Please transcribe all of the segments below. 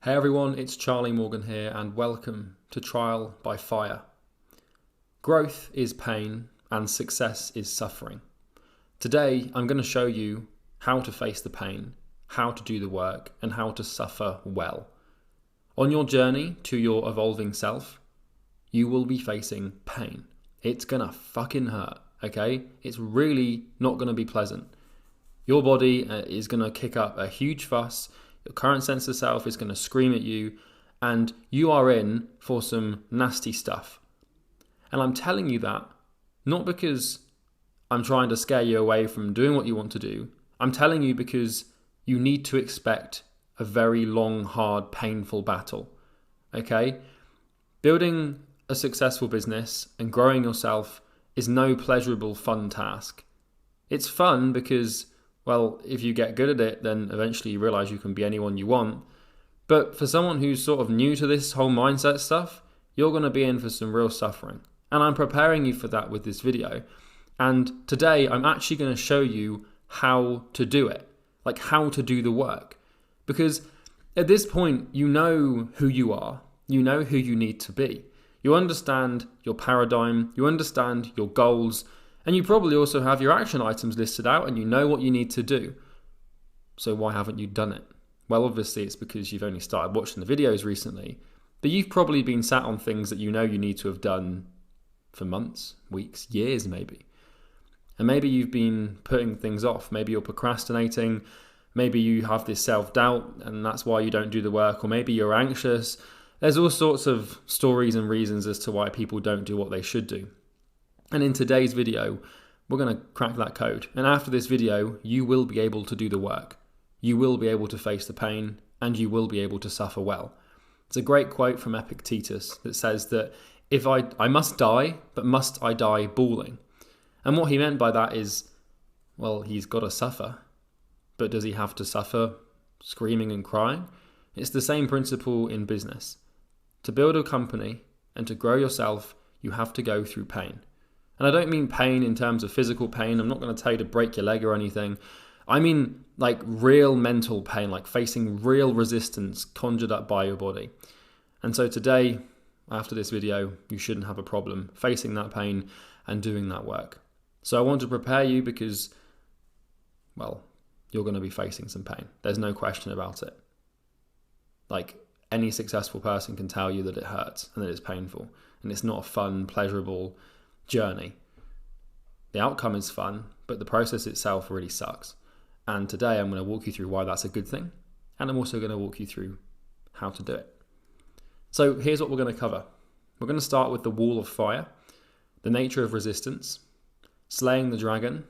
Hey everyone, it's Charlie Morgan here and welcome to Trial by Fire. Growth is pain and success is suffering. Today I'm going to show you how to face the pain, how to do the work and how to suffer well. On your journey to your evolving self, you will be facing pain. It's going to fucking hurt, okay? It's really not going to be pleasant. Your body is going to kick up a huge fuss. Your current sense of self is going to scream at you and you are in for some nasty stuff. And I'm telling you that not because I'm trying to scare you away from doing what you want to do. I'm telling you because you need to expect a very long, hard, painful battle. Okay? Building a successful business and growing yourself is no pleasurable, fun task. It's fun because, well, if you get good at it, then eventually you realize you can be anyone you want. But for someone who's sort of new to this whole mindset stuff, you're going to be in for some real suffering. And I'm preparing you for that with this video. And today I'm actually going to show you how to do it, like how to do the work. Because at this point, you know who you are, you know who you need to be. You understand your paradigm, you understand your goals, and you probably also have your action items listed out and you know what you need to do. So why haven't you done it? Well, obviously it's because you've only started watching the videos recently, but you've probably been sat on things that you know you need to have done for months, weeks, years maybe. And maybe you've been putting things off. Maybe you're procrastinating. Maybe you have this self-doubt and that's why you don't do the work. Or maybe you're anxious. There's all sorts of stories and reasons as to why people don't do what they should do. And in today's video, we're going to crack that code. And after this video, you will be able to do the work. You will be able to face the pain and you will be able to suffer well. It's a great quote from Epictetus that says that if I must die, but must I die bawling? And what he meant by that is, well, he's got to suffer. But does he have to suffer screaming and crying? It's the same principle in business. To build a company and to grow yourself, you have to go through pain. And I don't mean pain in terms of physical pain. I'm not going to tell you to break your leg or anything. I mean like real mental pain, like facing real resistance conjured up by your body. And so today, after this video, you shouldn't have a problem facing that pain and doing that work. So I want to prepare you because, well, you're going to be facing some pain. There's no question about it. Like any successful person can tell you that it hurts and that it's painful and it's not a fun, pleasurable journey. The outcome is fun, but the process itself really sucks. And today I'm going to walk you through why that's a good thing. And I'm also going to walk you through how to do it. So here's what we're going to cover. We're going to start with the wall of fire, the nature of resistance, slaying the dragon,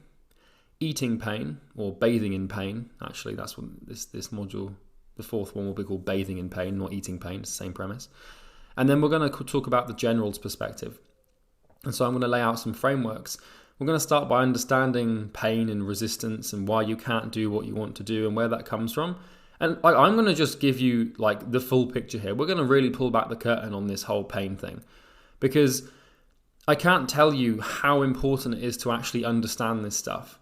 eating pain or bathing in pain. Actually, that's what this module, the fourth one will be called bathing in pain, not eating pain. It's the same premise. And then we're going to talk about the general's perspective. And so I'm going to lay out some frameworks. We're going to start by understanding pain and resistance and why you can't do what you want to do and where that comes from. And I'm going to just give you like the full picture here. We're going to really pull back the curtain on this whole pain thing because I can't tell you how important it is to actually understand this stuff.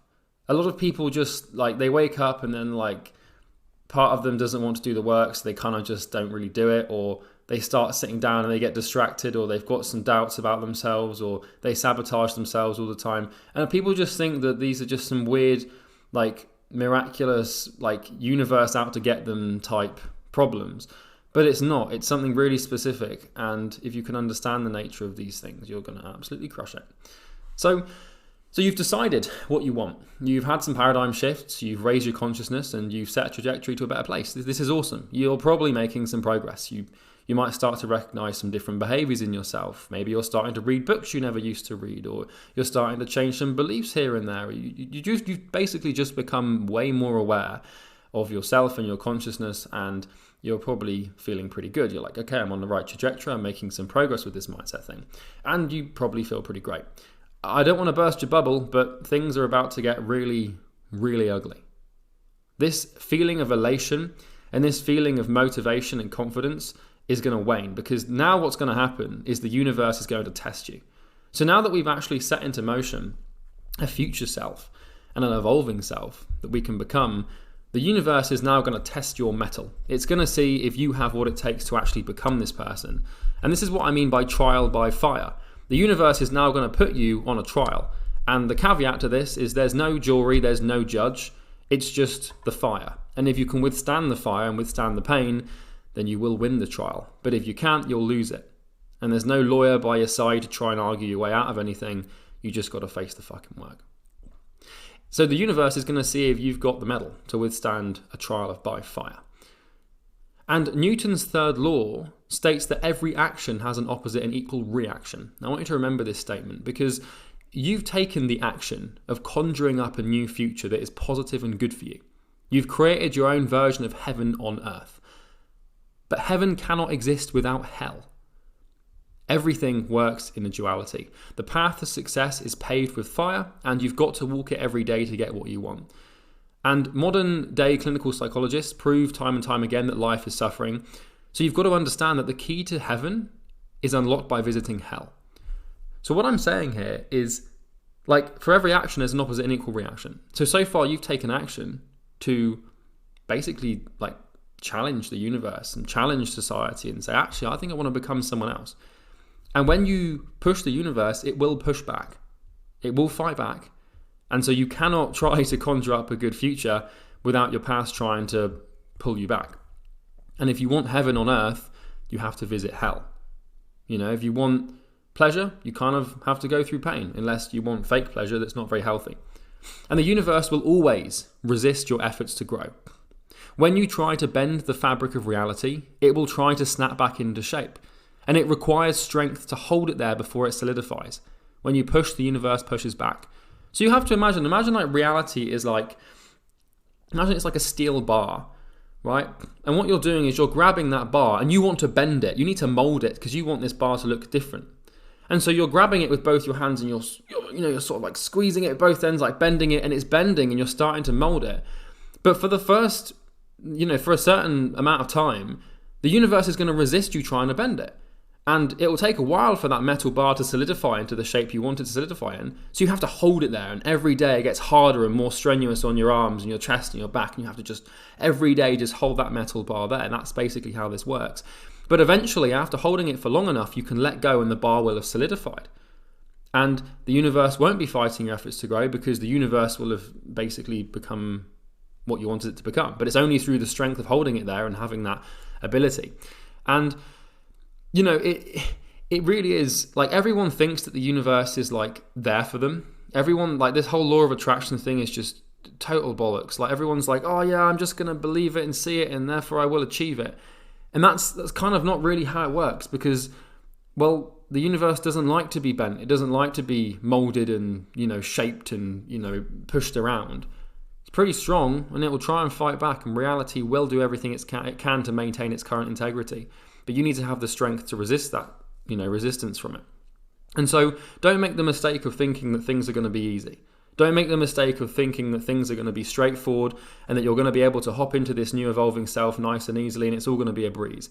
A lot of people just like, they wake up and then like part of them doesn't want to do the work, so they kind of just don't really do it, or they start sitting down and they get distracted, or they've got some doubts about themselves, or they sabotage themselves all the time. And people just think that these are just some weird, like miraculous, like universe out to get them type problems. But it's not. It's something really specific. And if you can understand the nature of these things, you're going to absolutely crush it. So you've decided what you want. You've had some paradigm shifts, you've raised your consciousness, and you've set a trajectory to a better place. This is awesome. You're probably making some progress. You might start to recognize some different behaviors in yourself. Maybe you're starting to read books you never used to read, or you're starting to change some beliefs here and there. You've basically just become way more aware of yourself and your consciousness, and you're probably feeling pretty good. You're like, okay, I'm on the right trajectory. I'm making some progress with this mindset thing. And you probably feel pretty great. I don't want to burst your bubble, but things are about to get really, really ugly. This feeling of elation and this feeling of motivation and confidence is going to wane, because now what's going to happen is the universe is going to test you. So now that we've actually set into motion a future self and an evolving self that we can become, The universe is now going to test your mettle. It's going to see if you have what it takes to actually become this person. And this is what I mean by trial by fire. The universe is now going to put you on a trial. And the caveat to this is there's no jury, there's no judge. It's just the fire. And if you can withstand the fire and withstand the pain, then you will win the trial. But if you can't, you'll lose it. And there's no lawyer by your side to try and argue your way out of anything. You just got to face the fucking work. So the universe is going to see if you've got the mettle to withstand a trial by fire. And Newton's third law states that every action has an opposite and equal reaction. Now I want you to remember this statement because you've taken the action of conjuring up a new future that is positive and good for you. You've created your own version of heaven on earth. But heaven cannot exist without hell. Everything works in a duality. The path to success is paved with fire, and you've got to walk it every day to get what you want. And modern day clinical psychologists prove time and time again that life is suffering. So you've got to understand that the key to heaven is unlocked by visiting hell. So what I'm saying here is, like, for every action there's an opposite and equal reaction. So far you've taken action to basically, like, challenge the universe and challenge society and say, actually, I think I want to become someone else. And when you push the universe, it will push back. It will fight back. And so you cannot try to conjure up a good future without your past trying to pull you back. And if you want heaven on earth, you have to visit hell. You know, if you want pleasure, you kind of have to go through pain, unless you want fake pleasure that's not very healthy. And the universe will always resist your efforts to grow. When you try to bend the fabric of reality, it will try to snap back into shape. And it requires strength to hold it there before it solidifies. When you push, the universe pushes back. So you have to imagine like reality is like, imagine it's like a steel bar, right? And what you're doing is you're grabbing that bar and you want to bend it. You need to mold it because you want this bar to look different. And so you're grabbing it with both your hands and you're sort of like squeezing it at both ends, like bending it, and it's bending and you're starting to mold it. But for the first, for a certain amount of time, the universe is going to resist you trying to bend it. And it will take a while for that metal bar to solidify into the shape you want it to solidify in. So you have to hold it there. And every day it gets harder and more strenuous on your arms and your chest and your back. And you have to just, every day, just hold that metal bar there. And that's basically how this works. But eventually, after holding it for long enough, you can let go and the bar will have solidified. And the universe won't be fighting your efforts to grow because the universe will have basically become what you wanted it to become. But it's only through the strength of holding it there and having that ability. And it really is, like, everyone thinks that the universe is, like, there for them. Everyone, like, this whole law of attraction thing is just total bollocks. Like, everyone's like, oh yeah, I'm just going to believe it and see it and therefore I will achieve it. And that's kind of not really how it works because, well, the universe doesn't like to be bent. It doesn't like to be molded and, shaped and, pushed around. It's pretty strong and it will try and fight back, and reality will do everything it can to maintain its current integrity. But you need to have the strength to resist that, resistance from it. And so don't make the mistake of thinking that things are going to be easy. Don't make the mistake of thinking that things are going to be straightforward and that you're going to be able to hop into this new evolving self nice and easily and it's all going to be a breeze.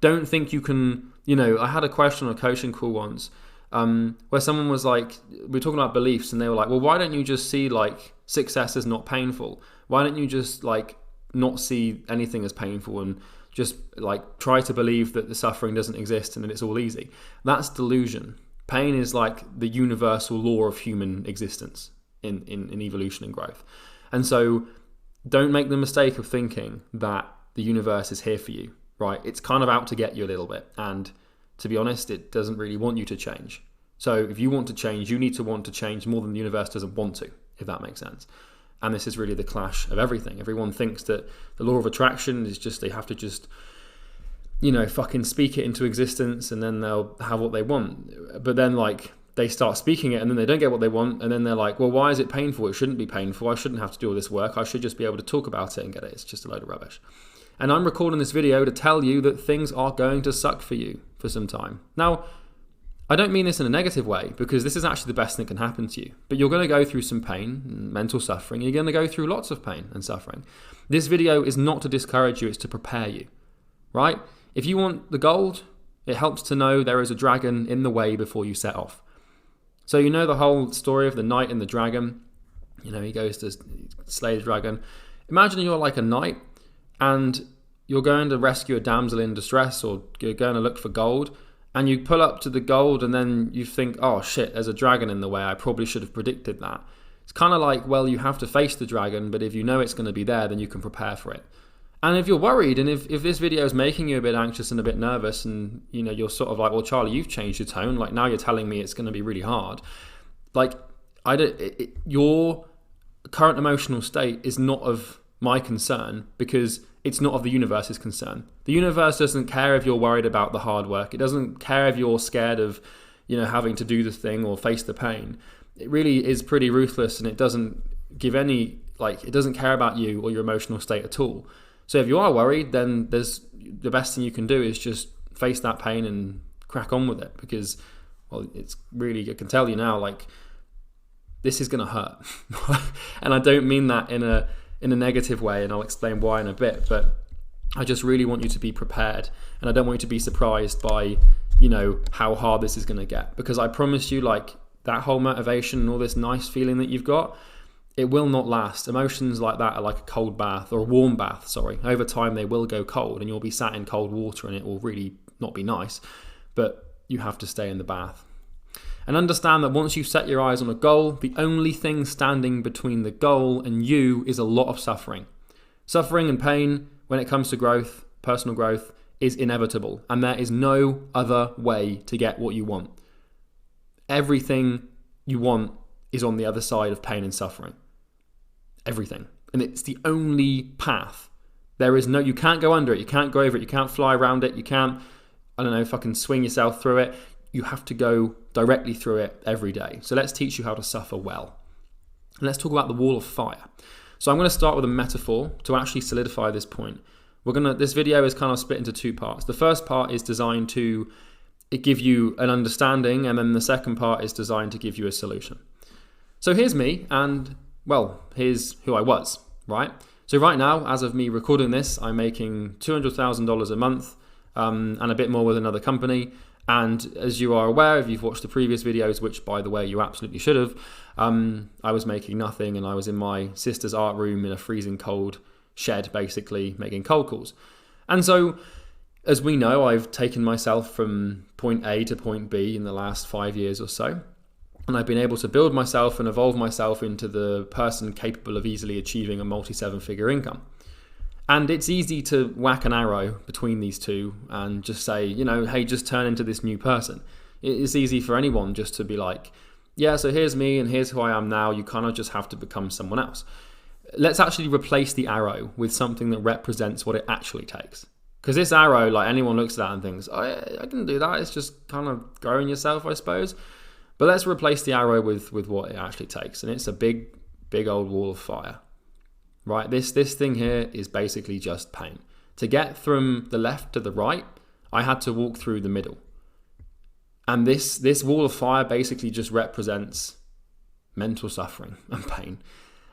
Don't think you can, I had a question on a coaching call once where someone was like, we were talking about beliefs and they were like, well, why don't you just see like success as not painful? Why don't you just like not see anything as painful and just like try to believe that the suffering doesn't exist and that it's all easy? That's delusion. Pain is like the universal law of human existence in evolution and growth. And so don't make the mistake of thinking that the universe is here for you, right? It's kind of out to get you a little bit. And to be honest, it doesn't really want you to change. So if you want to change, you need to want to change more than the universe doesn't want to, if that makes sense. And this is really the clash of everything. Everyone thinks that the law of attraction is just, they have to just, fucking speak it into existence and then they'll have what they want. But then like they start speaking it and then they don't get what they want. And then they're like, well, why is it painful? It shouldn't be painful. I shouldn't have to do all this work. I should just be able to talk about it and get it. It's just a load of rubbish. And I'm recording this video to tell you that things are going to suck for you for some time. Now, I don't mean this in a negative way because this is actually the best thing that can happen to you. But you're going to go through some pain, mental suffering. You're going to go through lots of pain and suffering. This video is not to discourage you. It's to prepare you, right? If you want the gold, it helps to know there is a dragon in the way before you set off. So the whole story of the knight and the dragon. He goes to slay the dragon. Imagine you're like a knight and you're going to rescue a damsel in distress, or you're going to look for gold, and you pull up to the gold and then you think, oh shit, there's a dragon in the way. I probably should have predicted that. It's kind of like, well, you have to face the dragon, but if you know it's going to be there, then you can prepare for it. And if you're worried, and if this video is making you a bit anxious and a bit nervous, and you're sort of like, well, Charlie, you've changed your tone. Like, now you're telling me it's going to be really hard. Like, your current emotional state is not of my concern, because it's not of the universe's concern. The universe doesn't care if you're worried about the hard work. It doesn't care if you're scared of, having to do the thing or face the pain. It really is pretty ruthless, and it doesn't give any, it doesn't care about you or your emotional state at all. So if you are worried, then the best thing you can do is just face that pain and crack on with it, because, well, it's really, I can tell you now, this is going to hurt. And I don't mean that in a negative way, and I'll explain why in a bit, but I just really want you to be prepared, and I don't want you to be surprised by, how hard this is going to get, because I promise you, that whole motivation and all this nice feeling that you've got, it will not last. Emotions like that are like a cold bath, or a warm bath, sorry. Over time, they will go cold, and you'll be sat in cold water, and it will really not be nice, but you have to stay in the bath. And understand that once you set your eyes on a goal, the only thing standing between the goal and you is a lot of suffering. Suffering and pain, when it comes to growth, personal growth, is inevitable, and there is no other way to get what you want. Everything you want is on the other side of pain and suffering. Everything. And it's the only path. You can't go under it, you can't go over it, you can't fly around it, you can't, fucking swing yourself through it. You have to go directly through it every day. So let's teach you how to suffer well. And let's talk about the wall of fire. So I'm going to start with a metaphor to actually solidify this point. This video is kind of split into two parts. The first part is designed to give you an understanding, and then the second part is designed to give you a solution. So here's me, and, well, here's who I was, right? So right now, as of me recording this, I'm making $200,000 a month, and a bit more with another company. And as you are aware, if you've watched the previous videos, which, by the way, you absolutely should have, I was making nothing, and I was in my sister's art room in a freezing cold shed, basically, making cold calls. And so, as we know, I've taken myself from point A to point B in the last 5 years or so. And I've been able to build myself and evolve myself into the person capable of easily achieving a multi-seven-figure income. And it's easy to whack an arrow between these two and just say, hey, just turn into this new person. It's easy for anyone just to be like, yeah, so here's me and here's who I am now. You kind of just have to become someone else. Let's actually replace the arrow with something that represents what it actually takes. Because this arrow, anyone looks at that and thinks, oh, I can do that. It's just kind of growing yourself, I suppose. But let's replace the arrow with what it actually takes. And it's a big, big old wall of fire. Right, this thing here is basically just pain. To get from the left to the right, I had to walk through the middle. And this wall of fire basically just represents mental suffering and pain.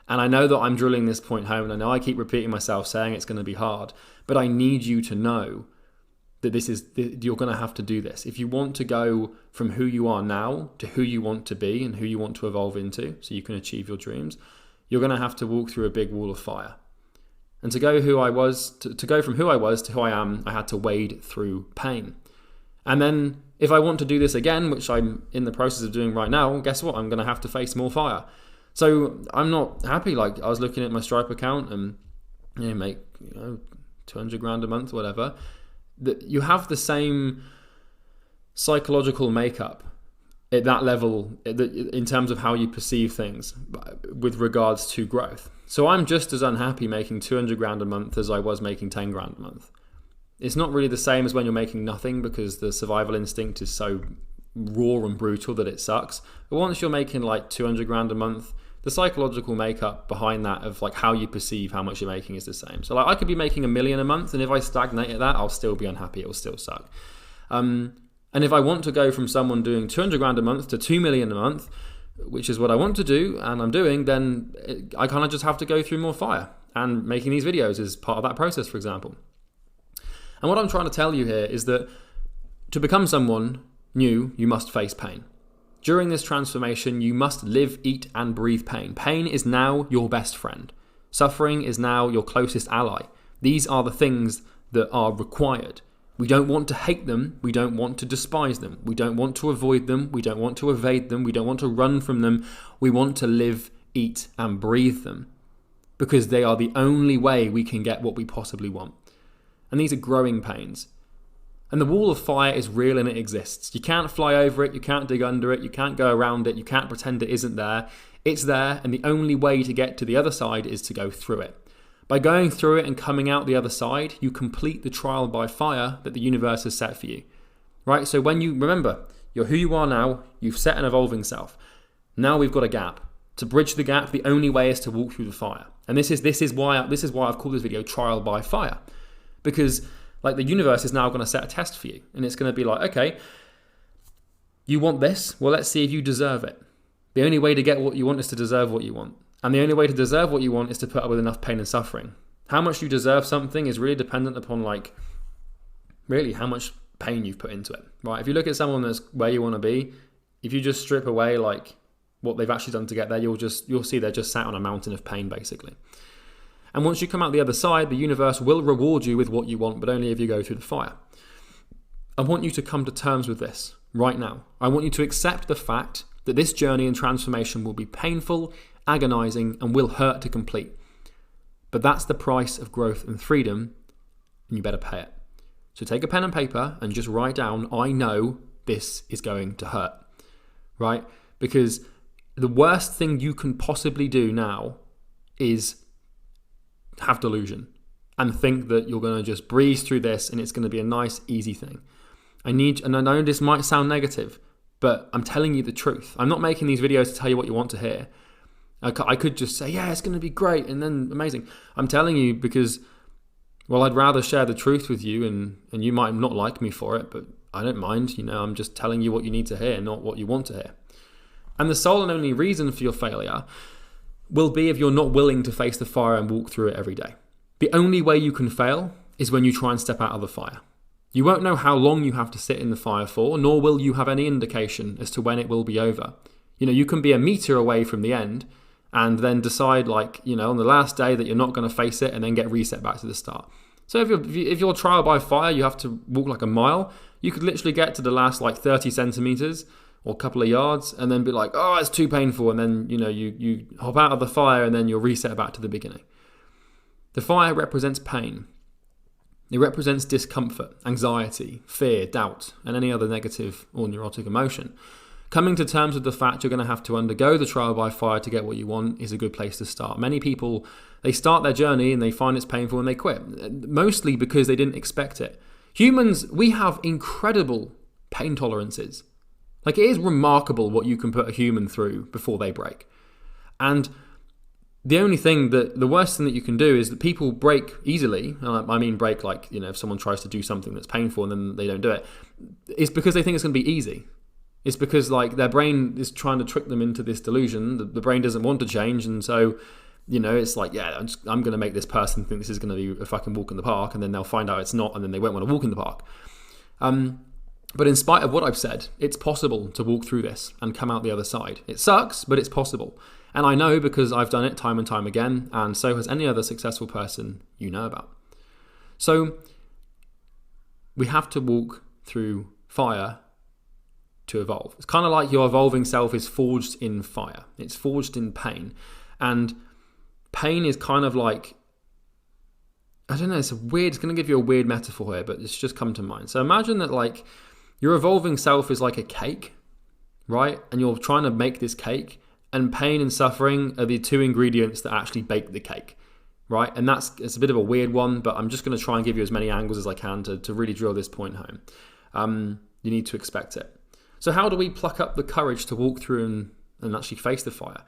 And I know that I'm drilling this point home, and I know I keep repeating myself saying it's going to be hard, but I need you to know that you're going to have to do this. If you want to go from who you are now to who you want to be and who you want to evolve into so you can achieve your dreams, you're going to have to walk through a big wall of fire. And to go from who I was to who I am, I had to wade through pain. And then if I want to do this again, which I'm in the process of doing right now, guess what? I'm going to have to face more fire. So I'm not happy. I was looking at my Stripe account and make 200 grand a month, whatever. That you have the same psychological makeup at that level in terms of how you perceive things with regards to growth. So I'm just as unhappy making 200 grand a month as I was making 10 grand a month. It's not really the same as when you're making nothing, because the survival instinct is so raw and brutal that it sucks. But once you're making 200 grand a month, the psychological makeup behind that of how you perceive how much you're making is the same. So I could be making $1 million a month, and if I stagnate at that, I'll still be unhappy. It will still suck. And if I want to go from someone doing 200 grand a month to 2 million a month, which is what I want to do and I'm doing, then I kind of just have to go through more fire. And making these videos is part of that process, for example. And what I'm trying to tell you here is that to become someone new, you must face pain. During this transformation, you must live, eat, and breathe pain. Pain is now your best friend. Suffering is now your closest ally. These are the things that are required. We don't want to hate them. We don't want to despise them. We don't want to avoid them. We don't want to evade them. We don't want to run from them. We want to live, eat, and breathe them, because they are the only way we can get what we possibly want. And these are growing pains. And the wall of fire is real and it exists. You can't fly over it. You can't dig under it. You can't go around it. You can't pretend it isn't there. It's there, and the only way to get to the other side is to go through it. By going through it and coming out the other side, you complete the trial by fire that the universe has set for you. Right? So when you remember, you're who you are now, you've set an evolving self. Now we've got a gap. To bridge the gap, the only way is to walk through the fire. And this is why I've called this video Trial by Fire. Because like the universe is now going to set a test for you. And it's going to be like, okay, you want this? Well, let's see if you deserve it. The only way to get what you want is to deserve what you want. And the only way to deserve what you want is to put up with enough pain and suffering. How much you deserve something is really dependent upon really how much pain you've put into it, right? If you look at someone that's where you want to be, if you just strip away what they've actually done to get there, you'll see they're just sat on a mountain of pain, basically. And once you come out the other side, the universe will reward you with what you want, but only if you go through the fire. I want you to come to terms with this right now. I want you to accept the fact that this journey and transformation will be painful, agonizing, and will hurt to complete. But that's the price of growth and freedom, and you better pay it. So take a pen and paper and just write down, I know this is going to hurt, right? Because the worst thing you can possibly do now is have delusion and think that you're going to just breeze through this and it's going to be a nice, easy thing. And I know this might sound negative, but I'm telling you the truth. I'm not making these videos to tell you what you want to hear. I could just say, yeah, it's going to be great and then amazing. I'm telling you because, well, I'd rather share the truth with you and you might not like me for it, but I don't mind. I'm just telling you what you need to hear, not what you want to hear. And the sole and only reason for your failure will be if you're not willing to face the fire and walk through it every day. The only way you can fail is when you try and step out of the fire. You won't know how long you have to sit in the fire for, nor will you have any indication as to when it will be over. You can be a meter away from the end and then decide on the last day that you're not going to face it and then get reset back to the start. So if you're trial by fire, you have to walk like a mile. You could literally get to the last 30 centimeters or a couple of yards and then be like, oh, it's too painful. And then, you hop out of the fire and then you'll reset back to the beginning. The fire represents pain. It represents discomfort, anxiety, fear, doubt, and any other negative or neurotic emotion. Coming to terms with the fact you're going to have to undergo the trial by fire to get what you want is a good place to start. Many people, they start their journey and they find it's painful and they quit, mostly because they didn't expect it. Humans, we have incredible pain tolerances. It is remarkable what you can put a human through before they break. And the worst thing that you can do is that people break easily. I mean break if someone tries to do something that's painful and then they don't do it, it's because they think it's going to be easy. It's because their brain is trying to trick them into this delusion. The brain doesn't want to change, and so it's I'm going to make this person think this is going to be a fucking walk in the park, and then they'll find out it's not, and then they won't want to walk in the park. But in spite of what I've said, it's possible to walk through this and come out the other side. It sucks, but it's possible. And I know because I've done it time and time again, and so has any other successful person you know about. So we have to walk through fire to evolve. It's kind of like your evolving self is forged in fire. It's forged in pain. And pain is kind of I don't know, it's going to give you a weird metaphor here, but it's just come to mind. So imagine that your evolving self is like a cake, right? And you're trying to make this cake, and pain and suffering are the two ingredients that actually bake the cake, right? And it's a bit of a weird one, but I'm just going to try and give you as many angles as I can to really drill this point home. You need to expect it. So how do we pluck up the courage to walk through and actually face the fire?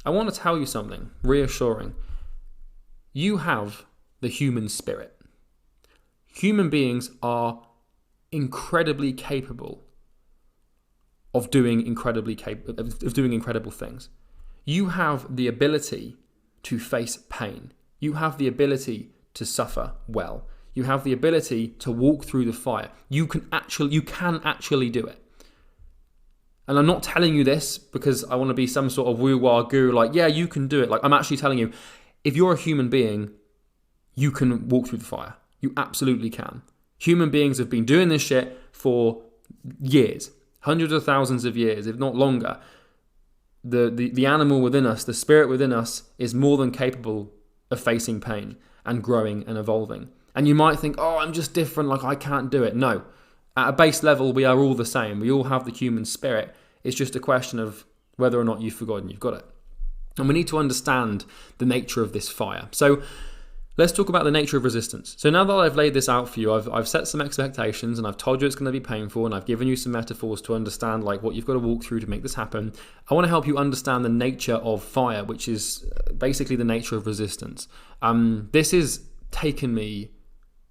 I want to tell you something reassuring. You have the human spirit. Human beings are incredibly capable of doing incredible things. You have the ability to face pain. You have the ability to suffer well. You have the ability to walk through the fire. You can actually do it. And I'm not telling you this because I want to be some sort of woo-wah guru yeah, you can do it. I'm actually telling you, if you're a human being, you can walk through the fire. You absolutely can. Human beings have been doing this shit for years, hundreds of thousands of years, if not longer. The animal within us, the spirit within us, is more than capable of facing pain and growing and evolving. And you might think, oh, I'm just different, like I can't do it. No, at a base level, we are all the same. We all have the human spirit. It's just a question of whether or not you've forgotten you've got it. And we need to understand the nature of this fire. So let's talk about the nature of resistance. So now that I've laid this out for you, I've set some expectations and I've told you it's going to be painful and I've given you some metaphors to understand like what you've got to walk through to make this happen. I want to help you understand the nature of fire, which is basically the nature of resistance. This has taken me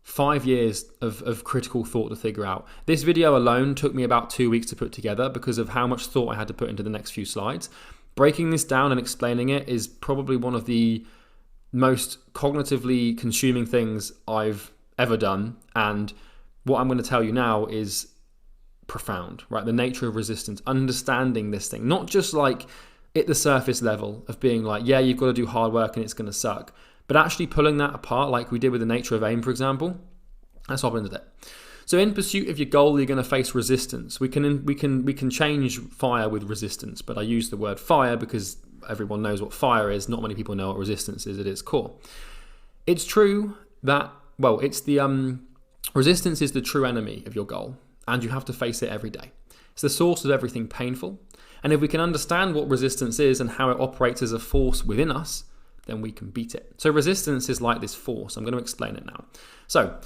5 years of critical thought to figure out. This video alone took me about 2 weeks to put together because of how much thought I had to put into the next few slides. Breaking this down and explaining it is probably one of the most cognitively consuming things I've ever done. And what I'm going to tell you now is profound, right? The nature of resistance, understanding this thing, not just like at the surface level of being like, yeah, you've got to do hard work and it's going to suck, but actually pulling that apart like we did with the nature of aim, for example. Let's hop into that. So in pursuit of your goal, you're going to face resistance. We can change fire with resistance, but I use the word fire because everyone knows what fire is. Not many people know what resistance is at its core. It's true that, well, it's the resistance is the true enemy of your goal, and you have to face it every day. It's the source of everything painful. And if we can understand what resistance is and how it operates as a force within us, then we can beat it. So resistance is like this force. I'm going to explain it now. So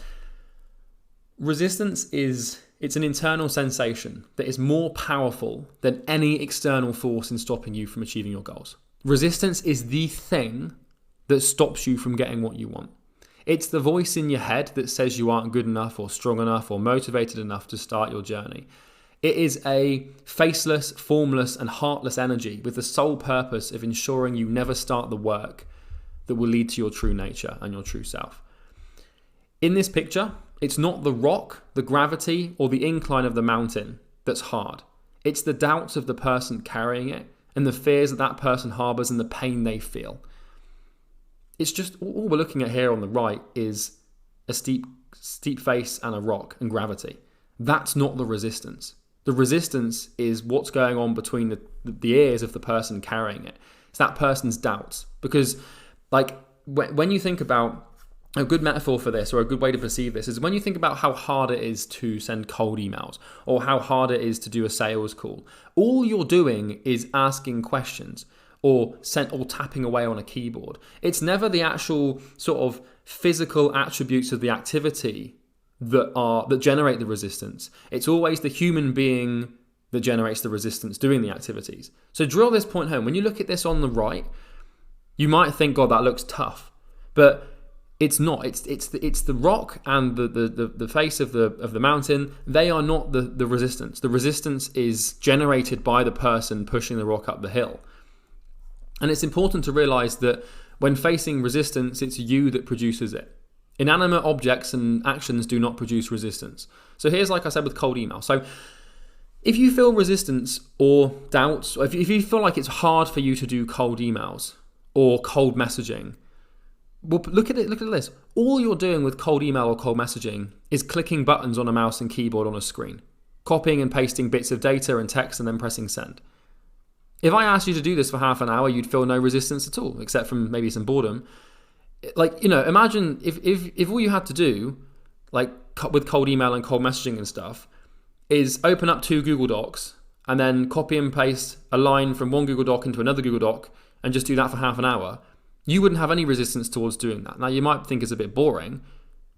resistance it's an internal sensation that is more powerful than any external force in stopping you from achieving your goals. Resistance is the thing that stops you from getting what you want. It's the voice in your head that says you aren't good enough or strong enough or motivated enough to start your journey. It is a faceless, formless, and heartless energy with the sole purpose of ensuring you never start the work that will lead to your true nature and your true self. In this picture, it's not the rock, the gravity, or the incline of the mountain that's hard. It's the doubts of the person carrying it and the fears that that person harbors and the pain they feel. It's just, all we're looking at here on the right is a steep face and a rock and gravity. That's not the resistance. The resistance is what's going on between the ears of the person carrying it. It's that person's doubts. Because like when you think about a good metaphor for this, or a good way to perceive this, is when you think about how hard it is to send cold emails or how hard it is to do a sales call. All you're doing is asking questions or tapping away on a keyboard. It's never the actual sort of physical attributes of the activity that generate the resistance. It's always the human being that generates the resistance doing the activities. So drill this point home. When you look at this on the right, you might think, God, that looks tough, but it's not. It's the rock and the face of the mountain. They are not the resistance. The resistance is generated by the person pushing the rock up the hill. And it's important to realize that when facing resistance, it's you that produces it. Inanimate objects and actions do not produce resistance. So here's, like I said, with cold email. So if you feel resistance or doubts, or if you feel like it's hard for you to do cold emails or cold messaging, well, look at this. All you're doing with cold email or cold messaging is clicking buttons on a mouse and keyboard on a screen, copying and pasting bits of data and text and then pressing send. If I asked you to do this for half an hour, you'd feel no resistance at all, except from maybe some boredom. Like, imagine if all you had to do, like with cold email and cold messaging and stuff, is open up 2 Google Docs and then copy and paste a line from one Google Doc into another Google Doc and just do that for half an hour. You wouldn't have any resistance towards doing that. Now, you might think it's a bit boring,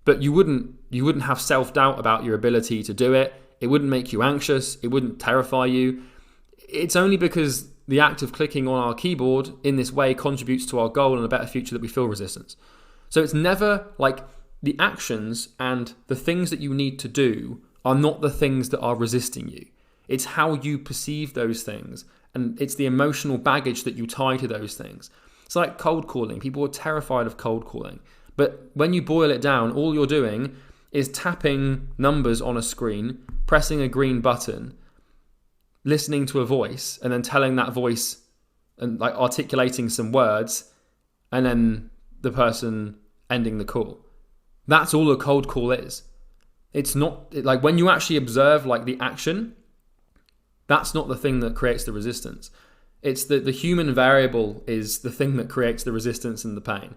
but you wouldn't have self-doubt about your ability to do it. It wouldn't make you anxious. It wouldn't terrify you. It's only because the act of clicking on our keyboard in this way contributes to our goal and a better future that we feel resistance. So it's never like the actions and the things that you need to do are not the things that are resisting you. It's how you perceive those things, and it's the emotional baggage that you tie to those things. It's like cold calling. People are terrified of cold calling. But when you boil it down, all you're doing is tapping numbers on a screen, pressing a green button, listening to a voice, and then telling that voice and like articulating some words, and then the person ending the call. That's all a cold call is. It's not like when you actually observe like the action, that's not the thing that creates the resistance. It's the human variable is the thing that creates the resistance and the pain.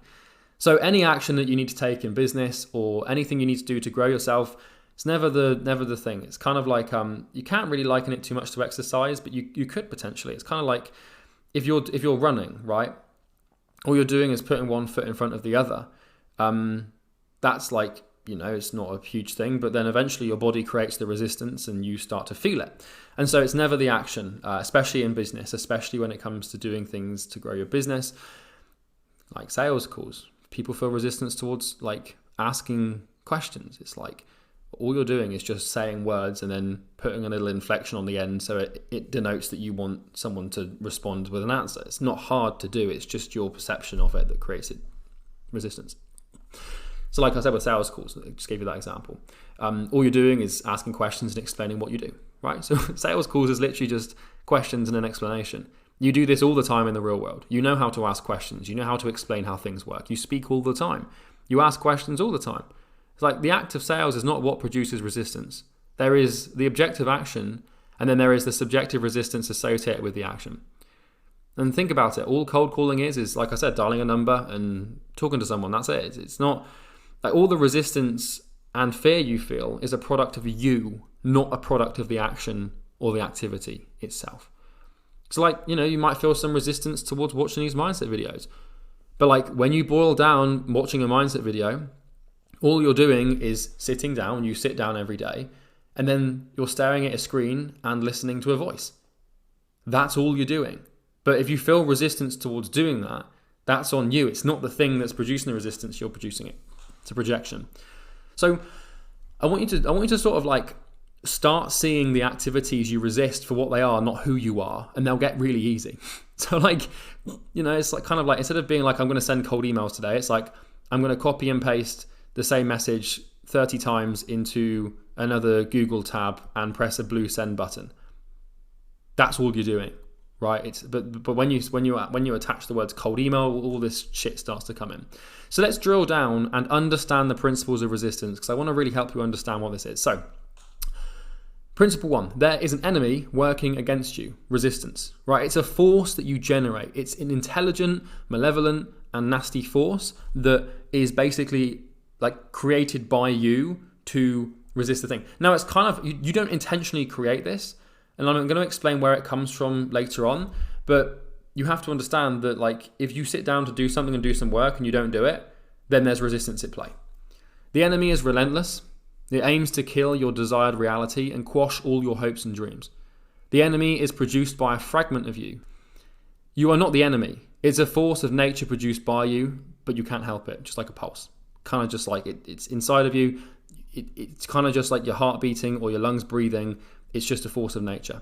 So any action that you need to take in business or anything you need to do to grow yourself, it's never the thing. It's kind of like you can't really liken it too much to exercise, but you could potentially. It's kind of like if you're running, right? All you're doing is putting one foot in front of the other. That's like, it's not a huge thing, but then eventually your body creates the resistance and you start to feel it. And so it's never the action, especially in business, especially when it comes to doing things to grow your business, like sales calls. People feel resistance towards like asking questions. It's like all you're doing is just saying words and then putting a little inflection on the end so it denotes that you want someone to respond with an answer. It's not hard to do. It's just your perception of it that creates it resistance. So like I said with sales calls, I just gave you that example. All you're doing is asking questions and explaining what you do, right? So sales calls is literally just questions and an explanation. You do this all the time in the real world. You know how to ask questions. You know how to explain how things work. You speak all the time. You ask questions all the time. It's like the act of sales is not what produces resistance. There is the objective action, and then there is the subjective resistance associated with the action. And think about it. All cold calling is like I said, dialing a number and talking to someone. That's it. It's not like all the resistance and fear you feel is a product of you, not a product of the action or the activity itself. So like, you might feel some resistance towards watching these mindset videos. But like when you boil down watching a mindset video, all you're doing is sitting down. You sit down every day and then you're staring at a screen and listening to a voice. That's all you're doing. But if you feel resistance towards doing that, that's on you. It's not the thing that's producing the resistance, you're producing it. It's a projection. So I want you to sort of like start seeing the activities you resist for what they are, not who you are, and they'll get really easy. So like, it's like kind of like instead of being like I'm going to send cold emails today, it's like I'm going to copy and paste the same message 30 times into another Google tab and press a blue send button. That's all you're doing, right? But when you attach the words cold email, all this shit starts to come in. So let's drill down and understand the principles of resistance, because I want to really help you understand what this is. So principle 1, there is an enemy working against you, resistance, right? It's a force that you generate. It's an intelligent, malevolent, and nasty force that is basically like created by you to resist the thing. Now it's kind of, you don't intentionally create this, and I'm going to explain where it comes from later on, but you have to understand that like if you sit down to do something and do some work and you don't do it, then there's resistance at play. The enemy is relentless. It aims to kill your desired reality and quash all your hopes and dreams. The enemy is produced by a fragment of you. You are not the enemy. It's a force of nature produced by you, but you can't help it, just like a pulse. Kind of just like it's inside of you. It's kind of just like your heart beating or your lungs breathing. It's just a force of nature.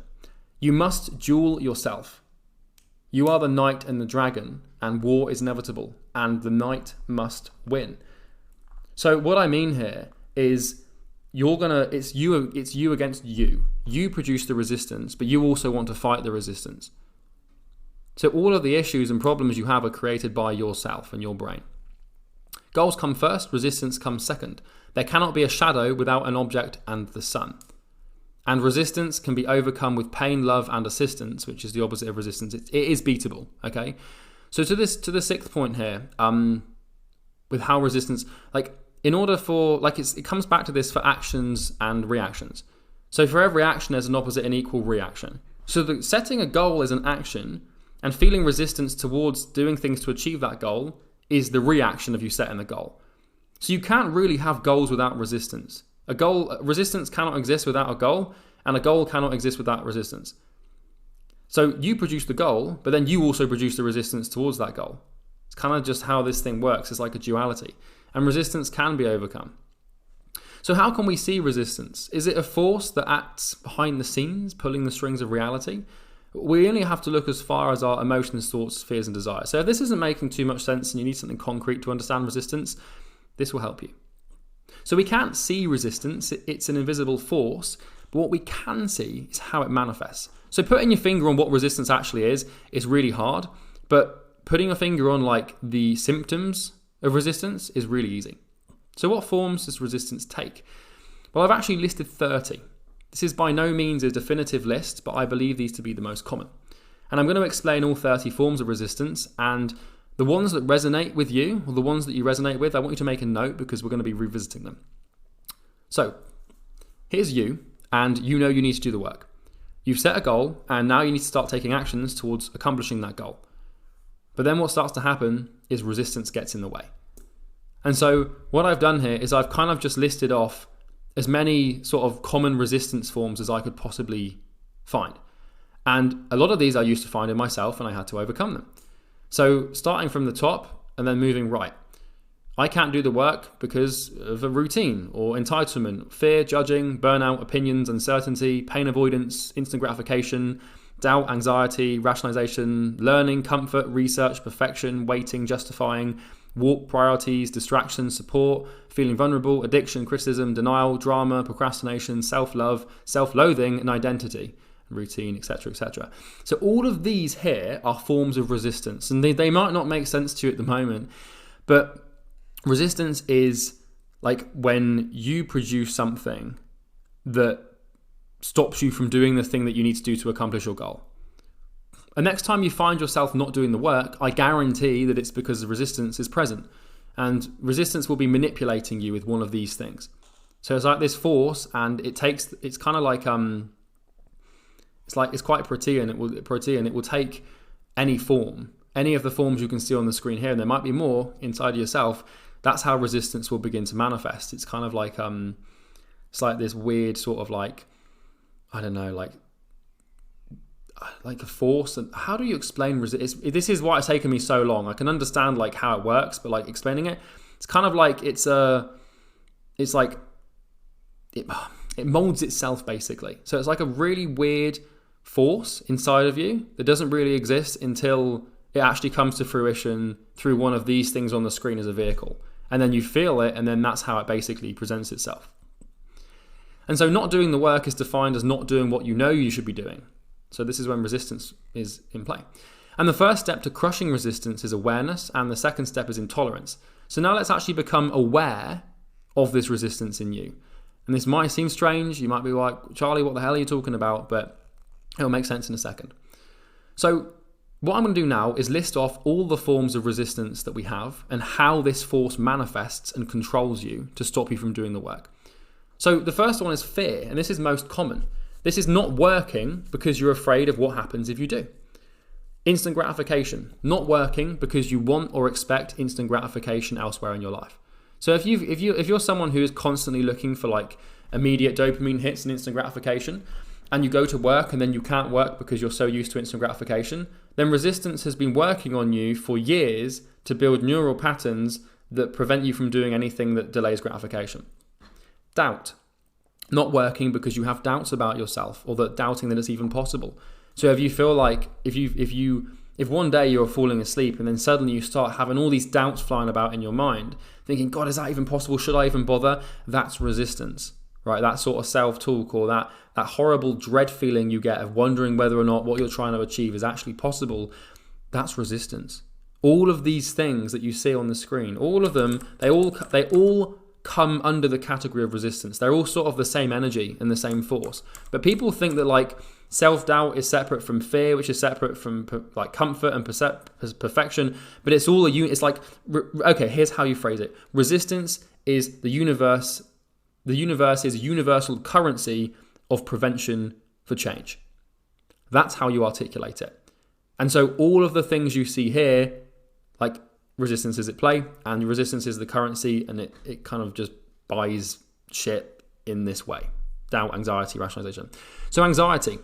You must duel yourself. You are the knight and the dragon, and war is inevitable, and the knight must win. So what I mean here is it's you against you. You produce the resistance, but you also want to fight the resistance. So all of the issues and problems you have are created by yourself and your brain. Goals come first, resistance comes second. There cannot be a shadow without an object and the sun. And resistance can be overcome with pain, love, and assistance, which is the opposite of resistance. It is beatable, okay? So to the sixth point here, with how resistance, like in order for, like it comes back to this for actions and reactions. So for every action, there's an opposite and equal reaction. So setting a goal is an action, and feeling resistance towards doing things to achieve that goal is the reaction of you setting the goal. So you can't really have goals without resistance. Resistance cannot exist without a goal, and a goal cannot exist without resistance. So you produce the goal, but then you also produce the resistance towards that goal. It's kind of just how this thing works. It's like a duality. And resistance can be overcome. So how can we see resistance? Is it a force that acts behind the scenes, pulling the strings of reality? We only have to look as far as our emotions, thoughts, fears, and desires. So if this isn't making too much sense and you need something concrete to understand resistance, this will help you. So we can't see resistance. It's an invisible force. But what we can see is how it manifests. So putting your finger on what resistance actually is really hard. But putting a finger on like the symptoms of resistance is really easy. So what forms does resistance take? Well, I've actually listed 30. This is by no means a definitive list, but I believe these to be the most common. And I'm going to explain all 30 forms of resistance, and the ones that resonate with you, or the ones that you resonate with, I want you to make a note because we're going to be revisiting them. So here's you, and you know you need to do the work. You've set a goal, and now you need to start taking actions towards accomplishing that goal. But then what starts to happen is resistance gets in the way. And so what I've done here is I've kind of just listed off as many sort of common resistance forms as I could possibly find. And a lot of these I used to find in myself, and I had to overcome them. So starting from the top and then moving right. I can't do the work because of a routine or entitlement, fear, judging, burnout, opinions, uncertainty, pain avoidance, instant gratification, doubt, anxiety, rationalization, learning, comfort, research, perfection, waiting, justifying, warp priorities, distractions, support, feeling vulnerable, addiction, criticism, denial, drama, procrastination, self-love, self-loathing, and identity, routine, etc., etc. So all of these here are forms of resistance, and they might not make sense to you at the moment, but resistance is like when you produce something that stops you from doing the thing that you need to do to accomplish your goal. And next time you find yourself not doing the work, I guarantee that it's because the resistance is present. And resistance will be manipulating you with one of these things. So it's like this force, and it's kind of like it's quite protean. It will take any form, any of the forms you can see on the screen here, and there might be more inside of yourself. That's how resistance will begin to manifest. It's kind of like it's like this weird sort of like, I don't know, like a force. And how do you explain resistance? This is why it's taken me so long. I can understand like how it works, but like explaining it, it's kind of like it molds itself basically. So it's like a really weird force inside of you that doesn't really exist until it actually comes to fruition through one of these things on the screen as a vehicle. And then you feel it, and then that's how it basically presents itself. And so not doing the work is defined as not doing what you know you should be doing. So this is when resistance is in play. And the first step to crushing resistance is awareness, and the second step is intolerance. So now let's actually become aware of this resistance in you. And this might seem strange. You might be like, Charlie, what the hell are you talking about? But it'll make sense in a second. So what I'm going to do now is list off all the forms of resistance that we have and how this force manifests and controls you to stop you from doing the work. So the first one is fear, and this is most common. This is not working because you're afraid of what happens if you do. Instant gratification, not working because you want or expect instant gratification elsewhere in your life. So if you're someone who is constantly looking for like immediate dopamine hits and instant gratification, and you go to work and then you can't work because you're so used to instant gratification, then resistance has been working on you for years to build neural patterns that prevent you from doing anything that delays gratification. Doubt, not working because you have doubts about yourself, or that doubting that it's even possible. So if you feel like if one day you're falling asleep and then suddenly you start having all these doubts flying about in your mind, thinking, God, is that even possible? Should I even bother? That's resistance, right? That sort of self-talk, or that horrible dread feeling you get of wondering whether or not what you're trying to achieve is actually possible. That's resistance. All of these things that you see on the screen, all of them, they all come under the category of resistance. They're all sort of the same energy and the same force. But people think that like self-doubt is separate from fear, which is separate from like comfort and perfection. But it's all it's like, okay, here's how you phrase it. Resistance is the universe. The universe is a universal currency of prevention for change. That's how you articulate it. And so all of the things you see here, like resistance is at play, and resistance is the currency, and it kind of just buys shit in this way. Doubt, anxiety, rationalization. So anxiety,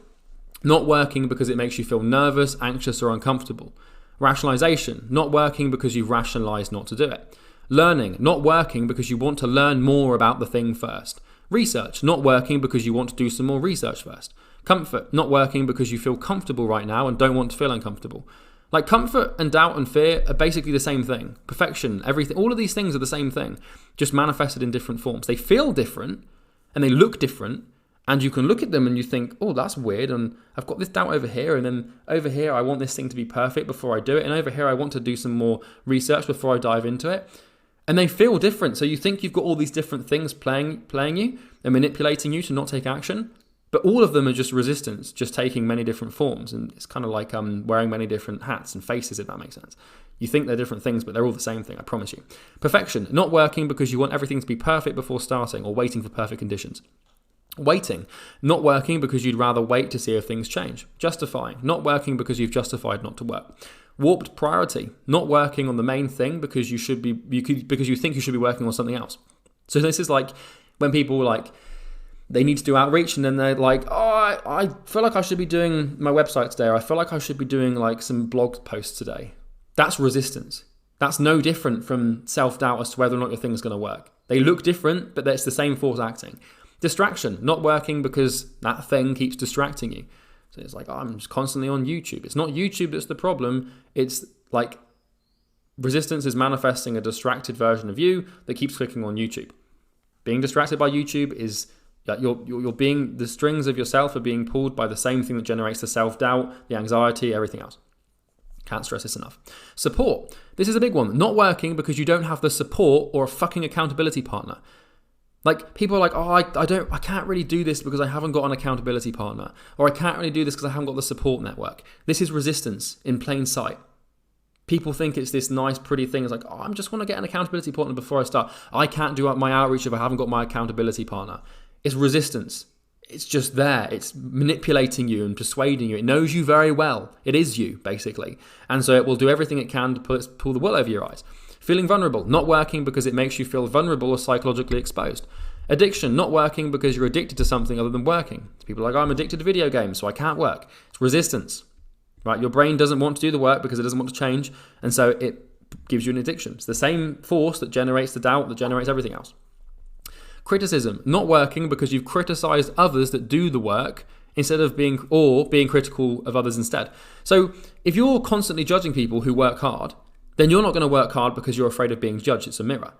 not working because it makes you feel nervous, anxious, or uncomfortable. Rationalization, not working because you've rationalized not to do it. Learning, not working because you want to learn more about the thing first. Research, not working because you want to do some more research first. Comfort, not working because you feel comfortable right now and don't want to feel uncomfortable. Like comfort and doubt and fear are basically the same thing. Perfection, everything, all of these things are the same thing, just manifested in different forms. They feel different and they look different, and you can look at them and you think, oh, that's weird, and I've got this doubt over here, and then over here I want this thing to be perfect before I do it, and over here I want to do some more research before I dive into it. And they feel different. So you think you've got all these different things playing you and manipulating you to not take action. But all of them are just resistance, just taking many different forms. And it's kind of like wearing many different hats and faces, if that makes sense. You think they're different things, but they're all the same thing, I promise you. Perfection, not working because you want everything to be perfect before starting or waiting for perfect conditions. Waiting, not working because you'd rather wait to see if things change. Justifying, not working because you've justified not to work. Warped priority, not working on the main thing because because you think you should be working on something else. So this is like when people they need to do outreach and then they're like, oh, I feel like I should be doing my website today, or I feel like I should be doing some blog posts today. That's resistance. That's no different from self-doubt as to whether or not your thing's going to work. They look different, but it's the same force acting. Distraction, not working because that thing keeps distracting you. So it's I'm just constantly on YouTube. It's not YouTube that's the problem. It's resistance is manifesting a distracted version of you that keeps clicking on YouTube. Being distracted by YouTube is the strings of yourself are being pulled by the same thing that generates the self-doubt, the anxiety, everything else. Can't stress this enough. Support. This is a big one. Not working because you don't have the support or a fucking accountability partner. People are like, oh, I can't really do this because I haven't got an accountability partner, or I can't really do this because I haven't got the support network. This is resistance in plain sight. People think it's this nice, pretty thing. It's I just want to get an accountability partner before I start. I can't do my outreach if I haven't got my accountability partner. It's resistance. It's just there. It's manipulating you and persuading you. It knows you very well. It is you, basically. And so it will do everything it can to pull the wool over your eyes. Feeling vulnerable, not working because it makes you feel vulnerable or psychologically exposed. Addiction, not working because you're addicted to something other than working. People are I'm addicted to video games, so I can't work. It's resistance, right? Your brain doesn't want to do the work because it doesn't want to change, and so it gives you an addiction. It's the same force that generates the doubt, that generates everything else. Criticism, not working because you've criticized others that do the work instead of being critical of others instead. So if you're constantly judging people who work hard, then you're not going to work hard because you're afraid of being judged. It's a mirror.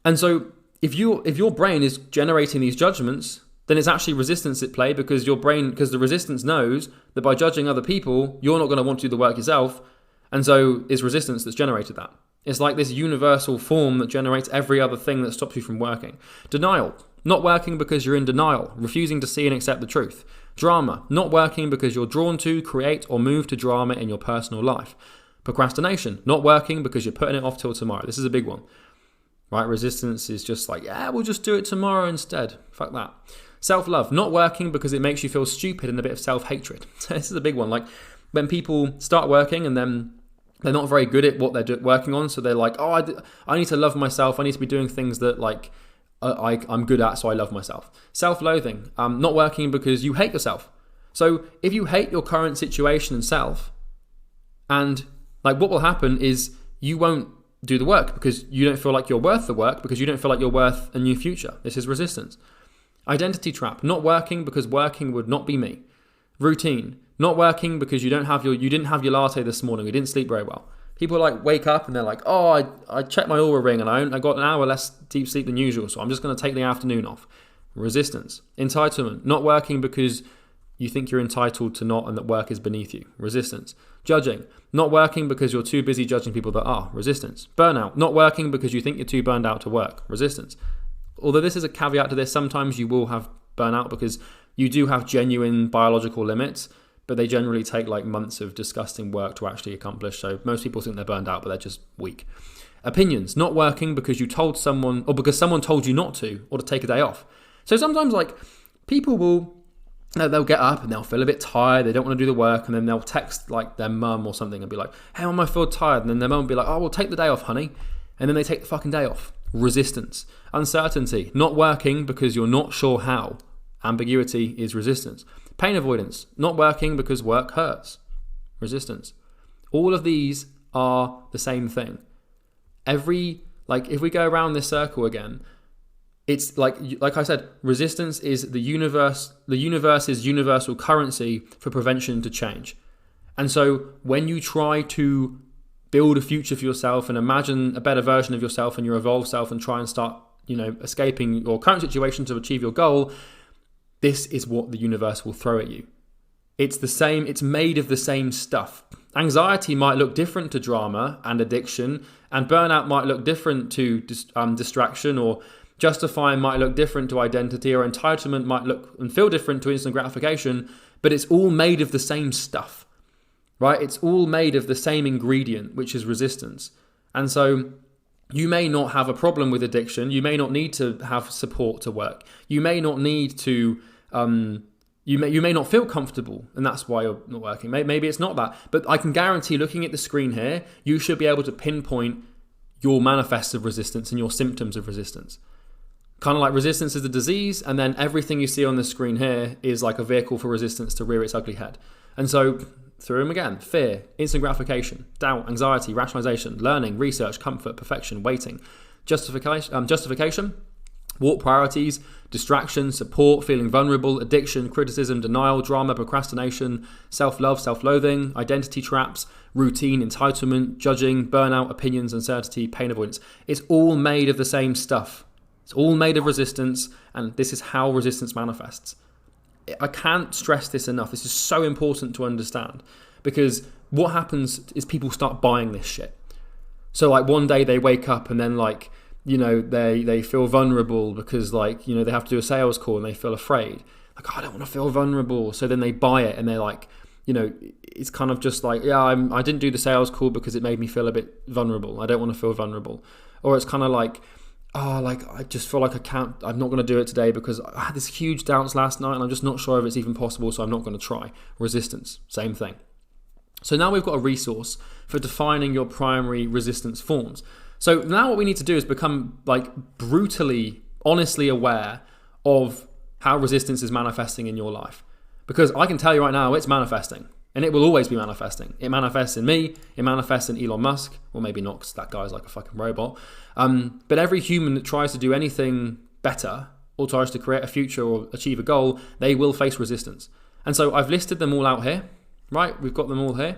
And so if your brain is generating these judgments, then it's actually resistance at play because the resistance knows that by judging other people, you're not going to want to do the work yourself. And so it's resistance that's generated that. It's like this universal form that generates every other thing that stops you from working. Denial, not working because you're in denial, refusing to see and accept the truth. Drama, not working because you're drawn to, create, or move to drama in your personal life. Procrastination, not working because you're putting it off till tomorrow. This is a big one, right? Resistance is just we'll just do it tomorrow instead. Fuck that. Self-love, not working because it makes you feel stupid and a bit of self-hatred. So this is a big one. When people start working and then they're not very good at what they're working on. So they're I need to love myself. I need to be doing things that I'm good at, so I love myself. Self-loathing, not working because you hate yourself. So if you hate your current situation and self, and what will happen is you won't do the work because you don't feel like you're worth the work, because you don't feel like you're worth a new future. This is resistance. Identity trap, not working because working would not be me. Routine, not working because you didn't have your latte this morning, you didn't sleep very well. People wake up and they're I checked my Oura ring and I got an hour less deep sleep than usual, so I'm just going to take the afternoon off. Resistance. Entitlement, not working because you think you're entitled to not and that work is beneath you. Resistance. Judging, not working because you're too busy judging people that are. Resistance. Burnout, not working because you think you're too burned out to work. Resistance. Although this is a caveat to this, sometimes you will have burnout because you do have genuine biological limits, but they generally take months of disgusting work to actually accomplish. So most people think they're burned out, but they're just weak. Opinions, not working because you told someone, or because someone told you not to, or to take a day off. So sometimes people they'll get up and they'll feel a bit tired, they don't want to do the work, and then they'll text their mum or something and be like, hey mum, I feel tired. And then their mum will be like, oh, well, take the day off, honey. And then they take the fucking day off. Resistance. Uncertainty, not working because you're not sure how. Ambiguity is resistance. Pain avoidance, not working because work hurts. Resistance. All of these are the same thing. If we go around this circle again, it's like I said, resistance is the universe's universal currency for prevention to change. And so when you try to build a future for yourself and imagine a better version of yourself and your evolved self and try and start, escaping your current situation to achieve your goal, this is what the universe will throw at you. It's the same, it's made of the same stuff. Anxiety might look different to drama and addiction And burnout might look different to distraction, or justifying might look different to identity, or entitlement might look and feel different to instant gratification, but it's all made of the same stuff, right? It's all made of the same ingredient, which is resistance. And so you may not have a problem with addiction. You may not need to have support to work. You may not need to, you may not feel comfortable, and that's why you're not working. Maybe it's not that. But I can guarantee, looking at the screen here, you should be able to pinpoint your manifests of resistance and your symptoms of resistance. Kind of like resistance is a disease, and then everything you see on the screen here is like a vehicle for resistance to rear its ugly head. And so through them again: fear, instant gratification, doubt, anxiety, rationalization, learning, research, comfort, perfection, waiting, justification, warped priorities, distraction, support, feeling vulnerable, addiction, criticism, denial, drama, procrastination, self-love, self-loathing, identity traps, routine, entitlement, judging, burnout, opinions, uncertainty, pain avoidance. It's all made of the same stuff. It's all made of resistance, and this is how resistance manifests. I can't stress this enough. This is so important to understand, because what happens is people start buying this shit. So like one day they wake up and then like, you know, they feel vulnerable because like, you know, they have to do a sales call and they feel afraid. Like, oh, I don't want to feel vulnerable. So then they buy it and they're like, you know, it's kind of just like, yeah, I didn't do the sales call because it made me feel a bit vulnerable. I don't want to feel vulnerable. Or it's kind of like, oh, like I just feel like I'm not going to do it today because I had this huge doubts last night and I'm just not sure if it's even possible, so I'm not going to try. Resistance, same thing. So now we've got a resource for defining your primary resistance forms. So now what we need to do is become like brutally, honestly aware of how resistance is manifesting in your life. Because I can tell you right now, it's manifesting. And it will always be manifesting. It manifests in me. It manifests in Elon Musk. Well, maybe not, because that guy's like a fucking robot. But every human that tries to do anything better or tries to create a future or achieve a goal, they will face resistance. And so I've listed them all out here, right? We've got them all here.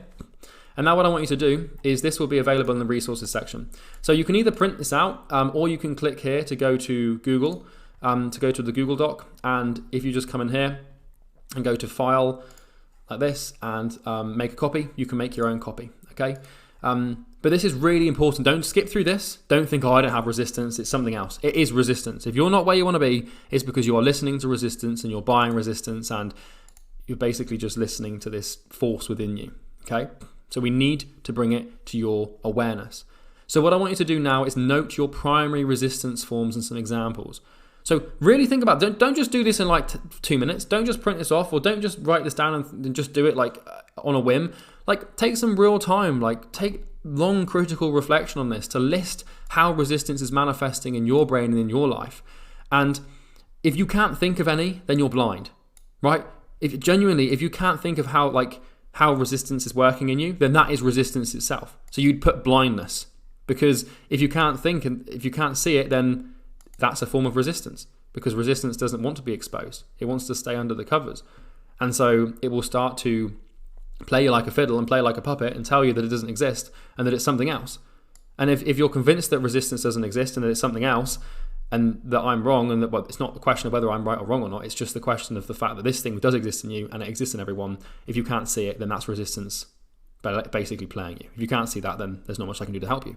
And now what I want you to do is this will be available in the resources section. So you can either print this out or you can click here to go to Google, to go to the Google Doc. And if you just come in here and go to File, like this, and make a copy, you can make your own copy, okay? But this is really important. Don't skip through this. Don't think, oh, I don't have resistance, it's something else. It is resistance. If you're not where you want to be, it's because you are listening to resistance and you're buying resistance, and you're basically just listening to this force within you, okay? So we need to bring it to your awareness. So what I want you to do now is note your primary resistance forms and some examples. So really think about it. Don't just do this in like 2 minutes. Don't just print this off, or don't just write this down and just do it like on a whim. Like take some real time, like take long critical reflection on this to list how resistance is manifesting in your brain and in your life. And if you can't think of any, then you're blind, right? If you can't think of how resistance is working in you, then that is resistance itself. So you'd put blindness, because if you can't think and if you can't see it, then that's a form of resistance, because resistance doesn't want to be exposed. It wants to stay under the covers. And so it will start to play you like a fiddle and play like a puppet and tell you that it doesn't exist and that it's something else. And if you're convinced that resistance doesn't exist and that it's something else, and that I'm wrong, and that it's not the question of whether I'm right or wrong or not, it's just the question of the fact that this thing does exist in you and it exists in everyone. If you can't see it, then that's resistance basically playing you. If you can't see that, then there's not much I can do to help you.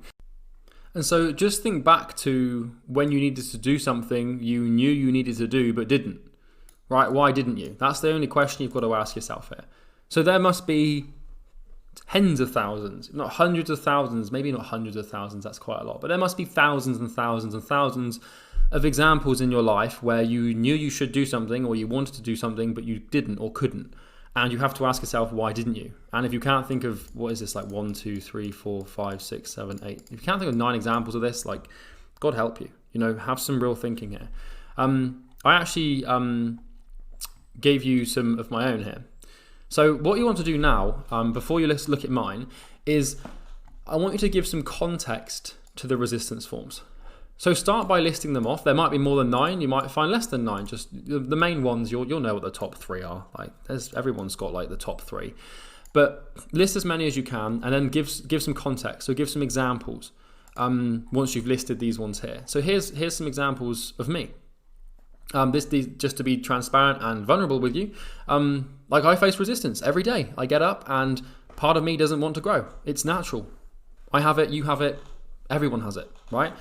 And so just think back to when you needed to do something you knew you needed to do but didn't, right? Why didn't you? That's the only question you've got to ask yourself here. So there must be tens of thousands, if not hundreds of thousands, maybe not hundreds of thousands, that's quite a lot, but there must be thousands and thousands and thousands of examples in your life where you knew you should do something, or you wanted to do something but you didn't or couldn't. And you have to ask yourself, why didn't you? And if you can't think of, what is this, like 1, 2, 3, 4, 5, 6, 7, 8. If you can't think of 9 examples of this, like, God help you. You know, have some real thinking here. I actually gave you some of my own here. So what you want to do now, before you look at mine, is I want you to give some context to the resistance forms. So start by listing them off. There might be more than 9. You might find less than 9. Just the main ones, you'll know what the top 3 are. Like everyone's got like the top 3. But list as many as you can, and then give some context. So give some examples once you've listed these ones here. So here's some examples of me. These, just to be transparent and vulnerable with you, like I face resistance every day. I get up and part of me doesn't want to grow. It's natural. I have it, you have it, Everyone has it, right?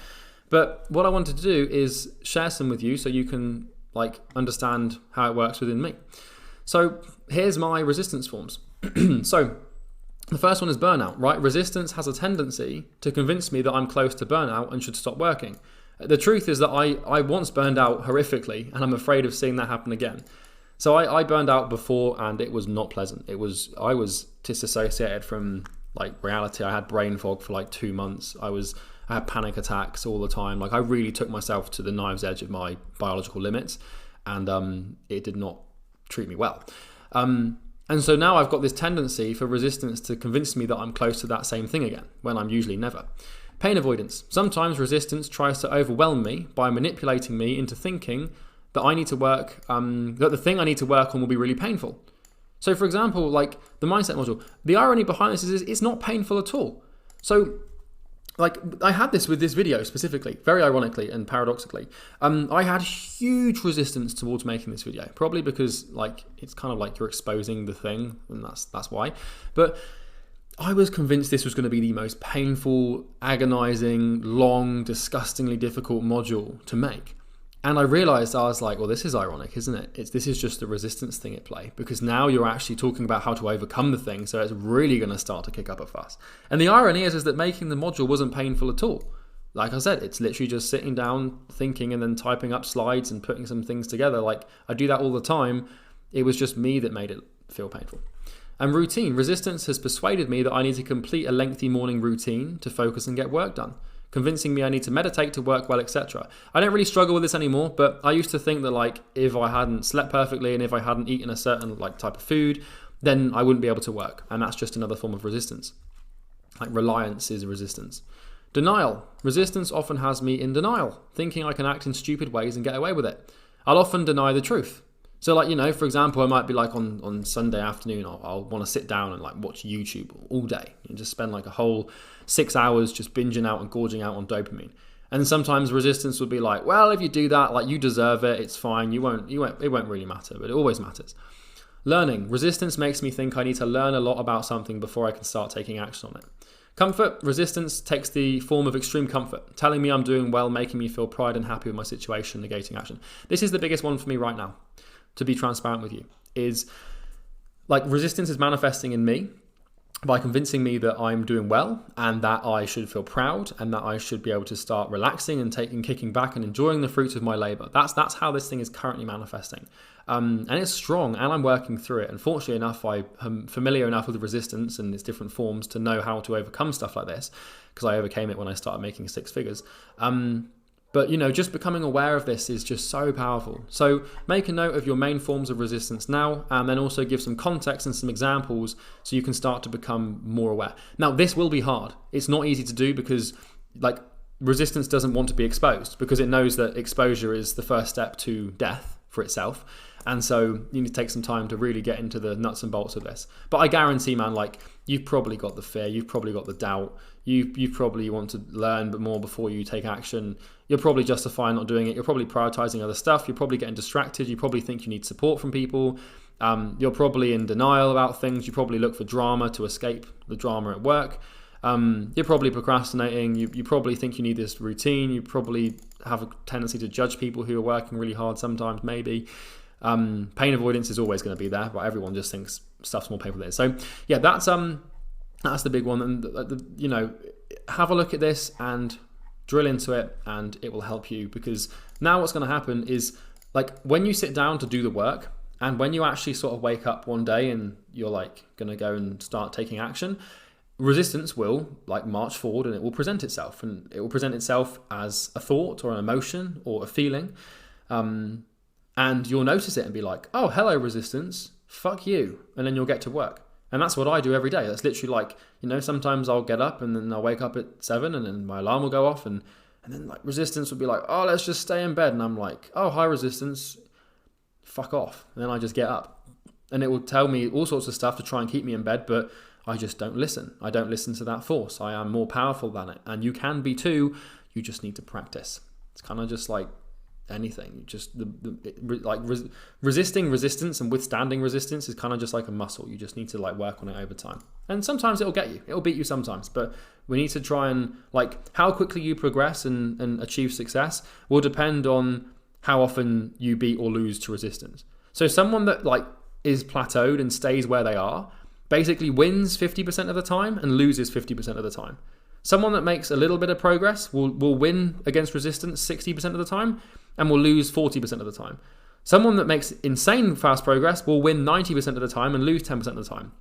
But what I wanted to do is share some with you so you can like understand how it works within me. So here's my resistance forms. So the first one is burnout, right? Resistance has a tendency to convince me that I'm close to burnout and should stop working. The truth is that I once burned out horrifically, and I'm afraid of seeing that happen again. So I burned out before, and it was not pleasant. I was disassociated from like reality. I had brain fog for like 2 months. I had panic attacks all the time. Like I really took myself to the knife's edge of my biological limits, and it did not treat me well. And so now I've got this tendency for resistance to convince me that I'm close to that same thing again, when I'm usually never. Pain avoidance. Sometimes resistance tries to overwhelm me by manipulating me into thinking that I need to work, that the thing I need to work on will be really painful. So for example, like the mindset module, the irony behind this is it's not painful at all. So like I had this with this video specifically, very ironically and paradoxically. I had huge resistance towards making this video, probably because like it's kind of like you're exposing the thing, and that's why. But I was convinced this was going to be the most painful, agonizing, long, disgustingly difficult module to make. And I realized, I was like, well, this is ironic, isn't it? This is just the resistance thing at play, because now you're actually talking about how to overcome the thing, so it's really going to start to kick up a fuss. And the irony is that making the module wasn't painful at all. Like I said, it's literally just sitting down, thinking, and then typing up slides and putting some things together. Like I do that all the time. It was just me that made it feel painful. And routine. Resistance has persuaded me that I need to complete a lengthy morning routine to focus and get work done, convincing me I need to meditate to work well, etc. I don't really struggle with this anymore, but I used to think that like if I hadn't slept perfectly and if I hadn't eaten a certain like type of food, then I wouldn't be able to work. And that's just another form of resistance. Like reliance is resistance. Denial. Resistance often has me in denial, thinking I can act in stupid ways and get away with it. I'll often deny the truth. So like, you know, for example, I might be like on Sunday afternoon, I'll want to sit down and like watch YouTube all day and just spend like a whole 6 hours just binging out and gorging out on dopamine. And sometimes resistance would be like, well, if you do that, like you deserve it, it's fine, it won't really matter, but it always matters. Learning. Resistance makes me think I need to learn a lot about something before I can start taking action on it. Comfort. Resistance takes the form of extreme comfort, telling me I'm doing well, making me feel pride and happy with my situation, negating action. This is the biggest one for me right now, to be transparent with you, is like resistance is manifesting in me by convincing me that I'm doing well and that I should feel proud and that I should be able to start relaxing and kicking back and enjoying the fruits of my labor. That's how this thing is currently manifesting. And it's strong, and I'm working through it. And fortunately enough, I am familiar enough with the resistance and its different forms to know how to overcome stuff like this, because I overcame it when I started making six figures. But, you know, just becoming aware of this is just so powerful. So make a note of your main forms of resistance now, and then also give some context and some examples so you can start to become more aware. Now, this will be hard. It's not easy to do because, like, resistance doesn't want to be exposed because it knows that exposure is the first step to death for itself. And so you need to take some time to really get into the nuts and bolts of this. But I guarantee, man, like, you've probably got the fear, you've probably got the doubt, you probably want to learn but more before you take action. You're probably justifying not doing it. You're probably prioritizing other stuff. You're probably getting distracted. You probably think you need support from people. You're probably in denial about things. You probably look for drama to escape the drama at work. You're probably procrastinating. You probably think you need this routine. You probably have a tendency to judge people who are working really hard sometimes, maybe. Pain avoidance is always going to be there, but everyone just thinks stuff's more painful than it is. So yeah, that's the big one. And you know, have a look at this and drill into it, and it will help you, because now what's going to happen is, like, when you sit down to do the work and when you actually sort of wake up one day and you're like going to go and start taking action, resistance will like march forward and it will present itself, and it will present itself as a thought or an emotion or a feeling. And you'll notice it and be like, oh, hello, resistance, fuck you. And then you'll get to work. And that's what I do every day. That's literally like, you know, sometimes I'll get up and then I'll wake up at 7 and then my alarm will go off. And then like resistance will be like, oh, let's just stay in bed. And I'm like, oh, hi, resistance, fuck off. And then I just get up. And it will tell me all sorts of stuff to try and keep me in bed, but I just don't listen. I don't listen to that force. I am more powerful than it. And you can be too. You just need to practice. It's kind of just like anything. Just resisting resistance and withstanding resistance is kind of just like a muscle. You just need to like work on it over time. And sometimes it'll get you. It'll beat you sometimes. But we need to try and like how quickly you progress and achieve success will depend on how often you beat or lose to resistance. So someone that like is plateaued and stays where they are basically wins 50% of the time and loses 50% of the time. Someone that makes a little bit of progress will win against resistance 60% of the time and will lose 40% of the time. Someone that makes insane fast progress will win 90% of the time and lose 10% of the time.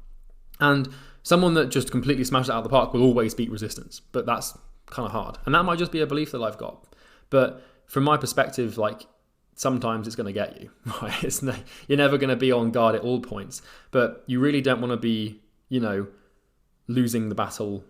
And someone that just completely smashes it out of the park will always beat resistance. But that's kind of hard. And that might just be a belief that I've got. But from my perspective, like sometimes it's going to get you, right? You're never going to be on guard at all points. But you really don't want to be, losing the battle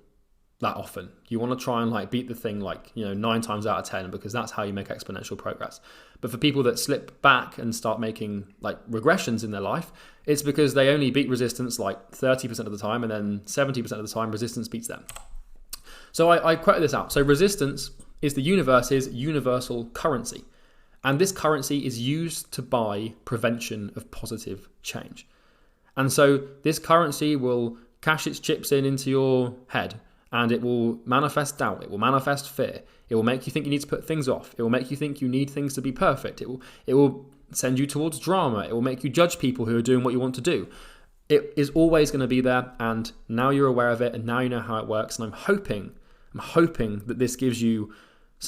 that often. You want to try and like beat the thing like 9 times out of 10 because that's how you make exponential progress. But for people that slip back and start making like regressions in their life, it's because they only beat resistance like 30% of the time and then 70% of the time resistance beats them. So I quoted this out. So resistance is the universe's universal currency, and this currency is used to buy prevention of positive change. And so this currency will cash its chips into your head. And it will manifest doubt. It will manifest fear. It will make you think you need to put things off. It will make you think you need things to be perfect. It will send you towards drama. It will make you judge people who are doing what you want to do. It is always going to be there. And now you're aware of it. And now you know how it works. And I'm hoping that this gives you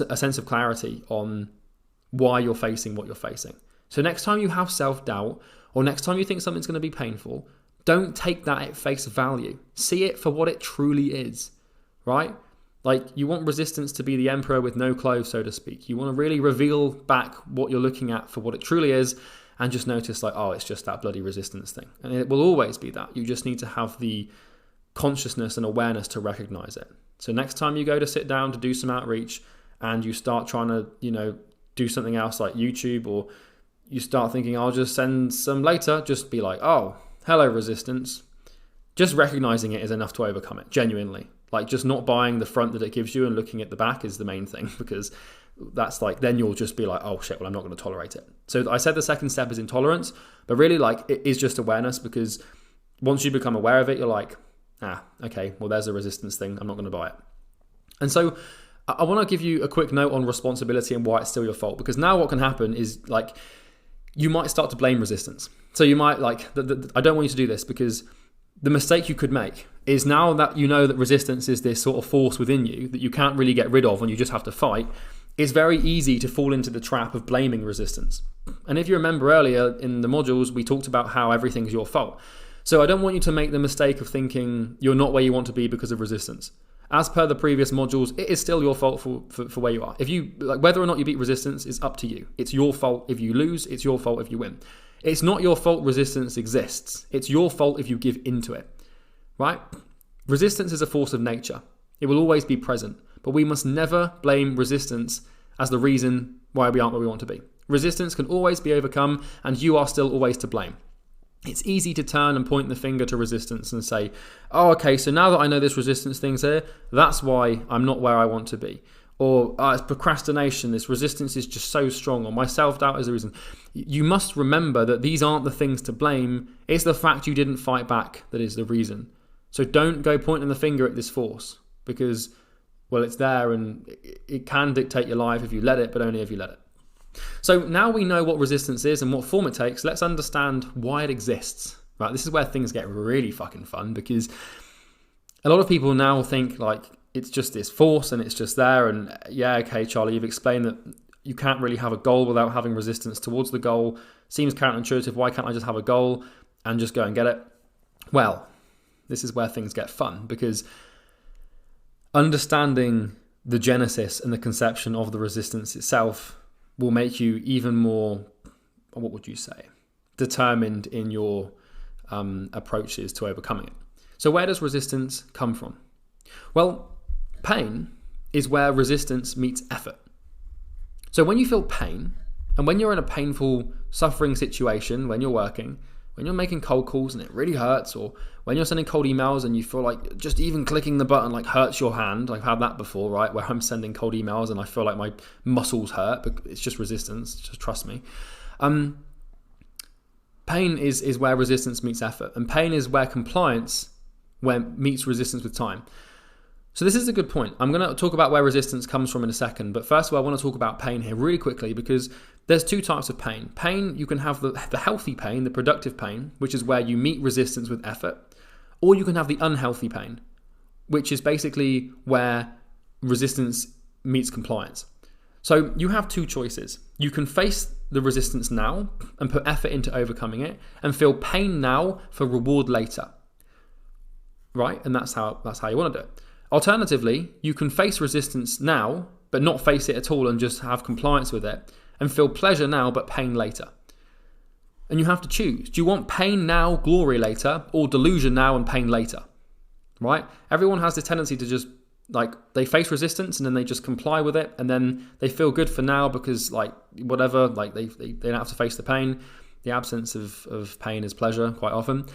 a sense of clarity on why you're facing what you're facing. So next time you have self-doubt or next time you think something's going to be painful, don't take that at face value. See it for what it truly is. Right? Like you want resistance to be the emperor with no clothes, so to speak. You want to really reveal back what you're looking at for what it truly is and just notice like, oh, it's just that bloody resistance thing. And it will always be that. You just need to have the consciousness and awareness to recognize it. So next time you go to sit down to do some outreach and you start trying to, do something else like YouTube, or you start thinking, I'll just send some later, just be like, oh, hello, resistance. Just recognizing it is enough to overcome it, genuinely. Like just not buying the front that it gives you and looking at the back is the main thing, because that's like, then you'll just be like, oh shit, well, I'm not going to tolerate it. So I said the second step is intolerance, but really like it is just awareness, because once you become aware of it, you're like, okay, well, there's a resistance thing. I'm not going to buy it. And so I want to give you a quick note on responsibility and why it's still your fault, because now what can happen is like, you might start to blame resistance. So you might like, I don't want you to do this, because the mistake you could make is now that you know that resistance is this sort of force within you that you can't really get rid of and you just have to fight, it's very easy to fall into the trap of blaming resistance. And if you remember earlier in the modules, we talked about how everything's your fault. So I don't want you to make the mistake of thinking you're not where you want to be because of resistance. As per the previous modules, it is still your fault for where you are. If you like, whether or not you beat resistance is up to you. It's your fault if you lose. It's your fault if you win. It's not your fault resistance exists. It's your fault if you give into it, right? Resistance is a force of nature. It will always be present, but we must never blame resistance as the reason why we aren't where we want to be. Resistance can always be overcome, and you are still always to blame. It's easy to turn and point the finger to resistance and say, oh, okay, so now that I know this resistance thing's here, that's why I'm not where I want to be. Or it's procrastination, this resistance is just so strong, or my self-doubt is the reason. You must remember that these aren't the things to blame. It's the fact you didn't fight back that is the reason. So don't go pointing the finger at this force, because, well, it's there and it can dictate your life if you let it, but only if you let it. So now we know what resistance is and what form it takes, let's understand why it exists. Right? This is where things get really fucking fun, because a lot of people now think like, it's just this force and it's just there. And yeah, okay, Charlie, you've explained that you can't really have a goal without having resistance towards the goal. Seems counterintuitive. Why can't I just have a goal and just go and get it? Well, this is where things get fun, because understanding the genesis and the conception of the resistance itself will make you even more, what would you say, determined in your approaches to overcoming it. So where does resistance come from? Well, pain is where resistance meets effort. So when you feel pain, and when you're in a painful, suffering situation, when you're working, when you're making cold calls and it really hurts, or when you're sending cold emails and you feel like just even clicking the button like hurts your hand. I've had that before, right? Where I'm sending cold emails and I feel like my muscles hurt, but it's just resistance. Just trust me. Pain is where resistance meets effort, and pain is where compliance meets resistance with time. So this is a good point. I'm going to talk about where resistance comes from in a second, but first of all, I want to talk about pain here really quickly, because there's two types of pain. Pain, you can have the healthy pain, the productive pain, which is where you meet resistance with effort, or you can have the unhealthy pain, which is basically where resistance meets compliance. So you have two choices. You can face the resistance now and put effort into overcoming it and feel pain now for reward later, right? And that's how you want to do it. Alternatively, you can face resistance now, but not face it at all and just have compliance with it and feel pleasure now, but pain later. And you have to choose. Do you want pain now, glory later, or delusion now and pain later? Right? Everyone has this tendency to just, like, they face resistance and then they just comply with it, and then they feel good for now because, like, whatever, like they don't have to face the pain. The absence of pain is pleasure quite often.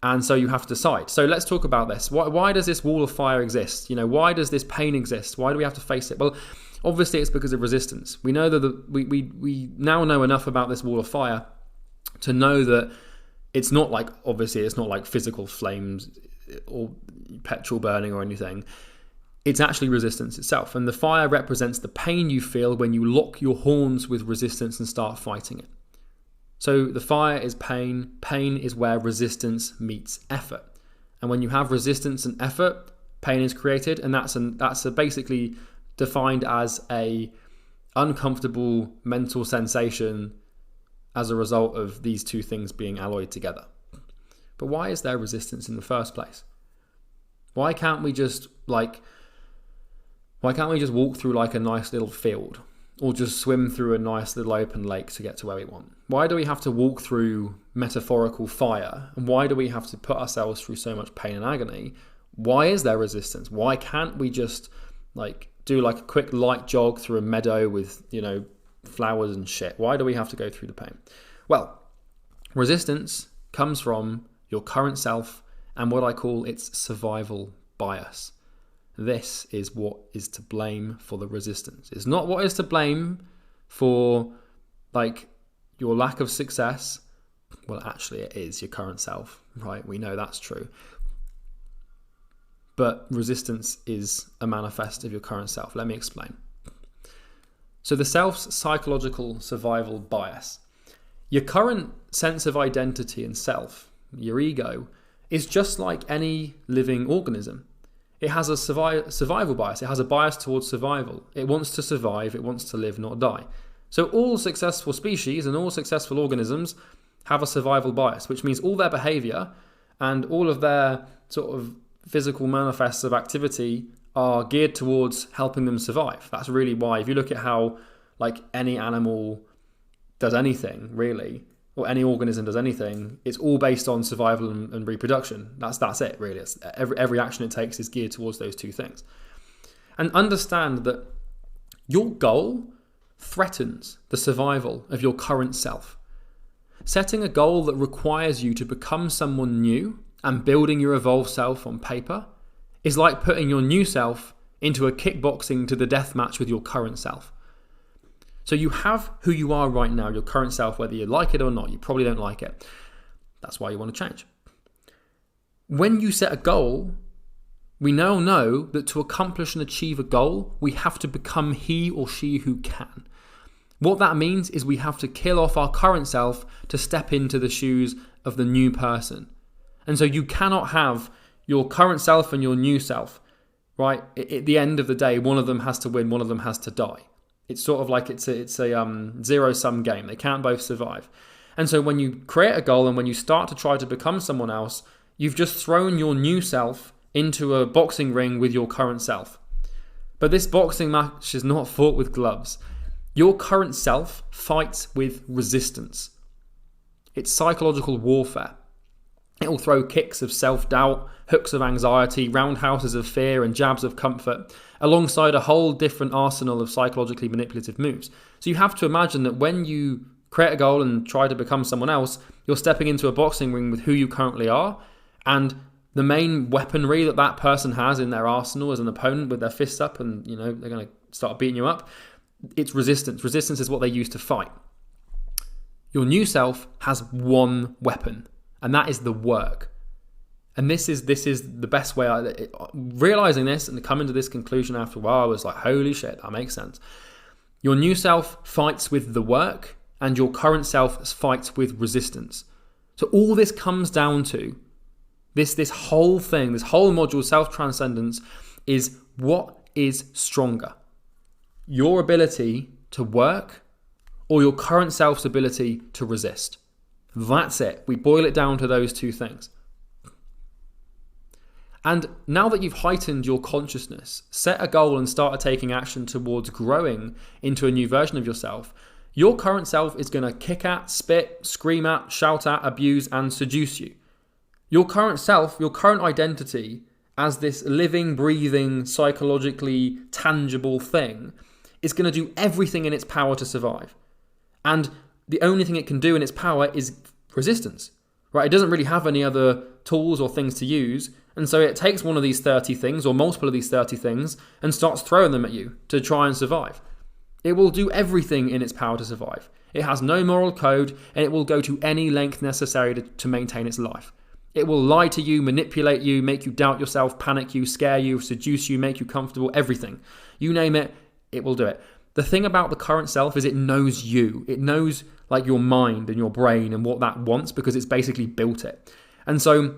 And so you have to decide. So let's talk about this. Why does this wall of fire exist? Why does this pain exist? Why do we have to face it? Well, obviously it's because of resistance. We know that we now know enough about this wall of fire to know that it's not like physical flames or petrol burning or anything. It's actually resistance itself. And the fire represents the pain you feel when you lock your horns with resistance and start fighting it. So the fire is pain. Pain is where resistance meets effort. And when you have resistance and effort, pain is created, and that's basically defined as a uncomfortable mental sensation as a result of these two things being alloyed together. But why is there resistance in the first place? Why can't we just walk through like a nice little field, or just swim through a nice little open lake to get to where we want? Why do we have to walk through metaphorical fire? And why do we have to put ourselves through so much pain and agony? Why is there resistance? Why can't we just do a quick light jog through a meadow with, flowers and shit? Why do we have to go through the pain? Well, resistance comes from your current self and what I call its survival bias. This is what is to blame for the resistance. It's not what is to blame for your lack of success. Well, actually it is your current self, right? We know that's true. But resistance is a manifest of your current self. Let me explain. So the self's psychological survival bias. Your current sense of identity and self, your ego, is just like any living organism. It has a survival bias. It has a bias towards survival. It wants to survive. It wants to live, not die. So all successful species and all successful organisms have a survival bias, which means all their behavior and all of their sort of physical manifests of activity are geared towards helping them survive. That's really why, if you look at how any animal does anything, really, or any organism does anything, it's all based on survival and reproduction. That's it, really. It's every action it takes is geared towards those two things. And understand that your goal threatens the survival of your current self. Setting a goal that requires you to become someone new and building your evolved self on paper is like putting your new self into a kickboxing to the death match with your current self. So you have who you are right now, your current self, whether you like it or not. You probably don't like it. That's why you want to change. When you set a goal, we now know that to accomplish and achieve a goal, we have to become he or she who can. What that means is we have to kill off our current self to step into the shoes of the new person. And so you cannot have your current self and your new self, right? At the end of the day, one of them has to win, one of them has to die. It's sort of like it's a zero-sum game. They can't both survive. And so when you create a goal and when you start to try to become someone else, you've just thrown your new self into a boxing ring with your current self. But this boxing match is not fought with gloves. Your current self fights with resistance. It's psychological warfare. It will throw kicks of self-doubt, hooks of anxiety, roundhouses of fear, and jabs of comfort, alongside a whole different arsenal of psychologically manipulative moves. So you have to imagine that when you create a goal and try to become someone else, you're stepping into a boxing ring with who you currently are, and the main weaponry that that person has in their arsenal as an opponent with their fists up and, they're going to start beating you up, it's resistance. Resistance is what they use to fight. Your new self has one weapon, and that is the work. And this is the best way. Realizing this and coming to this conclusion after a while, I was like, holy shit, that makes sense. Your new self fights with the work, and your current self fights with resistance. So all this comes down to this whole thing, this whole module, self-transcendence, is what is stronger? Your ability to work or your current self's ability to resist? That's it. We boil it down to those two things. And now that you've heightened your consciousness, set a goal and started taking action towards growing into a new version of yourself, your current self is going to kick at, spit, scream at, shout at, abuse, and seduce you. Your current self, your current identity as this living, breathing, psychologically tangible thing is going to do everything in its power to survive. And the only thing it can do in its power is resistance, right? It doesn't really have any other tools or things to use. And so it takes one of these 30 things or multiple of these 30 things and starts throwing them at you to try and survive. It will do everything in its power to survive. It has no moral code, and it will go to any length necessary to maintain its life. It will lie to you, manipulate you, make you doubt yourself, panic you, scare you, seduce you, make you comfortable, everything. You name it, it will do it. The thing about the current self is it knows you. It knows like your mind and your brain and what that wants because it's basically built it. And so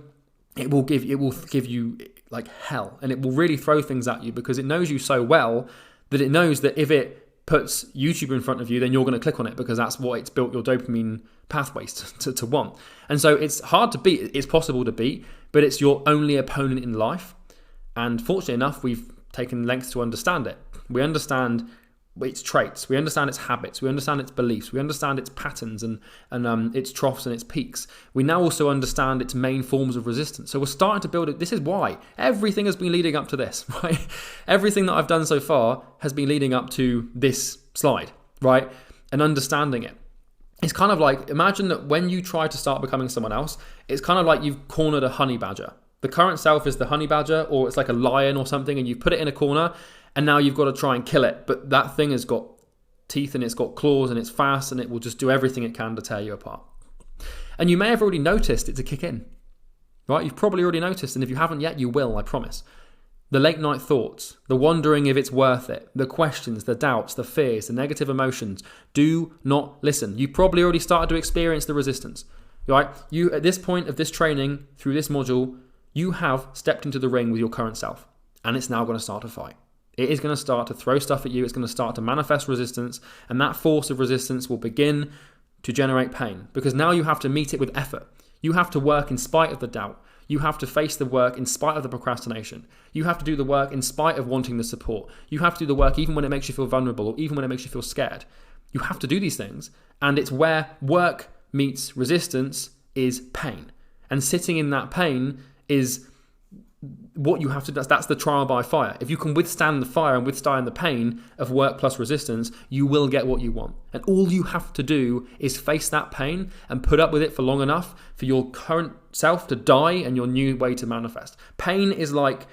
it will give you like hell, and it will really throw things at you because it knows you so well that it knows that if it puts YouTube in front of you, then you're going to click on it because that's what it's built your dopamine pathways to want. And so it's hard to beat. It's possible to beat, but it's your only opponent in life. And fortunately enough, we've taken lengths to understand it. We understand its traits, we understand its habits, we understand its beliefs, we understand its patterns and its troughs and its peaks. We now also understand its main forms of resistance. So we're starting to build it. This is why everything has been leading up to this, right? Everything that I've done so far has been leading up to this slide, right? And understanding it. It's kind of like, imagine that when you try to start becoming someone else, it's kind of like you've cornered a honey badger. The current self is the honey badger, or it's like a lion or something, and you've put it in a corner, and now you've got to try and kill it. But that thing has got teeth and it's got claws and it's fast and it will just do everything it can to tear you apart. And you may have already noticed it to kick in, right? You've probably already noticed, and if you haven't yet, you will, I promise. The late night thoughts, the wondering if it's worth it, the questions, the doubts, the fears, the negative emotions. Do not listen. You probably already started to experience the resistance, right? You, at this point of this training, through this module, you have stepped into the ring with your current self, and it's now going to start to fight. It is going to start to throw stuff at you. It's going to start to manifest resistance, and that force of resistance will begin to generate pain because now you have to meet it with effort. You have to work in spite of the doubt. You have to face the work in spite of the procrastination. You have to do the work in spite of wanting the support. You have to do the work even when it makes you feel vulnerable or even when it makes you feel scared. You have to do these things, and it's where work meets resistance is pain. And sitting in that pain is what you have to do. That's the trial by fire. If you can withstand the fire and withstand the pain of work plus resistance, you will get what you want. And all you have to do is face that pain and put up with it for long enough for your current self to die and your new way to manifest. Pain is like,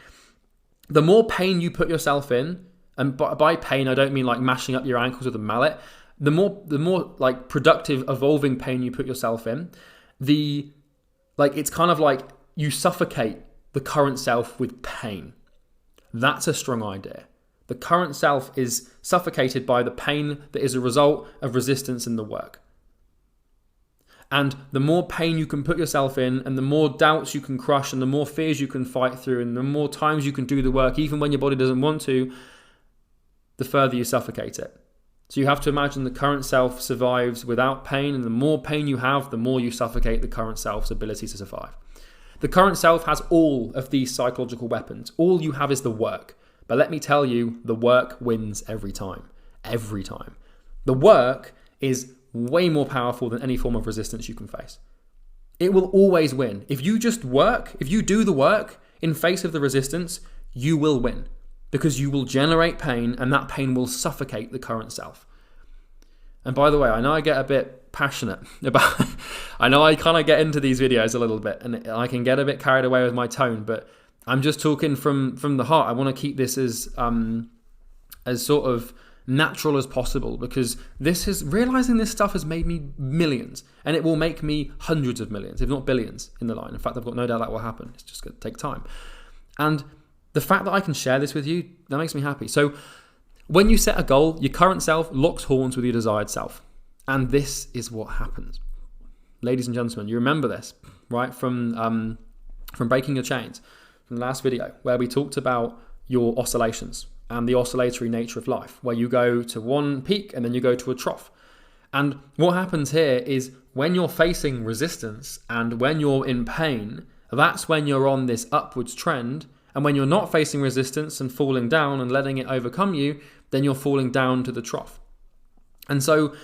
the more pain you put yourself in, and by pain I don't mean like mashing up your ankles with a mallet, the more like productive, evolving pain you put yourself in, it's kind of like you suffocate the current self with pain. That's a strong idea. The current self is suffocated by the pain that is a result of resistance in the work. And the more pain you can put yourself in, and the more doubts you can crush, and the more fears you can fight through, and the more times you can do the work, even when your body doesn't want to, the further you suffocate it. So you have to imagine the current self survives without pain, and the more pain you have, the more you suffocate the current self's ability to survive. The current self has all of these psychological weapons. All you have is the work. But let me tell you, the work wins every time. Every time. The work is way more powerful than any form of resistance you can face. It will always win. If you just work, if you do the work in face of the resistance, you will win. Because you will generate pain, and that pain will suffocate the current self. And by the way, I know I get a bit passionate about I know I kind of get into these videos a little bit and I can get a bit carried away with my tone, but I'm just talking from the heart. I want to keep this as sort of natural as possible, because realizing this stuff has made me millions, and it will make me hundreds of millions, if not billions, in the line. In fact, I've got no doubt that will happen. It's just going to take time. And the fact that I can share this with you, that makes me happy. So when you set a goal, your current self locks horns with your desired self. And this is what happens. Ladies and gentlemen, you remember this, right? From Breaking Your Chains, from the last video, where we talked about your oscillations and the oscillatory nature of life, where you go to one peak and then you go to a trough. And what happens here is when you're facing resistance and when you're in pain, that's when you're on this upwards trend. And when you're not facing resistance and falling down and letting it overcome you, then you're falling down to the trough. And so,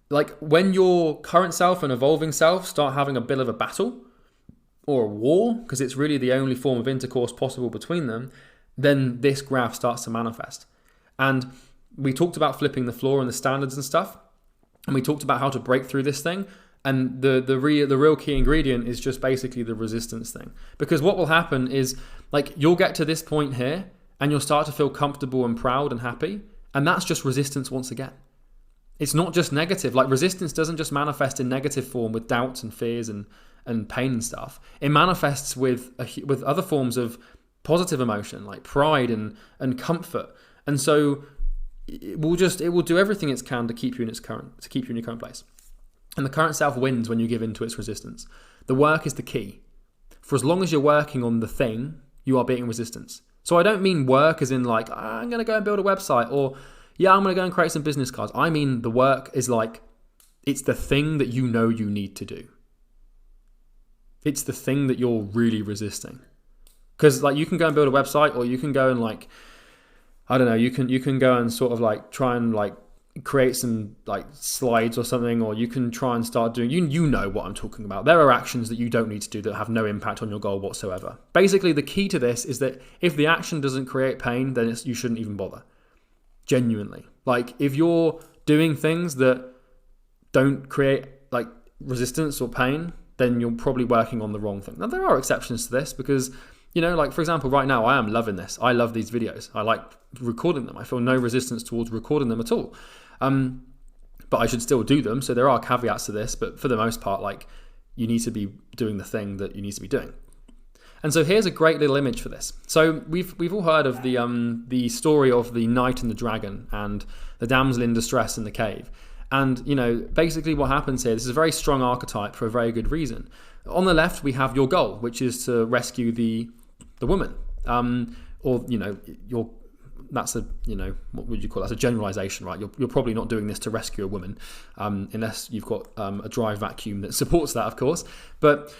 like, when your current self and evolving self start having a bit of a battle or a war, because it's really the only form of intercourse possible between them, then this graph starts to manifest. And we talked about flipping the floor and the standards and stuff. And we talked about how to break through this thing. And the real key ingredient is just basically the resistance thing. Because what will happen is, like, you'll get to this point here and you'll start to feel comfortable and proud and happy. And that's just resistance once again. It's not just negative. Like, resistance doesn't just manifest in negative form with doubts and fears and pain and stuff. It manifests with other forms of positive emotion, like pride and comfort. And so it will do everything it can to keep you in your current place. And the current self wins when you give in to its resistance. The work is the key. For as long as you're working on the thing, you are beating resistance. So I don't mean work as in like, I'm going to go and build a website, or yeah, I'm going to go and create some business cards. I mean the work is like, it's the thing that you know you need to do. It's the thing that you're really resisting. Because like, you can go and build a website, or you can go and like, I don't know, you can go and sort of like try and like create some like slides or something, or you can try and start doing, you know what I'm talking about. There are actions that you don't need to do that have no impact on your goal whatsoever. Basically, the key to this is that if the action doesn't create pain, then you shouldn't even bother. Genuinely. Like, if you're doing things that don't create like resistance or pain, then you're probably working on the wrong thing. Now, there are exceptions to this because, you know, like for example, right now I am loving this. I love these videos. I like recording them. I feel no resistance towards recording them at all. But I should still do them. So there are caveats to this, but for the most part, like, you need to be doing the thing that you need to be doing. And so here's a great little image for this. So we've all heard of the story of the knight and the dragon and the damsel in distress in the cave. And, you know, basically what happens here, this is a very strong archetype for a very good reason. On the left, we have your goal, which is to rescue the woman. Or, you know, that's a, you know, what would you call it? That's a generalization, right? You're probably not doing this to rescue a woman, unless you've got a dry vacuum that supports that, of course. But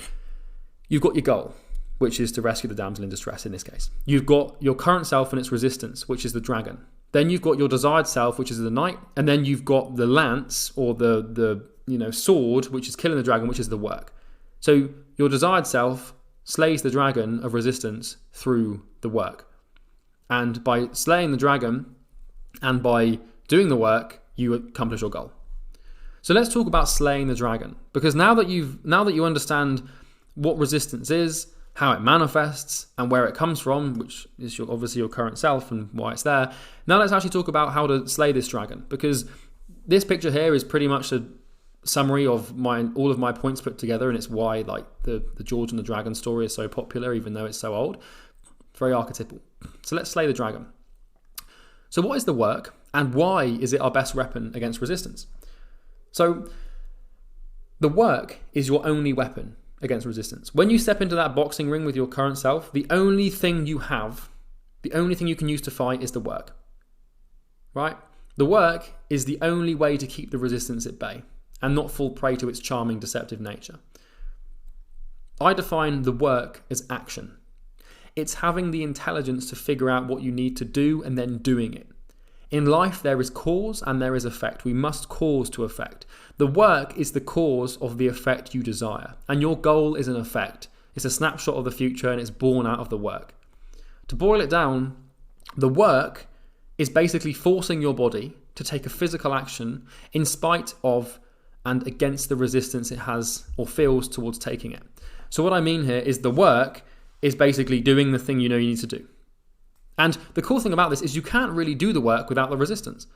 you've got your goal, which is to rescue the damsel in distress in this case. You've got your current self and its resistance, which is the dragon. Then you've got your desired self, which is the knight, and then you've got the lance or the sword, which is killing the dragon, which is the work. So your desired self slays the dragon of resistance through the work. And by slaying the dragon and by doing the work, you accomplish your goal. So let's talk about slaying the dragon, because now that you understand what resistance is, how it manifests, and where it comes from, which is obviously your current self and why it's there. Now let's actually talk about how to slay this dragon, because this picture here is pretty much a summary of all of my points put together, and it's why like the George and the Dragon story is so popular, even though it's so old. It's very archetypal. So let's slay the dragon. So what is the work, and why is it our best weapon against resistance? So the work is your only weapon against resistance. When you step into that boxing ring with your current self, the only thing you can use to fight is the work. Right? The work is the only way to keep the resistance at bay and not fall prey to its charming, deceptive nature. I define the work as action. It's having the intelligence to figure out what you need to do and then doing it. In life, there is cause and there is effect. We must cause to effect. The work is the cause of the effect you desire, and your goal is an effect. It's a snapshot of the future, and it's born out of the work. To boil it down, the work is basically forcing your body to take a physical action in spite of and against the resistance it has or feels towards taking it. So what I mean here is the work is basically doing the thing you know you need to do. And the cool thing about this is you can't really do the work without the resistance.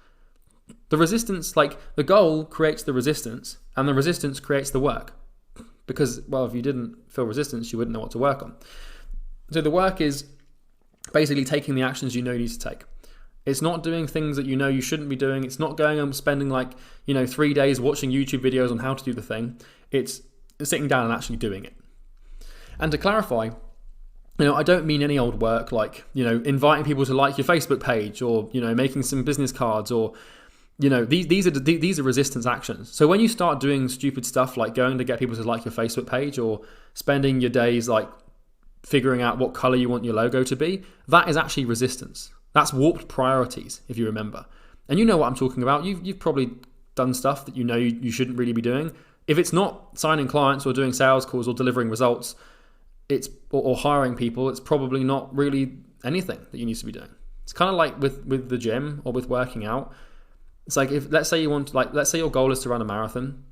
The resistance, like the goal creates the resistance, and the resistance creates the work. Because, well, if you didn't feel resistance, you wouldn't know what to work on. So the work is basically taking the actions you know you need to take. It's not doing things that you know you shouldn't be doing. It's not going and spending 3 days watching YouTube videos on how to do the thing. It's sitting down and actually doing it. And to clarify, I don't mean any old work like, inviting people to like your Facebook page or, making some business cards or, these are resistance actions. So when you start doing stupid stuff like going to get people to like your Facebook page or spending your days figuring out what color you want your logo to be, that is actually resistance. That's warped priorities, if you remember. And you know what I'm talking about. You've probably done stuff that you shouldn't really be doing. If it's not signing clients or doing sales calls or delivering results, or hiring people, it's probably not really anything that you need to be doing. It's kind of like with the gym or with working out. It's like if let's say your goal is to run a marathon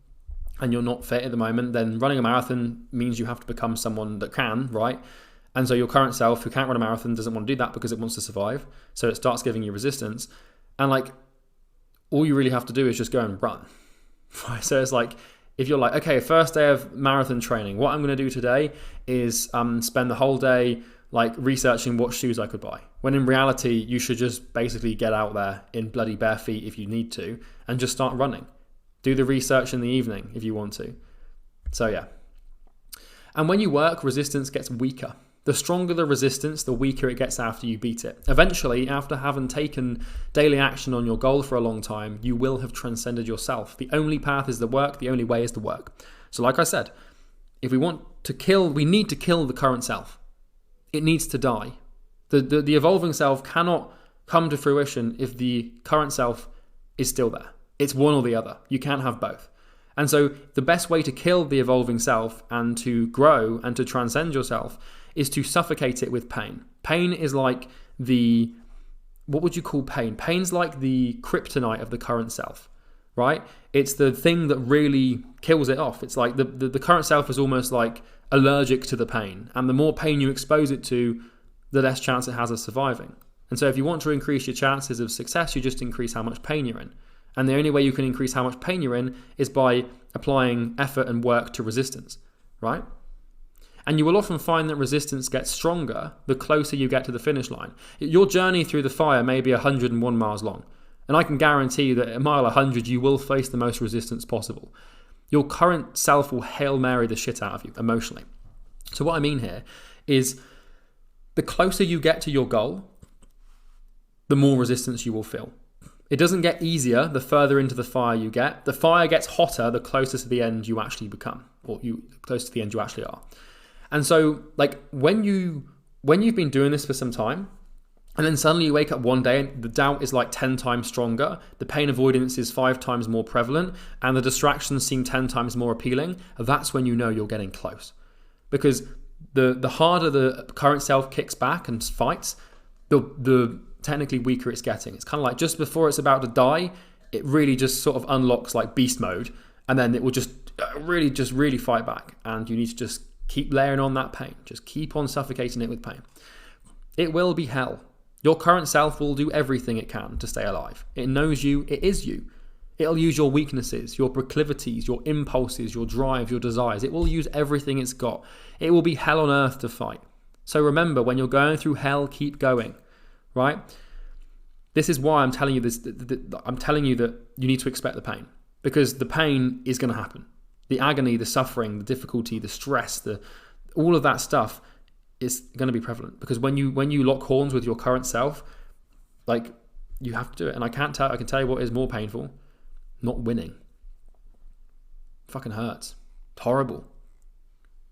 and you're not fit at the moment, then running a marathon means you have to become someone that can, right? And so your current self who can't run a marathon doesn't want to do that because it wants to survive. So it starts giving you resistance. And all you really have to do is just go and run. Right? So it's like, if you're like, okay, first day of marathon training, what I'm going to do today is spend the whole day researching what shoes I could buy. When in reality, you should just basically get out there in bloody bare feet if you need to and just start running. Do the research in the evening if you want to. So yeah. And when you work, resistance gets weaker. The stronger the resistance, the weaker it gets after you beat it. Eventually, after having taken daily action on your goal for a long time, you will have transcended yourself. The only path is the work. The only way is the work. So like I said, if we need to kill the current self. It needs to die. The evolving self cannot come to fruition if the current self is still there. It's one or the other. You can't have both. And so the best way to kill the evolving self and to grow and to transcend yourself is to suffocate it with pain. Pain is like what would you call pain? Pain's like the kryptonite of the current self, right? It's the thing that really kills it off. It's like the current self is almost like allergic to the pain. And the more pain you expose it to, the less chance it has of surviving. And so if you want to increase your chances of success, you just increase how much pain you're in. And the only way you can increase how much pain you're in is by applying effort and work to resistance, right? And you will often find that resistance gets stronger the closer you get to the finish line. Your journey through the fire may be 101 miles long. And I can guarantee you that at mile 100, you will face the most resistance possible. Your current self will Hail Mary the shit out of you emotionally. So what I mean here is the closer you get to your goal, the more resistance you will feel. It doesn't get easier the further into the fire you get. The fire gets hotter the closer to the end you actually become, or close to the end you actually are. And so when you've been doing this for some time, and then suddenly you wake up one day and the doubt is 10 times stronger, the pain avoidance is 5 times more prevalent, and the distractions seem 10 times more appealing, that's when you know you're getting close. Because the harder the current self kicks back and fights, the technically weaker it's getting. It's kind of like just before it's about to die, it really just sort of unlocks beast mode, and then it will just really fight back, and you need to just keep layering on that pain. Just keep on suffocating it with pain. It will be hell. Your current self will do everything it can to stay alive. It knows you. It is you. It'll use your weaknesses, your proclivities, your impulses, your drive, your desires. It will use everything it's got. It will be hell on earth to fight. So remember, when you're going through hell, keep going, right? This is why I'm telling you this. I'm telling you that you need to expect the pain, because the pain is going to happen. The agony, the suffering, the difficulty, the stress, all of that stuff is going to be prevalent, because when you lock horns with your current self, you have to do it. And I can tell you what is more painful: not winning. It fucking hurts. It's horrible.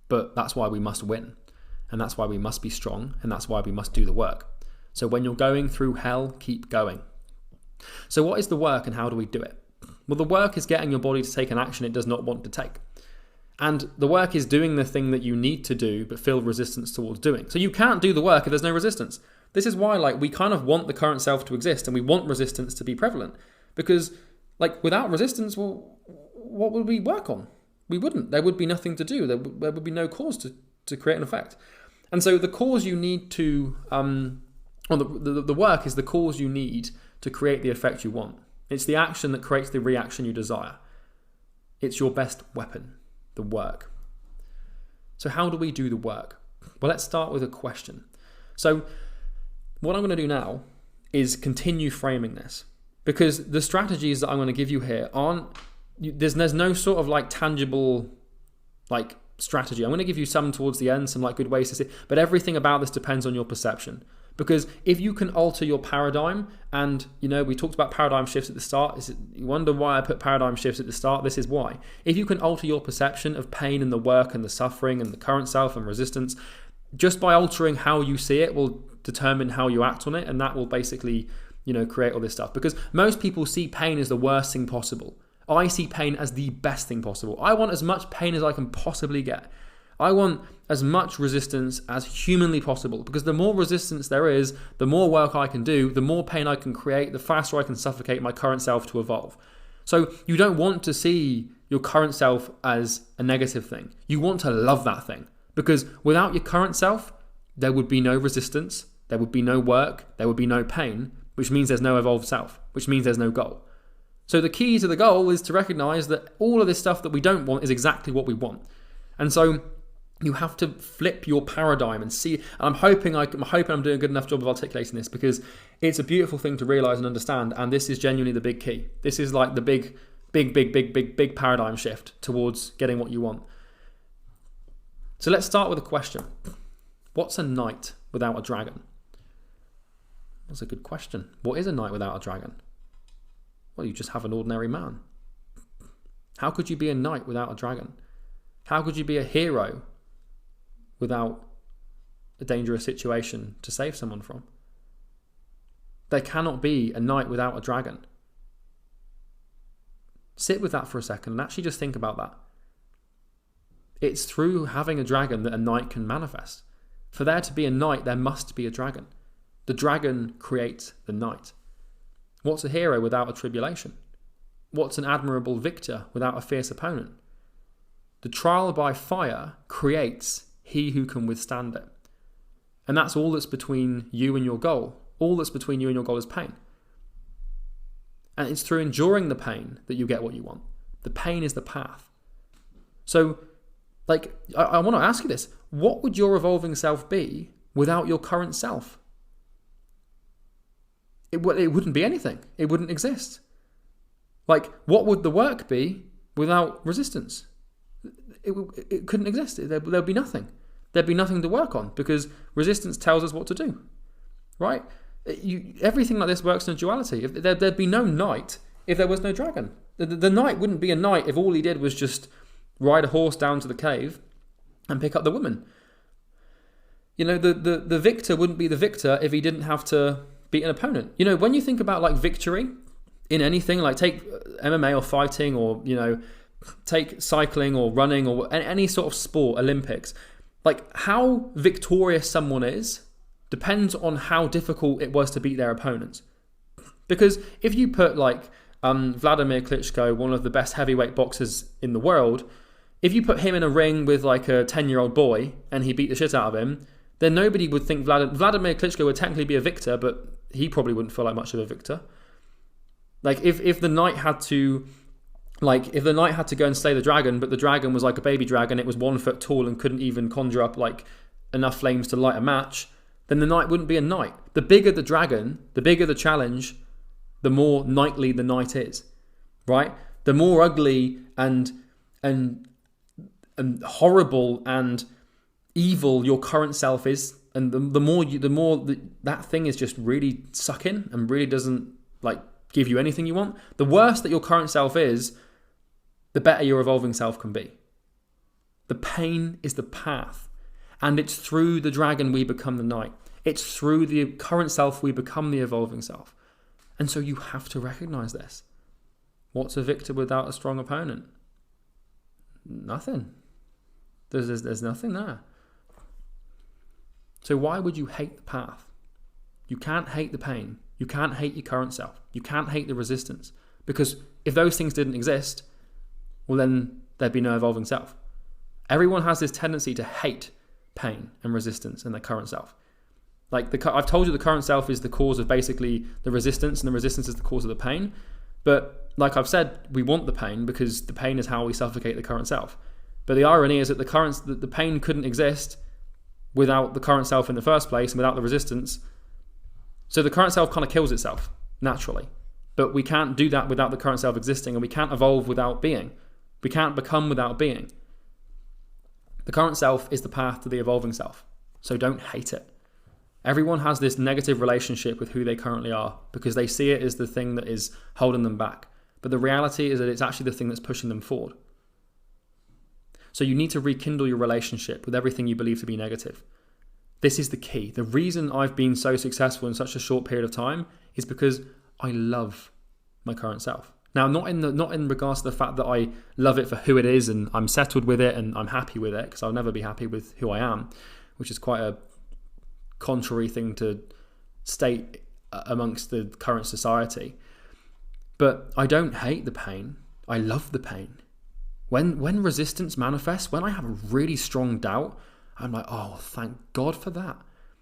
But that's why we must win, and that's why we must be strong, and that's why we must do the work. So when you're going through hell, keep going. So what is the work, and how do we do it? Well, the work is getting your body to take an action it does not want to take. And the work is doing the thing that you need to do but feel resistance towards doing. So you can't do the work if there's no resistance. This is why we kind of want the current self to exist, and we want resistance to be prevalent. Because without resistance, well, what would we work on? We wouldn't. There would be nothing to do. There would be no cause to create an effect. And so the cause you need to, the work is the cause you need to create the effect you want. It's the action that creates the reaction you desire. It's your best weapon, the work. So how do we do the work? Well, let's start with a question. So what I'm going to do now is continue framing this, because the strategies that I'm going to give you here there's no sort of like tangible like strategy. I'm going to give you some towards the end, some like good ways to see, but everything about this depends on your perception. Because if you can alter your paradigm, and we talked about paradigm shifts at the start. You wonder why I put paradigm shifts at the start. This is why. If you can alter your perception of pain and the work and the suffering and the current self and resistance, just by altering how you see it will determine how you act on it, and that will basically, create all this stuff. Because most people see pain as the worst thing possible. I see pain as the best thing possible. I want as much pain as I can possibly get. I want as much resistance as humanly possible, because the more resistance there is, the more work I can do, the more pain I can create, the faster I can suffocate my current self to evolve. So you don't want to see your current self as a negative thing. You want to love that thing, because without your current self, there would be no resistance, there would be no work, there would be no pain, which means there's no evolved self, which means there's no goal. So the key to the goal is to recognize that all of this stuff that we don't want is exactly what we want. And so you have to flip your paradigm and see. And I'm hoping I'm doing a good enough job of articulating this, because it's a beautiful thing to realize and understand. And this is genuinely the big key. This is like the big paradigm shift towards getting what you want. So let's start with a question. What's a knight without a dragon? That's a good question. What is a knight without a dragon? Well, you just have an ordinary man. How could you be a knight without a dragon? How could you be a hero without a dangerous situation to save someone from? There cannot be a knight without a dragon. Sit with that for a second and actually just think about that. It's through having a dragon that a knight can manifest. For there to be a knight, there must be a dragon. The dragon creates the knight. What's a hero without a tribulation? What's an admirable victor without a fierce opponent? The trial by fire creates he who can withstand it. And that's all that's between you and your goal. All that's between you and your goal is pain. And it's through enduring the pain that you get what you want. The pain is the path. So, I want to ask you this. What would your evolving self be without your current self? It wouldn't be anything. It wouldn't exist. What would the work be without resistance? It couldn't exist. There'd be nothing. There'd be nothing to work on, because resistance tells us what to do, right? Everything like this works in a duality. There'd be no knight if there was no dragon. The knight wouldn't be a knight if all he did was just ride a horse down to the cave and pick up the woman. The victor wouldn't be the victor if he didn't have to beat an opponent. When you think about victory in anything, take MMA or fighting, or take cycling or running or any sort of sport, Olympics, how victorious someone is depends on how difficult it was to beat their opponents. Because if you put Vladimir Klitschko, one of the best heavyweight boxers in the world, if you put him in a ring with a 10-year-old boy and he beat the shit out of him, then nobody would think Vladimir Klitschko would technically be a victor, but he probably wouldn't feel like much of a victor. If the knight had to go and slay the dragon, but the dragon was like a baby dragon, it was 1 foot tall and couldn't even conjure up enough flames to light a match, then the knight wouldn't be a knight. The bigger the dragon, the bigger the challenge, the more knightly the knight is, right? The more ugly and horrible and evil your current self is, and the more that thing is just really sucking and really doesn't give you anything you want, the worse that your current self is, the better your evolving self can be. The pain is the path, and it's through the dragon we become the knight. It's through the current self we become the evolving self. And so you have to recognize this. What's a victor without a strong opponent? Nothing. There's nothing there. So why would you hate the path? You can't hate the pain. You can't hate your current self. You can't hate the resistance. Because if those things didn't exist, well then there'd be no evolving self. Everyone has this tendency to hate pain and resistance in their current self. Like I've told you, the current self is the cause of basically the resistance, and the resistance is the cause of the pain. But like I've said, we want the pain because the pain is how we suffocate the current self. But the irony is that the pain couldn't exist without the current self in the first place and without the resistance. So the current self kind of kills itself naturally. But we can't do that without the current self existing, and we can't evolve without being. We can't become without being. The current self is the path to the evolving self. So don't hate it. Everyone has this negative relationship with who they currently are because they see it as the thing that is holding them back. But the reality is that it's actually the thing that's pushing them forward. So you need to rekindle your relationship with everything you believe to be negative. This is the key. The reason I've been so successful in such a short period of time is because I love my current self. Now, not in regards to the fact that I love it for who it is and I'm settled with it and I'm happy with it, because I'll never be happy with who I am, which is quite a contrary thing to state amongst the current society. But I don't hate the pain. I love the pain. When resistance manifests, when I have a really strong doubt, I'm like, oh, thank God for that.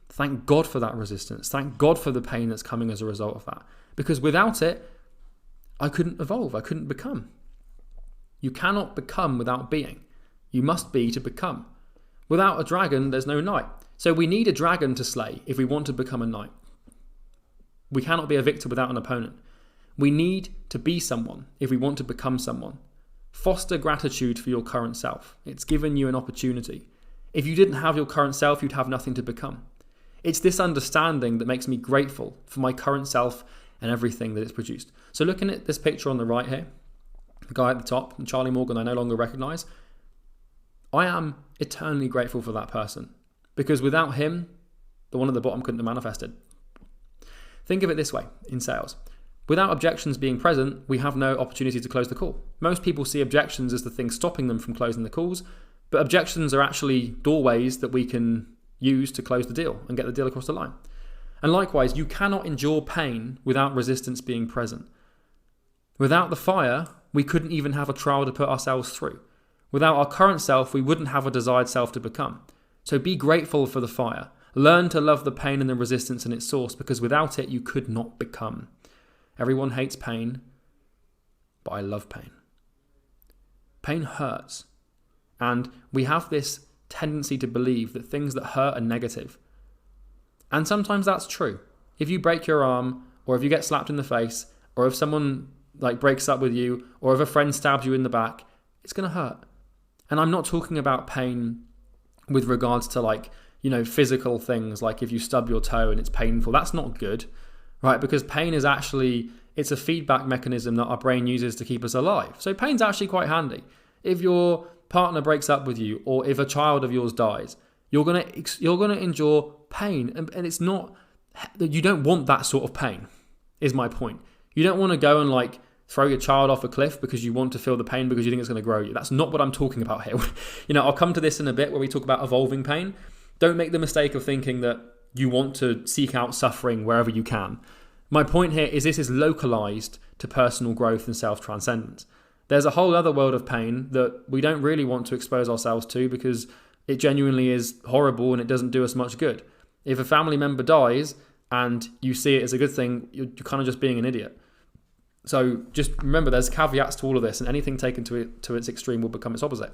Thank God for that resistance. Thank God for the pain that's coming as a result of that. Because without it, I couldn't evolve. I couldn't become. You cannot become without being. You must be to become. Without a dragon, there's no knight. So we need a dragon to slay if we want to become a knight. We cannot be a victor without an opponent. We need to be someone if we want to become someone. Foster gratitude for your current self. It's given you an opportunity. If you didn't have your current self, you'd have nothing to become. It's this understanding that makes me grateful for my current self and everything that it's produced. So looking at this picture on the right here, the guy at the top, Charlie Morgan, I no longer recognize, I am eternally grateful for that person. Because without him, the one at the bottom couldn't have manifested. Think of it this way in sales. Without objections being present, we have no opportunity to close the call. Most people see objections as the thing stopping them from closing the calls, but objections are actually doorways that we can use to close the deal and get the deal across the line. And likewise, you cannot endure pain without resistance being present. Without the fire, we couldn't even have a trial to put ourselves through. Without our current self, we wouldn't have a desired self to become. So be grateful for the fire. Learn to love the pain and the resistance in its source, because without it, you could not become. Everyone hates pain, but I love pain. Pain hurts. And we have this tendency to believe that things that hurt are negative. And sometimes that's true. If you break your arm, or if you get slapped in the face, or if someone breaks up with you, or if a friend stabs you in the back, it's going to hurt. And I'm not talking about pain with regards to physical things, like if you stub your toe and it's painful. That's not good, right? Because pain is actually, it's a feedback mechanism that our brain uses to keep us alive. So pain's actually quite handy. If your partner breaks up with you, or if a child of yours dies, you're gonna endure pain, and it's not, you don't want that sort of pain, is my point. You don't want to go and throw your child off a cliff because you want to feel the pain because you think it's going to grow you. That's not what I'm talking about here. I'll come to this in a bit where we talk about evolving pain. Don't make the mistake of thinking that you want to seek out suffering wherever you can. My point here is this is localized to personal growth and self-transcendence. There's a whole other world of pain that we don't really want to expose ourselves to because it genuinely is horrible and it doesn't do us much good. If a family member dies and you see it as a good thing, you're kind of just being an idiot. So just remember, there's caveats to all of this, and anything taken to its extreme will become its opposite.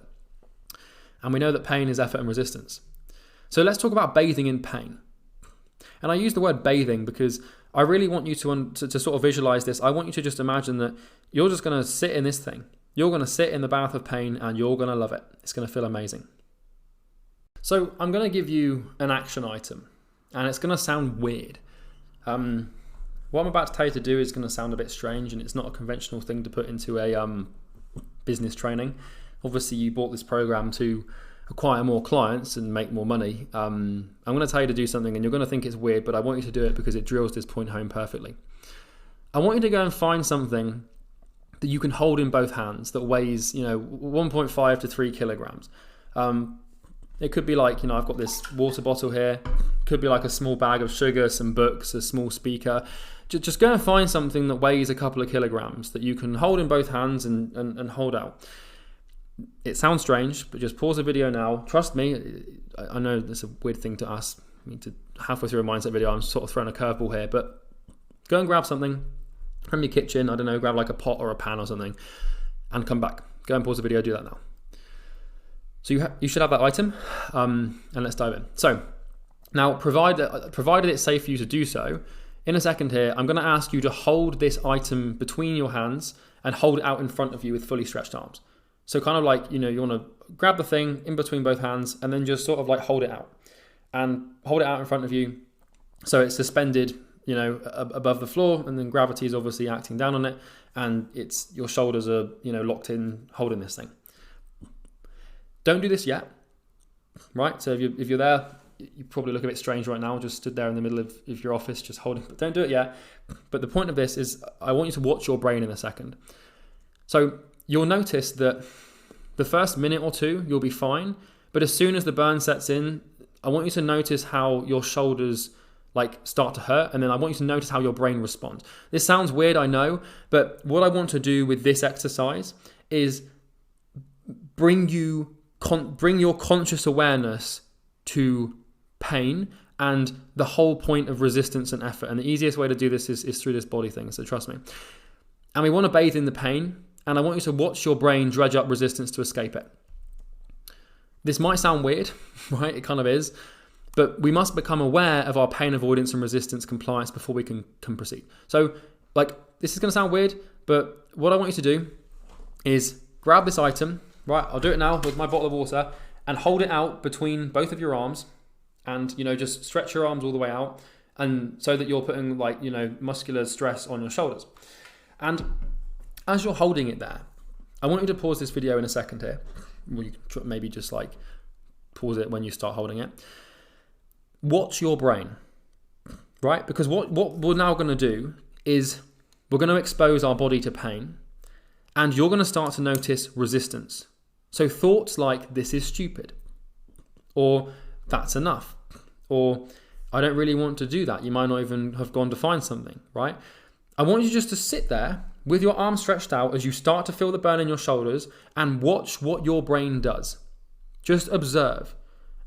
And we know that pain is effort and resistance. So let's talk about bathing in pain. And I use the word bathing because I really want you to sort of visualize this. I want you to just imagine that you're just going to sit in this thing. You're going to sit in the bath of pain and you're going to love it. It's going to feel amazing. So I'm going to give you an action item, and it's going to sound weird. What I'm about to tell you to do is going to sound a bit strange, and it's not a conventional thing to put into a business training. Obviously, you bought this program to acquire more clients and make more money. I'm going to tell you to do something, and you're going to think it's weird, but I want you to do it because it drills this point home perfectly. I want you to go and find something that you can hold in both hands that weighs, 1.5 to 3 kilograms. It could be I've got this water bottle here. Could be a small bag of sugar, some books, a small speaker. Just go and find something that weighs a couple of kilograms that you can hold in both hands and hold out. It sounds strange, but just pause the video now. Trust me, I know that's a weird thing to ask me to halfway through a mindset video. I'm sort of throwing a curveball here, but go and grab something from your kitchen. I don't know, grab like a pot or a pan or something and come back. Go and pause the video, do that now. So you should have that item, and let's dive in. So now, provided it's safe for you to do so, in a second here, I'm going to ask you to hold this item between your hands and hold it out in front of you with fully stretched arms. So kind of like, you want to grab the thing in between both hands and then just sort of like hold it out in front of you. So it's suspended, above the floor, and then gravity is obviously acting down on it, and your shoulders are, locked in holding this thing. Don't do this yet, right? So if you're there, you probably look a bit strange right now, just stood there in the middle of your office, just holding, but don't do it yet. But the point of this is I want you to watch your brain in a second. So you'll notice that the first minute or two, you'll be fine. But as soon as the burn sets in, I want you to notice how your shoulders start to hurt. And then I want you to notice how your brain responds. This sounds weird, I know, but what I want to do with this exercise is bring your conscious awareness to pain and the whole point of resistance and effort. And the easiest way to do this is through this body thing, so trust me. And we want to bathe in the pain, and I want you to watch your brain dredge up resistance to escape it. This might sound weird, right? It kind of is, but we must become aware of our pain avoidance and resistance compliance before we can proceed. So this is going to sound weird, but what I want you to do is grab this item, right? I'll do it now with my bottle of water, and hold it out between both of your arms, and just stretch your arms all the way out, and so that you're putting muscular stress on your shoulders. And as you're holding it there, I want you to pause this video in a second here. Well, you can maybe just pause it when you start holding it. Watch your brain, right? Because what we're now going to do is we're going to expose our body to pain, and you're going to start to notice resistance. So thoughts like, this is stupid, or that's enough, or I don't really want to do that. You might not even have gone to find something, right? I want you just to sit there with your arms stretched out as you start to feel the burn in your shoulders and watch what your brain does. Just observe,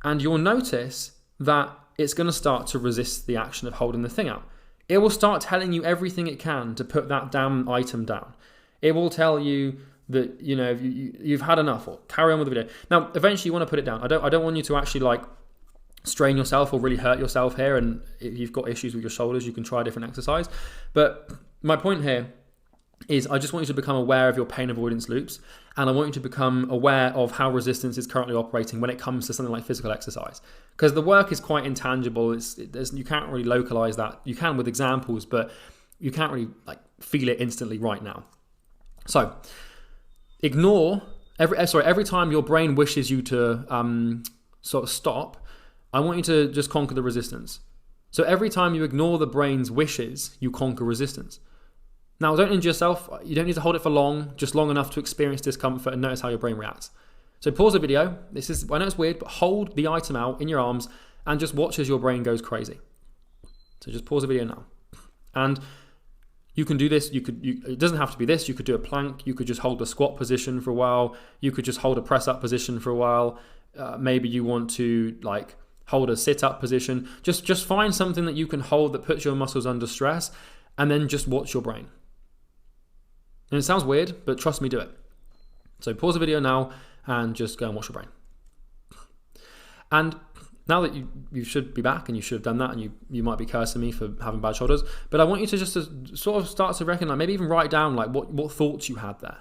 and you'll notice that it's going to start to resist the action of holding the thing out. It will start telling you everything it can to put that damn item down. It will tell you that you've had enough, or carry on with the video. Now, eventually you want to put it down. I don't want you to actually strain yourself or really hurt yourself here. And if you've got issues with your shoulders, you can try a different exercise. But my point here is I just want you to become aware of your pain avoidance loops, and I want you to become aware of how resistance is currently operating when it comes to something like physical exercise. Because the work is quite intangible. You can't really localize that. You can with examples, but you can't really feel it instantly right now. So ignore every time your brain wishes you to sort of stop. I want you to just conquer the resistance. So every time you ignore the brain's wishes, you conquer resistance. Now, don't injure yourself. You don't need to hold it for long, just long enough to experience discomfort and notice how your brain reacts. So pause the video. I know it's weird, but hold the item out in your arms and just watch as your brain goes crazy. So just pause the video now. And you can do this. It doesn't have to be this. You could do a plank. You could just hold the squat position for a while. You could just hold a press up position for a while. Maybe you want to hold a sit up position. Just find something that you can hold that puts your muscles under stress, and then just watch your brain. And it sounds weird, but trust me, do it. So pause the video now and just go and watch your brain. And now that you should be back, and you should have done that, and you might be cursing me for having bad shoulders, but I want you to just sort of start to reckon, maybe even write down what thoughts you had there.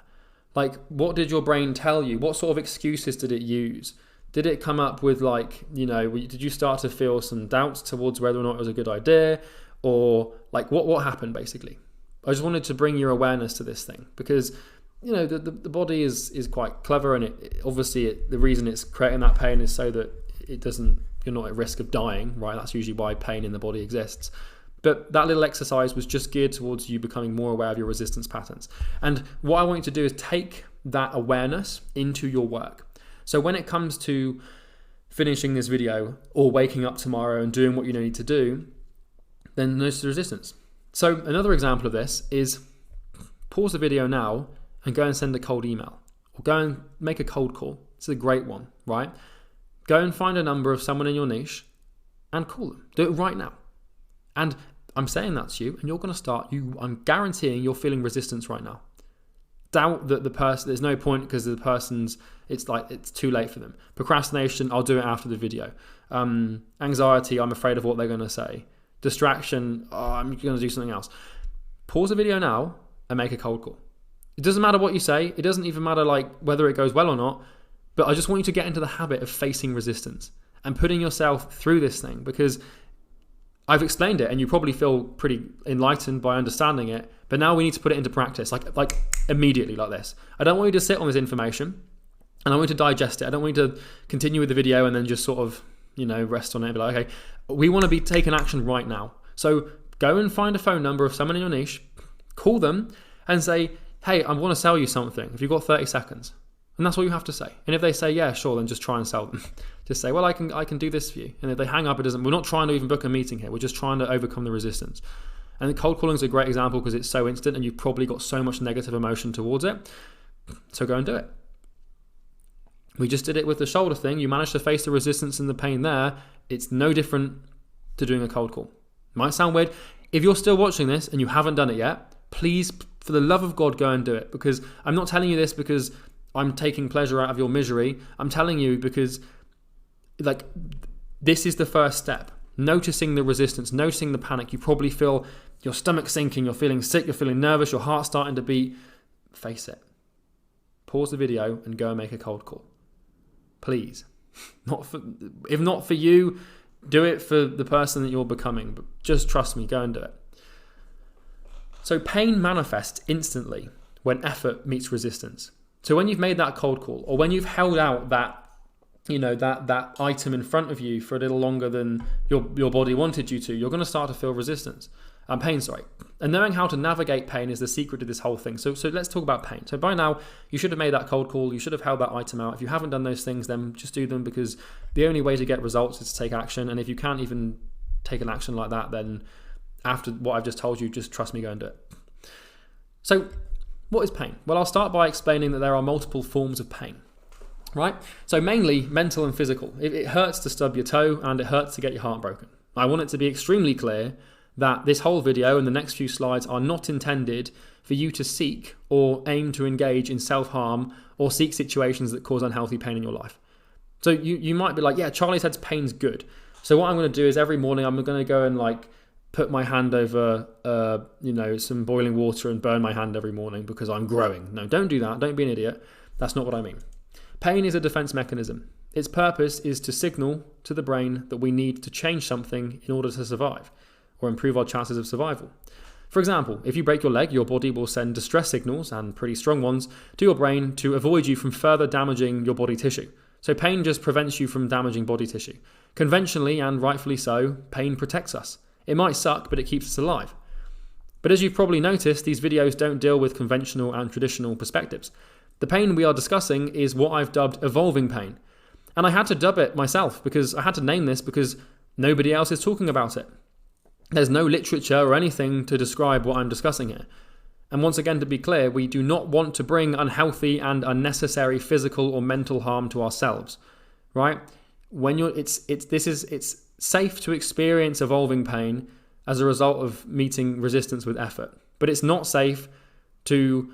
What did your brain tell you? What sort of excuses did it use? Did it come up with did you start to feel some doubts towards whether or not it was a good idea? Or what happened basically? I just wanted to bring your awareness to this thing, because the body is quite clever, and the reason it's creating that pain is so that you're not at risk of dying, right? That's usually why pain in the body exists. But that little exercise was just geared towards you becoming more aware of your resistance patterns. And what I want you to do is take that awareness into your work. So when it comes to finishing this video or waking up tomorrow and doing what you need to do, then notice the resistance. So another example of this is pause the video now and go and send a cold email, or go and make a cold call. It's a great one, right? Go and find a number of someone in your niche and call them. Do it right now. And I'm saying that to you, and you're going to start, I'm guaranteeing you're feeling resistance right now. Doubt that the person, there's no point because the person's, it's too late for them. Procrastination, I'll do it after the video. Anxiety, I'm afraid of what they're going to say. Distraction, I'm going to do something else. Pause the video now and make a cold call. It doesn't matter what you say. It doesn't even matter whether it goes well or not. But I just want you to get into the habit of facing resistance and putting yourself through this thing, because I've explained it and you probably feel pretty enlightened by understanding it. But now we need to put it into practice, like immediately, like this. I don't want you to sit on this information and I want you to digest it. I don't want you to continue with the video and then just sort of, rest on it and be like, okay, we want to be taking action right now. So go and find a phone number of someone in your niche, call them and say, hey, I want to sell you something. If you've got 30 seconds. And that's all you have to say. And if they say, yeah, sure, then just try and sell them. Just say, well, I can do this for you. And if they hang up, we're not trying to even book a meeting here. We're just trying to overcome the resistance. And the cold calling is a great example because it's so instant and you've probably got so much negative emotion towards it. So go and do it. We just did it with the shoulder thing. You managed to face the resistance and the pain there. It's no different to doing a cold call. Might sound weird. If you're still watching this and you haven't done it yet, please, for the love of God, go and do it. Because I'm not telling you this because I'm taking pleasure out of your misery. I'm telling you because this is the first step. Noticing the resistance, noticing the panic. You probably feel your stomach sinking, you're feeling sick, you're feeling nervous, your heart's starting to beat. Face it. Pause the video and go and make a cold call. Please. If not for you, do it for the person that you're becoming. But just trust me, go and do it. So pain manifests instantly when effort meets resistance. So when you've made that cold call, or when you've held out that item in front of you for a little longer than your body wanted you to, you're going to start to feel resistance. Pain. And knowing how to navigate pain is the secret to this whole thing. So let's talk about pain. So by now, you should have made that cold call. You should have held that item out. If you haven't done those things, then just do them, because the only way to get results is to take action. And if you can't even take an action like that, then after what I've just told you, just trust me, go and do it. So what is pain? Well, I'll start by explaining that there are multiple forms of pain. Right? So mainly mental and physical. It hurts to stub your toe and it hurts to get your heart broken. I want it to be extremely clear that this whole video and the next few slides are not intended for you to seek or aim to engage in self-harm or seek situations that cause unhealthy pain in your life. So you might be like, yeah, Charlie said pain's good. So what I'm going to do is every morning I'm going to go and put my hand over some boiling water and burn my hand every morning because I'm growing. No, don't do that. Don't be an idiot. That's not what I mean. Pain is a defense mechanism. Its purpose is to signal to the brain that we need to change something in order to survive or improve our chances of survival. For example, if you break your leg, your body will send distress signals, and pretty strong ones, to your brain to avoid you from further damaging your body tissue. So pain just prevents you from damaging body tissue. Conventionally, and rightfully so, pain protects us. It might suck, but it keeps us alive. But as you've probably noticed, these videos don't deal with conventional and traditional perspectives. The pain we are discussing is what I've dubbed evolving pain. And I had to dub it myself because I had to name this because nobody else is talking about it. There's no literature or anything to describe what I'm discussing here. And once again, to be clear, we do not want to bring unhealthy and unnecessary physical or mental harm to ourselves, right? It's safe to experience evolving pain as a result of meeting resistance with effort, but it's not safe to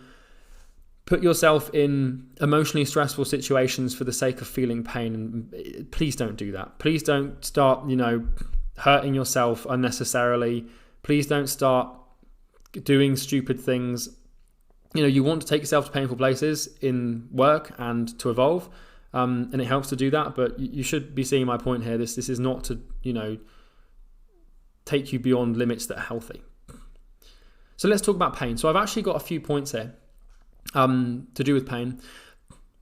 put yourself in emotionally stressful situations for the sake of feeling pain. And please don't do that. Please don't start, hurting yourself unnecessarily. Please don't start doing stupid things. You want to take yourself to painful places in work and to evolve. And it helps to do that, but you should be seeing my point here. This is not to, take you beyond limits that are healthy. So let's talk about pain. So I've actually got a few points here to do with pain.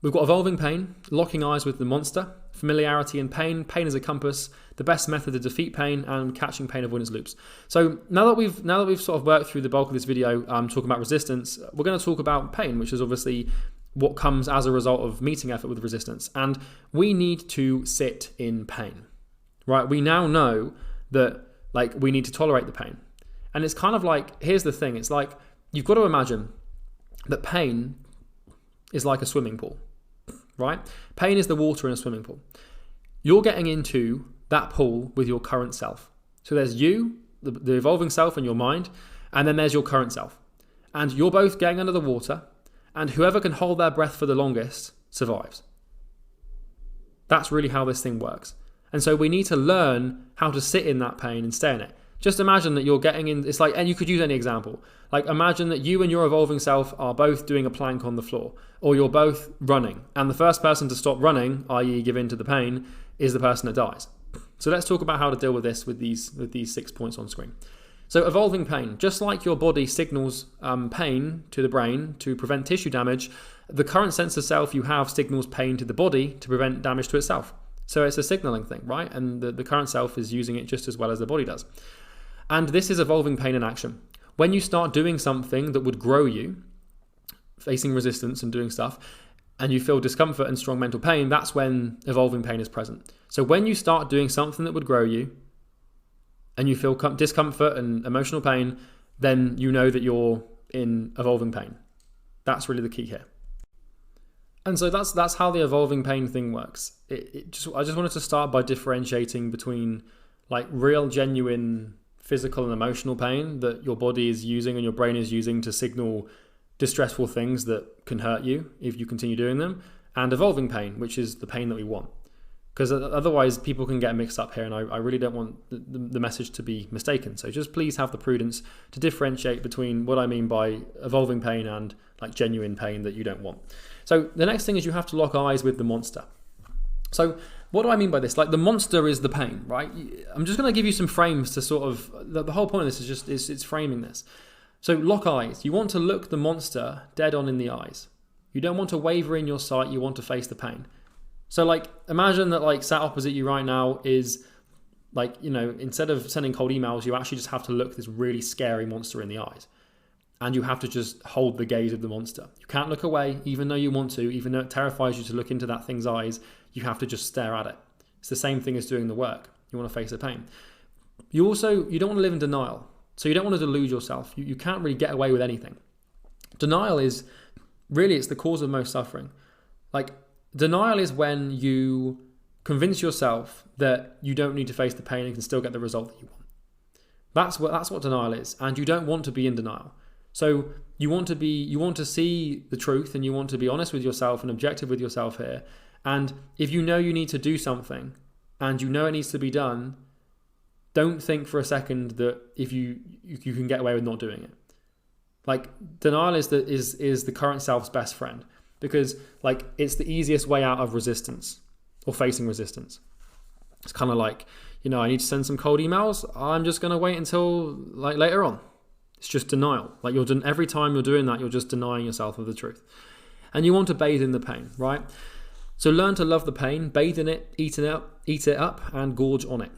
We've got evolving pain, locking eyes with the monster, familiarity and pain as a compass, the best method to defeat pain, and catching pain avoidance loops. So now that we've sort of worked through the bulk of this video, talking about resistance, we're going to talk about pain, which is obviously what comes as a result of meeting effort with resistance. And we need to sit in pain, right? We now know that we need to tolerate the pain. And it's kind of here's the thing. It's you've got to imagine that pain is like a swimming pool, right? Pain is the water in a swimming pool. You're getting into that pool with your current self. So there's you, the evolving self in your mind, and then there's your current self. And you're both getting under the water, and whoever can hold their breath for the longest survives. That's really how this thing works. And so we need to learn how to sit in that pain and stay in it. Just imagine that you're getting in, it's like, and you could use any example. Like imagine that you and your evolving self are both doing a plank on the floor, or you're both running, and the first person to stop running, i.e. give in to the pain, is the person that dies. So let's talk about how to deal with this with these 6 points on screen. So evolving pain, just like your body signals pain to the brain to prevent tissue damage, the current sense of self you have signals pain to the body to prevent damage to itself. So it's a signaling thing, right? And the current self is using it just as well as the body does. And this is evolving pain in action. When you start doing something that would grow you, facing resistance and doing stuff, and you feel discomfort and strong mental pain, that's when evolving pain is present. So when you start doing something that would grow you, and you feel discomfort and emotional pain, then you know that you're in evolving pain. That's really the key here. And so that's how the evolving pain thing works. I just wanted to start by differentiating between like real, genuine physical and emotional pain that your body is using and your brain is using to signal distressful things that can hurt you if you continue doing them, and evolving pain, which is the pain that we want. Because otherwise people can get mixed up here, and I really don't want the message to be mistaken. So just please have the prudence to differentiate between what I mean by evolving pain and like genuine pain that you don't want. So the next thing is you have to lock eyes with the monster. So what do I mean by this? Like the monster is the pain, right? I'm just going to give you some frames to sort of, the whole point of this is just, it's framing this. So lock eyes. You want to look the monster dead on in the eyes. You don't want to waver in your sight. You want to face the pain. So like, imagine that like sat opposite you right now is like, you know, instead of sending cold emails, you actually just have to look this really scary monster in the eyes. And you have to just hold the gaze of the monster. You can't look away, even though you want to, even though it terrifies you to look into that thing's eyes, you have to just stare at it. It's the same thing as doing the work. You want to face the pain. You don't want to live in denial. So you don't want to delude yourself. You can't really get away with anything. Denial is, really, it's the cause of most suffering. Like, denial is when you convince yourself that you don't need to face the pain and can still get the result that you want. That's what denial is. And you don't want to be in denial. So you want to see the truth, and you want to be honest with yourself and objective with yourself here. And if you know you need to do something and you know it needs to be done, don't think for a second that if you can get away with not doing it. Like denial is the current self's best friend, because like it's the easiest way out of resistance or facing resistance. It's kind of like, you know, I need to send some cold emails. I'm just going to wait until like later on. It's just denial. Like every time you're doing that, you're just denying yourself of the truth. And you want to bathe in the pain, right? So learn to love the pain, bathe in it, eat it up, and gorge on it.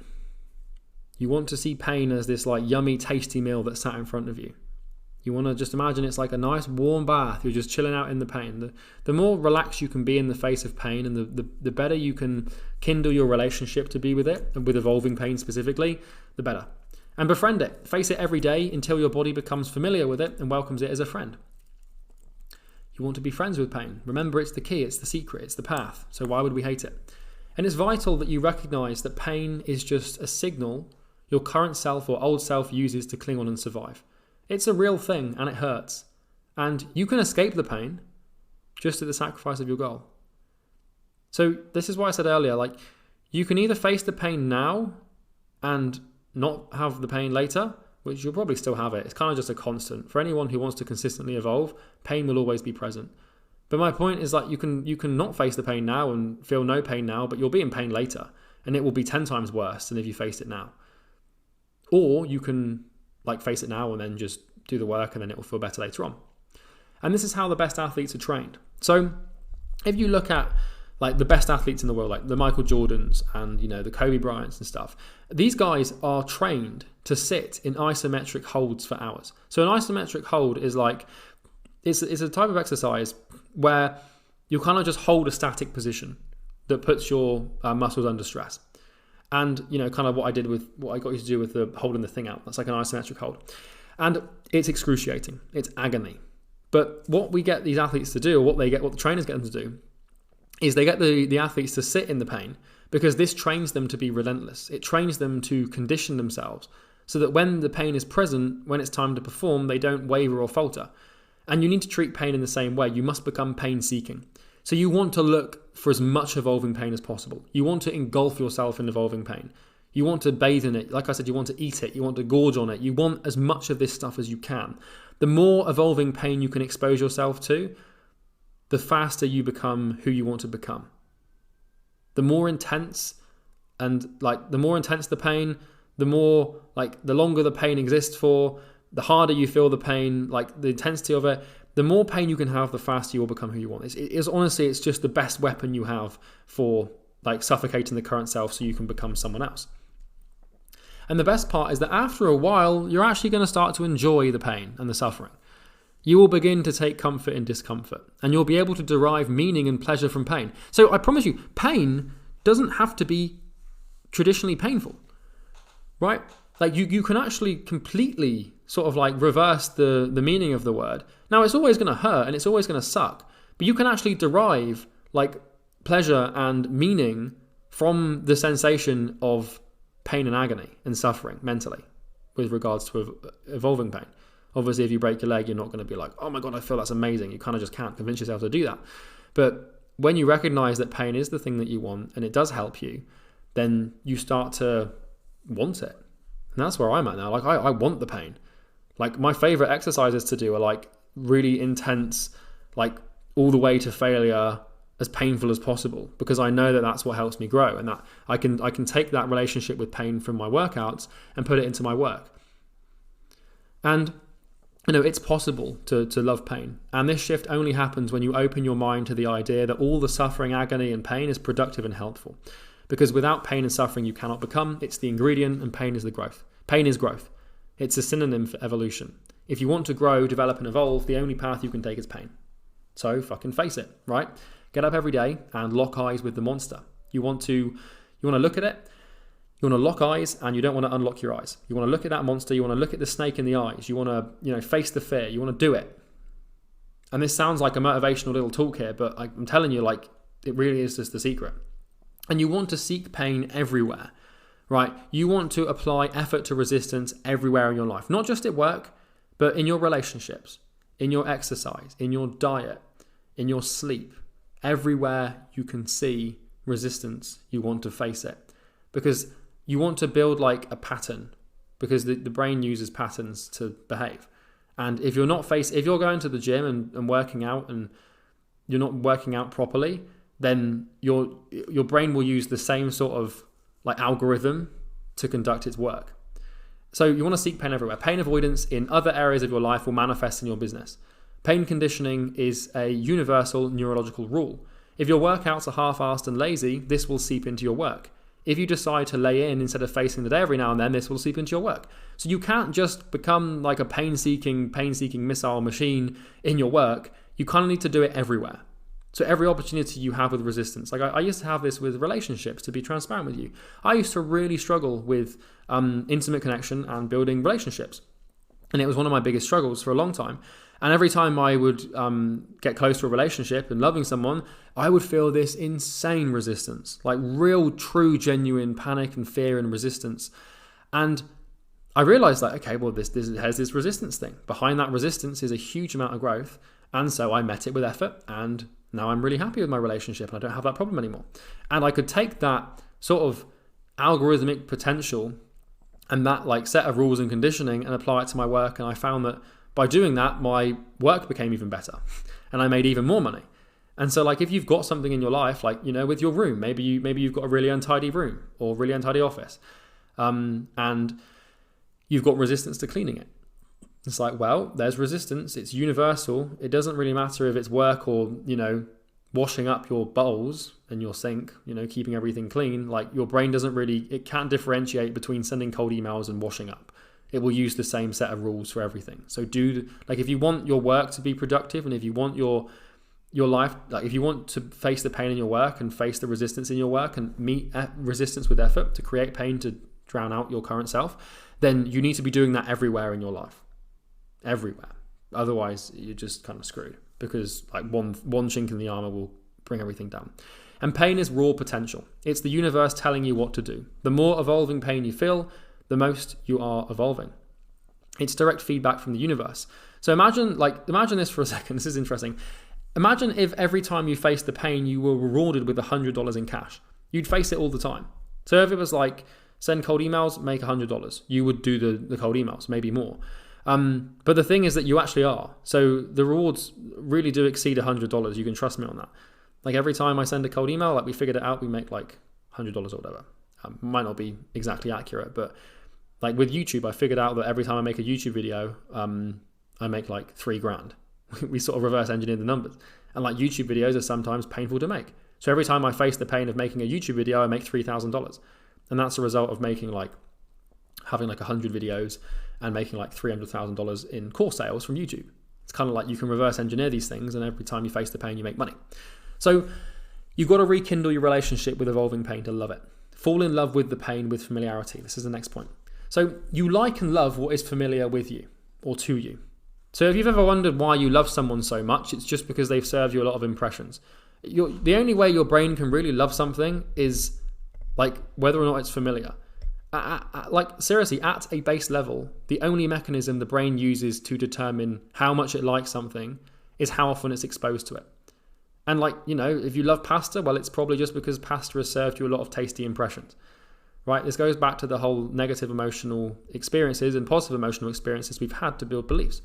You want to see pain as this like yummy, tasty meal that's sat in front of you. You want to just imagine it's like a nice warm bath. You're just chilling out in the pain. The more relaxed you can be in the face of pain, and the better you can kindle your relationship to be with it, and with evolving pain specifically, the better. And befriend it. Face it every day until your body becomes familiar with it and welcomes it as a friend. You want to be friends with pain. Remember, it's the key, it's the secret, it's the path. So why would we hate it? And it's vital that you recognize that pain is just a signal your current self or old self uses to cling on and survive. It's a real thing, and it hurts. And you can escape the pain just at the sacrifice of your goal. So this is why I said earlier, like, you can either face the pain now and not have the pain later, which you'll probably still have it. It's kind of just a constant. For anyone who wants to consistently evolve, pain will always be present. But my point is like you can not face the pain now and feel no pain now, but you'll be in pain later, and it will be 10 times worse than if you faced it now. Or you can like face it now and then just do the work, and then it will feel better later on. And this is how the best athletes are trained. So if you look at like the best athletes in the world, like the Michael Jordans and, you know, the Kobe Bryants and stuff, these guys are trained to sit in isometric holds for hours. So an isometric hold is like, it's a type of exercise where you kind of just hold a static position that puts your muscles under stress. And, you know, kind of what I got you to do with the holding the thing out. That's like an isometric hold. And it's excruciating. It's agony. But what we get these athletes to do, or what the trainers get them to do, is they get the athletes to sit in the pain, because this trains them to be relentless. It trains them to condition themselves so that when the pain is present, when it's time to perform, they don't waver or falter. And you need to treat pain in the same way. You must become pain-seeking. So you want to look for as much evolving pain as possible. You want to engulf yourself in evolving pain. You want to bathe in it. Like I said, you want to eat it. You want to gorge on it. You want as much of this stuff as you can. The more evolving pain you can expose yourself to, the faster you become who you want to become. The more intense the pain, the longer the pain exists for, the harder you feel the pain, like the intensity of it, the more pain you can have, the faster you will become who you want. It's just the best weapon you have for like suffocating the current self so you can become someone else. And the best part is that after a while, you're actually going to start to enjoy the pain and the suffering. You will begin to take comfort in discomfort, and you'll be able to derive meaning and pleasure from pain. So I promise you, pain doesn't have to be traditionally painful, right? Like you can actually completely sort of like reverse the meaning of the word. Now, it's always going to hurt and it's always going to suck, but you can actually derive like pleasure and meaning from the sensation of pain and agony and suffering mentally with regards to evolving pain. Obviously, if you break your leg, you're not going to be like, oh my God, I feel that's amazing. You kind of just can't convince yourself to do that. But when you recognize that pain is the thing that you want and it does help you, then you start to want it. And that's where I'm at now. Like I want the pain. Like my favorite exercises to do are like really intense, like all the way to failure, as painful as possible, because I know that that's what helps me grow, and that I can take that relationship with pain from my workouts and put it into my work. And it's possible to love pain. And this shift only happens when you open your mind to the idea that all the suffering, agony, and pain is productive and helpful. Because without pain and suffering, you cannot become. It's the ingredient, and pain is the growth. Pain is growth. It's a synonym for evolution. If you want to grow, develop, and evolve, the only path you can take is pain. So fucking face it, right? Get up every day and lock eyes with the monster. You want to look at it. You want to lock eyes, and you don't want to unlock your eyes. You want to look at that monster. You want to look at the snake in the eyes. You want to, face the fear. You want to do it. And this sounds like a motivational little talk here, but I'm telling you, like, it really is just the secret. And you want to seek pain everywhere, right? You want to apply effort to resistance everywhere in your life, not just at work, but in your relationships, in your exercise, in your diet, in your sleep. Everywhere you can see resistance, you want to face it, because you want to build like a pattern, because the brain uses patterns to behave. And if you're going to the gym and working out and you're not working out properly, then your brain will use the same sort of like algorithm to conduct its work. So you want to seek pain everywhere. Pain avoidance in other areas of your life will manifest in your business. Pain conditioning is a universal neurological rule. If your workouts are half-assed and lazy, this will seep into your work. If you decide to lay in instead of facing the day every now and then, this will seep into your work. So you can't just become like a pain-seeking missile machine in your work. You kind of need to do it everywhere. So every opportunity you have with resistance. Like I used to have this with relationships, to be transparent with you. I used to really struggle with intimate connection and building relationships. And it was one of my biggest struggles for a long time. And every time I would get close to a relationship and loving someone, I would feel this insane resistance, like real, true, genuine panic and fear and resistance. And I realized that, okay, well, this has this resistance thing. Behind that resistance is a huge amount of growth. And so I met it with effort, and now I'm really happy with my relationship and I don't have that problem anymore. And I could take that sort of algorithmic potential and that like set of rules and conditioning and apply it to my work. And I found that by doing that, my work became even better and I made even more money. And so like if you've got something in your life, like, with your room, maybe you've got a really untidy room or really untidy office, and you've got resistance to cleaning it. It's like, well, there's resistance. It's universal. It doesn't really matter if it's work or, washing up your bowls and your sink, keeping everything clean. Like your brain it can't differentiate between sending cold emails and washing up. It will use the same set of rules for everything. So if you want your work to be productive, and if you want your life, like if you want to face the pain in your work and face the resistance in your work and meet resistance with effort to create pain to drown out your current self, then you need to be doing that everywhere in your life. Everywhere. Otherwise, you're just kind of screwed, because like one chink in the armor will bring everything down. And pain is raw potential. It's the universe telling you what to do. The more evolving pain you feel, the most you are evolving. It's direct feedback from the universe. So imagine this for a second. This is interesting. Imagine if every time you faced the pain, you were rewarded with $100 in cash. You'd face it all the time. So if it was like, send cold emails, make $100, you would do the cold emails, maybe more. But the thing is that you actually are. So the rewards really do exceed $100. You can trust me on that. Like every time I send a cold email, like we figured it out, we make like $100 or whatever. Might not be exactly accurate, but like with YouTube, I figured out that every time I make a YouTube video, I make like $3,000. We sort of reverse engineered the numbers. And like YouTube videos are sometimes painful to make. So every time I face the pain of making a YouTube video, I make $3,000. And that's a result of having like 100 videos and making like $300,000 in course sales from YouTube. It's kind of like you can reverse engineer these things, and every time you face the pain, you make money. So you've got to rekindle your relationship with evolving pain to love it. Fall in love with the pain with familiarity. This is the next point. So you like and love what is familiar with you or to you. So if you've ever wondered why you love someone so much, it's just because they've served you a lot of impressions. The only way your brain can really love something is like whether or not it's familiar. Like seriously, at a base level, the only mechanism the brain uses to determine how much it likes something is how often it's exposed to it. And like, if you love pasta, well, it's probably just because pasta has served you a lot of tasty impressions, right? This goes back to the whole negative emotional experiences and positive emotional experiences we've had to build beliefs.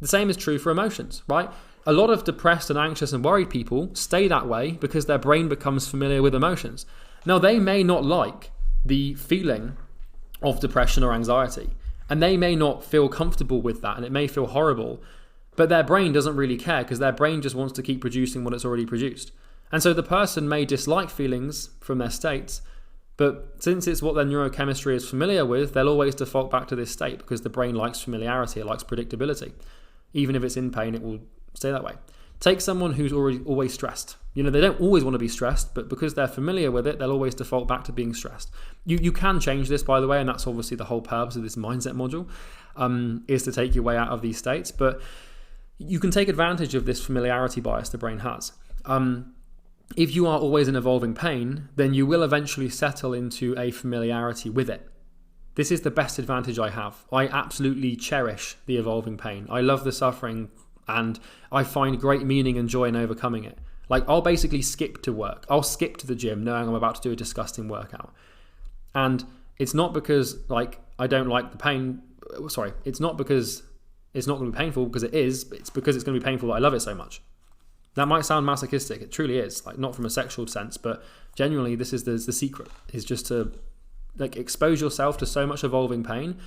The same is true for emotions, right? A lot of depressed and anxious and worried people stay that way because their brain becomes familiar with emotions. Now, they may not like the feeling of depression or anxiety, and they may not feel comfortable with that, and it may feel horrible, but their brain doesn't really care because their brain just wants to keep producing what it's already produced. And so the person may dislike feelings from their states, but since it's what their neurochemistry is familiar with, they'll always default back to this state because the brain likes familiarity, it likes predictability. Even if it's in pain, it will stay that way. Take someone who's always stressed. They don't always want to be stressed, but because they're familiar with it, they'll always default back to being stressed. You can change this, by the way, and that's obviously the whole purpose of this mindset module, is to take your way out of these states. But you can take advantage of this familiarity bias the brain has. If you are always in evolving pain, then you will eventually settle into a familiarity with it. This is the best advantage I have. I absolutely cherish the evolving pain. I love the suffering, and I find great meaning and joy in overcoming it. Like, I'll basically skip to work. I'll skip to the gym knowing I'm about to do a disgusting workout. And it's not because I don't like the pain. Sorry, it's not because it's not going to be painful, because it is. It's because it's going to be painful that I love it so much. That might sound masochistic. It truly is. Not from a sexual sense, but genuinely, this is the secret. Is just to expose yourself to so much evolving pain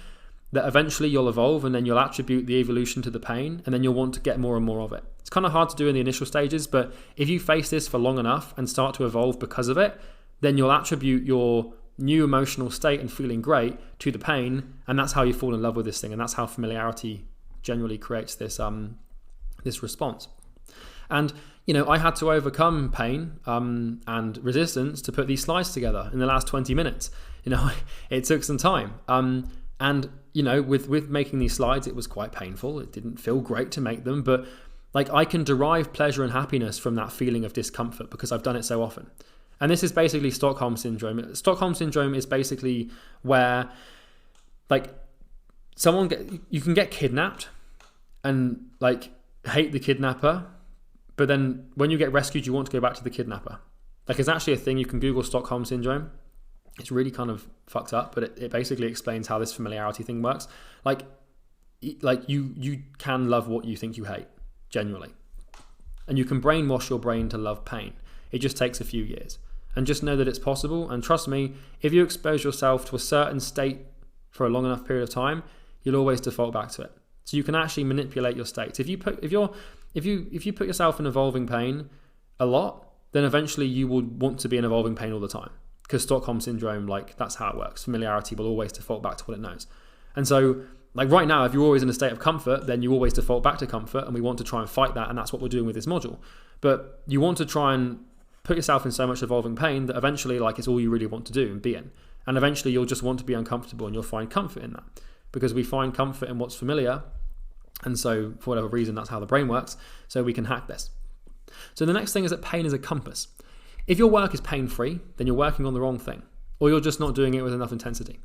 that eventually you'll evolve, and then you'll attribute the evolution to the pain, and then you'll want to get more and more of it. It's kind of hard to do in the initial stages, but if you face this for long enough and start to evolve because of it, then you'll attribute your new emotional state and feeling great to the pain, and that's how you fall in love with this thing, and that's how familiarity generally creates this response. And I had to overcome pain and resistance to put these slides together in the last 20 minutes. It took some time. And with making these slides, it was quite painful. It didn't feel great to make them, but I can derive pleasure and happiness from that feeling of discomfort because I've done it so often. And this is basically Stockholm Syndrome. Stockholm Syndrome is basically where you can get kidnapped and hate the kidnapper, but then when you get rescued, you want to go back to the kidnapper. It's actually a thing. You can Google Stockholm Syndrome. It's really kind of fucked up, but it basically explains how this familiarity thing works. You can love what you think you hate, genuinely. And you can brainwash your brain to love pain. It just takes a few years. And just know that it's possible. And trust me, if you expose yourself to a certain state for a long enough period of time, you'll always default back to it. So you can actually manipulate your states. If you put yourself in evolving pain a lot, then eventually you will want to be in evolving pain all the time. Because Stockholm Syndrome, that's how it works. Familiarity will always default back to what it knows. And so, right now, if you're always in a state of comfort, then you always default back to comfort, and we want to try and fight that, and that's what we're doing with this module. But you want to try and put yourself in so much evolving pain that eventually, it's all you really want to do and be in. And eventually, you'll just want to be uncomfortable, and you'll find comfort in that. Because we find comfort in what's familiar, And so for whatever reason, that's how the brain works. So we can hack this. So the next thing is that pain is a compass. If your work is pain-free, then you're working on the wrong thing, or you're just not doing it with enough intensity.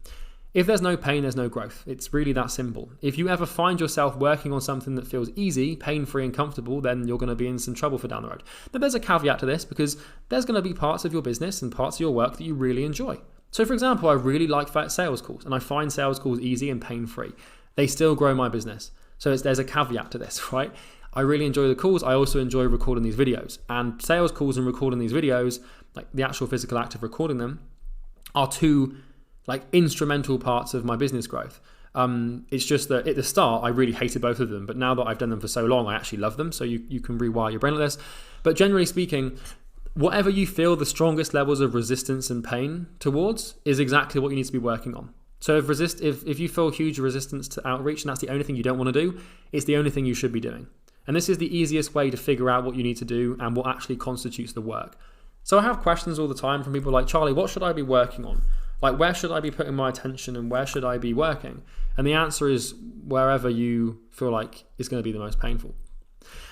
If there's no pain, there's no growth. It's really that simple. If you ever find yourself working on something that feels easy, pain-free and comfortable, then you're going to be in some trouble for down the road. But there's a caveat to this, because there's going to be parts of your business and parts of your work that you really enjoy. So for example, I really like sales calls, and I find sales calls easy and pain-free. They still grow my business. So there's a caveat to this, right? I really enjoy the calls. I also enjoy recording these videos. And sales calls and recording these videos, like the actual physical act of recording them, are two instrumental parts of my business growth. It's just that at the start, I really hated both of them. But now that I've done them for so long, I actually love them. So you can rewire your brain like this. But generally speaking, whatever you feel the strongest levels of resistance and pain towards is exactly what you need to be working on. So if you feel huge resistance to outreach and that's the only thing you don't want to do, it's the only thing you should be doing. And this is the easiest way to figure out what you need to do and what actually constitutes the work. So I have questions all the time from people like, Charlie, what should I be working on? Like, where should I be putting my attention and where should I be working? And the answer is wherever you feel like is going to be the most painful.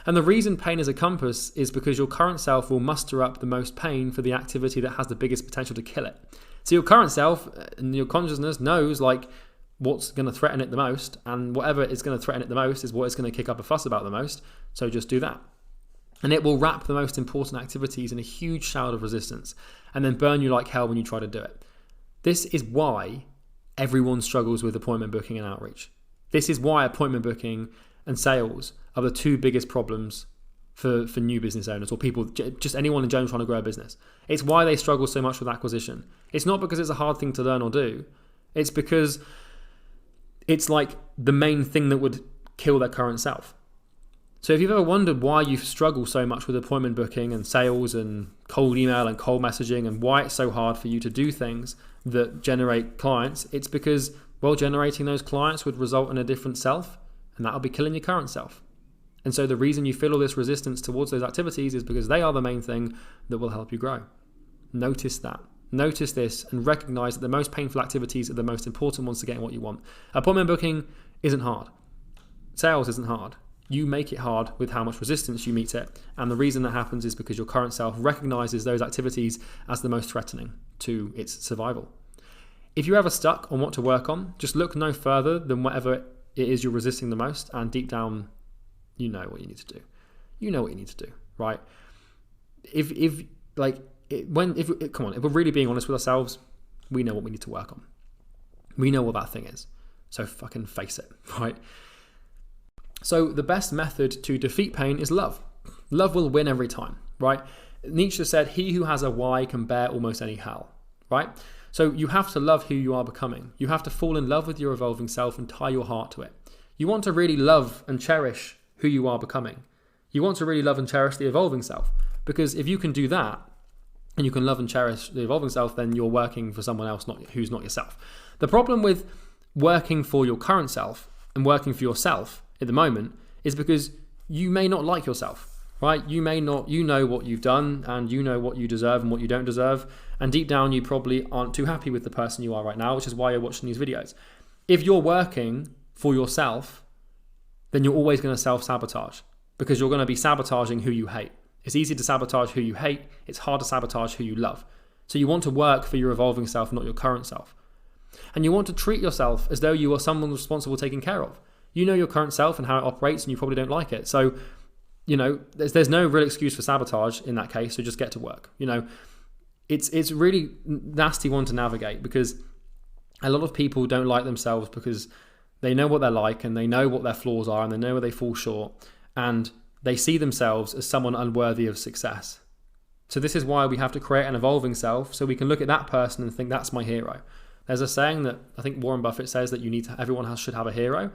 And the reason pain is a compass is because your current self will muster up the most pain for the activity that has the biggest potential to kill it. So your current self and your consciousness knows what's going to threaten it the most, and whatever is going to threaten it the most is what it's going to kick up a fuss about the most. So just do that. And it will wrap the most important activities in a huge shroud of resistance and then burn you like hell when you try to do it. This is why everyone struggles with appointment booking and outreach. This is why appointment booking and sales are the two biggest problems for new business owners or people, just anyone in general trying to grow a business. It's why they struggle so much with acquisition. It's not because it's a hard thing to learn or do. It's because it's like the main thing that would kill their current self. So if you've ever wondered why you struggle so much with appointment booking and sales and cold email and cold messaging and why it's so hard for you to do things that generate clients, it's because, generating those clients would result in a different self, and that'll be killing your current self. And so the reason you feel all this resistance towards those activities is because they are the main thing that will help you grow. Notice that. Notice this and recognize that the most painful activities are the most important ones to getting what you want. Appointment booking isn't hard. Sales isn't hard. You make it hard with how much resistance you meet it. And the reason that happens is because your current self recognizes those activities as the most threatening to its survival. If you're ever stuck on what to work on, just look no further than whatever it is you're resisting the most, and deep down, you know what you need to do. You know what you need to do, right? If we're really being honest with ourselves, we know what we need to work on. We know what that thing is. So fucking face it, right? So the best method to defeat pain is love. Love will win every time, right? Nietzsche said, he who has a why can bear almost any hell, right? So you have to love who you are becoming. You have to fall in love with your evolving self and tie your heart to it. You want to really love and cherish who you are becoming. You want to really love and cherish the evolving self. Because if you can do that, and you can love and cherish the evolving self, then you're working for someone else who's not yourself. The problem with working for your current self and working for yourself at the moment is because you may not like yourself, right? You know what you've done and you know what you deserve and what you don't deserve. And deep down, you probably aren't too happy with the person you are right now, which is why you're watching these videos. If you're working for yourself, then you're always going to self-sabotage because you're going to be sabotaging who you hate. It's easy to sabotage who you hate. It's hard to sabotage who you love. So you want to work for your evolving self, not your current self. And you want to treat yourself as though you are someone responsible taking care of. You know your current self and how it operates, and you probably don't like it. So, there's no real excuse for sabotage in that case. So just get to work. It's really nasty one to navigate because a lot of people don't like themselves because they know what they're like and they know what their flaws are and they know where they fall short, and they see themselves as someone unworthy of success. So this is why we have to create an evolving self so we can look at that person and think that's my hero. There's a saying that I think Warren Buffett says that everyone should have a hero.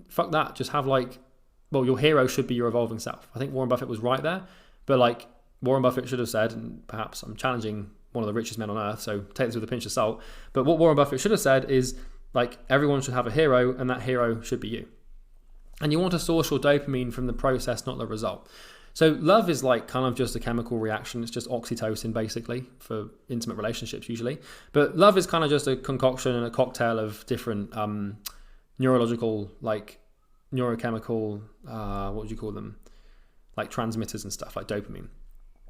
Fuck that. Just have your hero should be your evolving self. I think Warren Buffett was right there, but Warren Buffett should have said, and perhaps I'm challenging one of the richest men on earth, so take this with a pinch of salt. But what Warren Buffett should have said is everyone should have a hero and that hero should be you. And you want to source your dopamine from the process, not the result. So love is kind of just a chemical reaction. It's just oxytocin basically for intimate relationships usually. But love is kind of just a concoction and a cocktail of different neurological neurochemical, what would you call them? Like transmitters and stuff, like dopamine.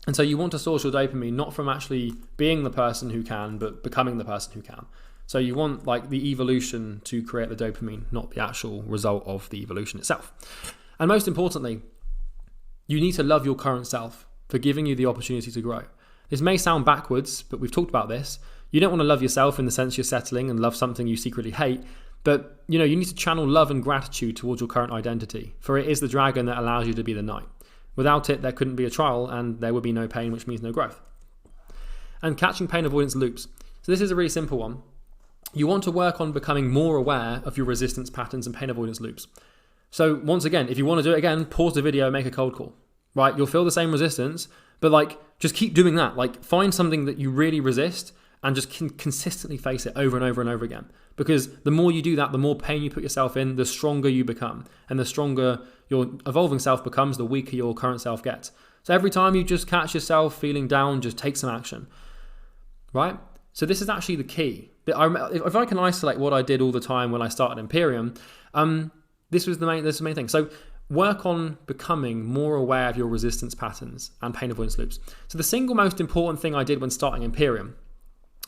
And so you want to source your dopamine not from actually being the person who can, but becoming the person who can. So you want like the evolution to create the dopamine, not the actual result of the evolution itself. And most importantly, you need to love your current self for giving you the opportunity to grow. This may sound backwards, but we've talked about this. You don't want to love yourself in the sense you're settling and love something you secretly hate, but you need to channel love and gratitude towards your current identity, for it is the dragon that allows you to be the knight. Without it, there couldn't be a trial and there would be no pain, which means no growth. And catching pain avoidance loops. So this is a really simple one. You want to work on becoming more aware of your resistance patterns and pain avoidance loops. So once again, if you want to do it again, pause the video and make a cold call, right? You'll feel the same resistance, but just keep doing that. Find something that you really resist and just consistently face it over and over and over again. Because the more you do that, the more pain you put yourself in, the stronger you become. And the stronger your evolving self becomes, the weaker your current self gets. So every time you just catch yourself feeling down, just take some action, right? So this is actually the key. If I can isolate what I did all the time when I started Imperium, this was the main thing. So work on becoming more aware of your resistance patterns and pain avoidance loops. So the single most important thing I did when starting Imperium,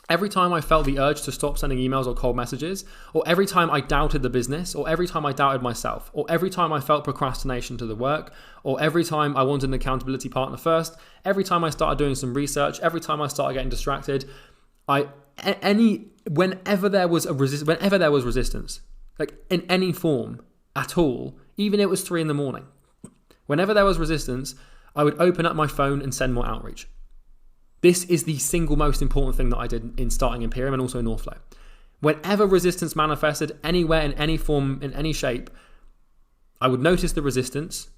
every time I felt the urge to stop sending emails or cold messages, or every time I doubted the business, or every time I doubted myself, or every time I felt procrastination to the work, or every time I wanted an accountability partner first, every time I started doing some research, every time I started getting distracted, whenever there was resistance, like in any form at all, even if it was 3 a.m, whenever there was resistance, I would open up my phone and send more outreach. This is the single most important thing that I did in starting Imperium and also in Northflow. Whenever resistance manifested anywhere, in any form, in any shape, I would notice the resistance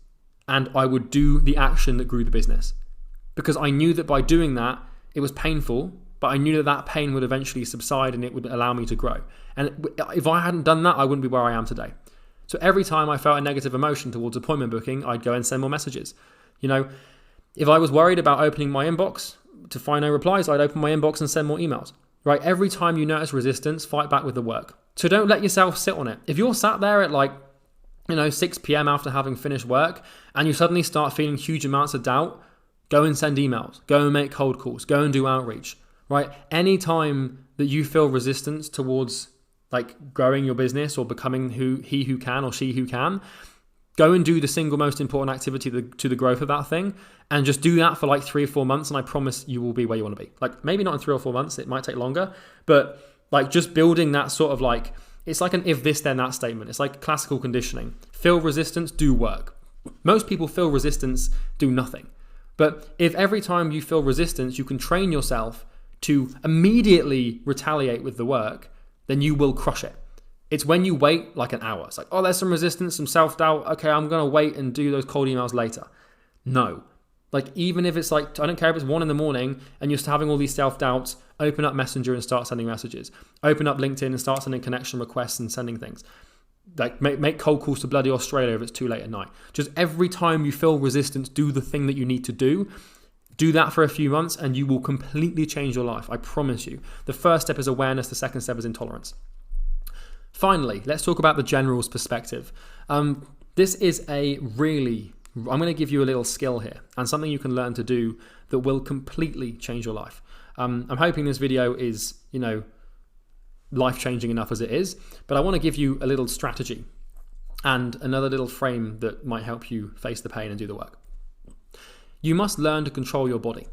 and I would do the action that grew the business. Because I knew that by doing that, it was painful, but I knew that pain would eventually subside and it would allow me to grow. And if I hadn't done that, I wouldn't be where I am today. So every time I felt a negative emotion towards appointment booking, I'd go and send more messages. If I was worried about opening my inbox to find no replies, I'd open my inbox and send more emails, right? Every time you notice resistance, fight back with the work. So don't let yourself sit on it. If you're sat there at 6 p.m. after having finished work and you suddenly start feeling huge amounts of doubt, go and send emails, go and make cold calls, go and do outreach, right? Anytime that you feel resistance towards growing your business or becoming he who can or she who can, go and do the single most important activity to the growth of that thing, and just do that for 3 or 4 months, and I promise you will be where you want to be. Maybe not in 3 or 4 months, it might take longer, but just building that sort of it's like an if this then that statement. It's like classical conditioning. Feel resistance, do work. Most people feel resistance, do nothing. But if every time you feel resistance, you can train yourself to immediately retaliate with the work, then you will crush it. It's when you wait an hour. It's there's some resistance, some self-doubt. Okay, I'm going to wait and do those cold emails later. No. Even if it's I don't care if it's 1 a.m. and you're still having all these self-doubts, open up Messenger and start sending messages. Open up LinkedIn and start sending connection requests and sending things. Make cold calls to bloody Australia if it's too late at night. Just every time you feel resistance, do the thing that you need to do. Do that for a few months and you will completely change your life. I promise you. The first step is awareness. The second step is intolerance. Finally, let's talk about the general's perspective. This is I'm going to give you a little skill here and something you can learn to do that will completely change your life. I'm hoping this video is, life-changing enough as it is, but I want to give you a little strategy and another little frame that might help you face the pain and do the work. You must learn to control your body.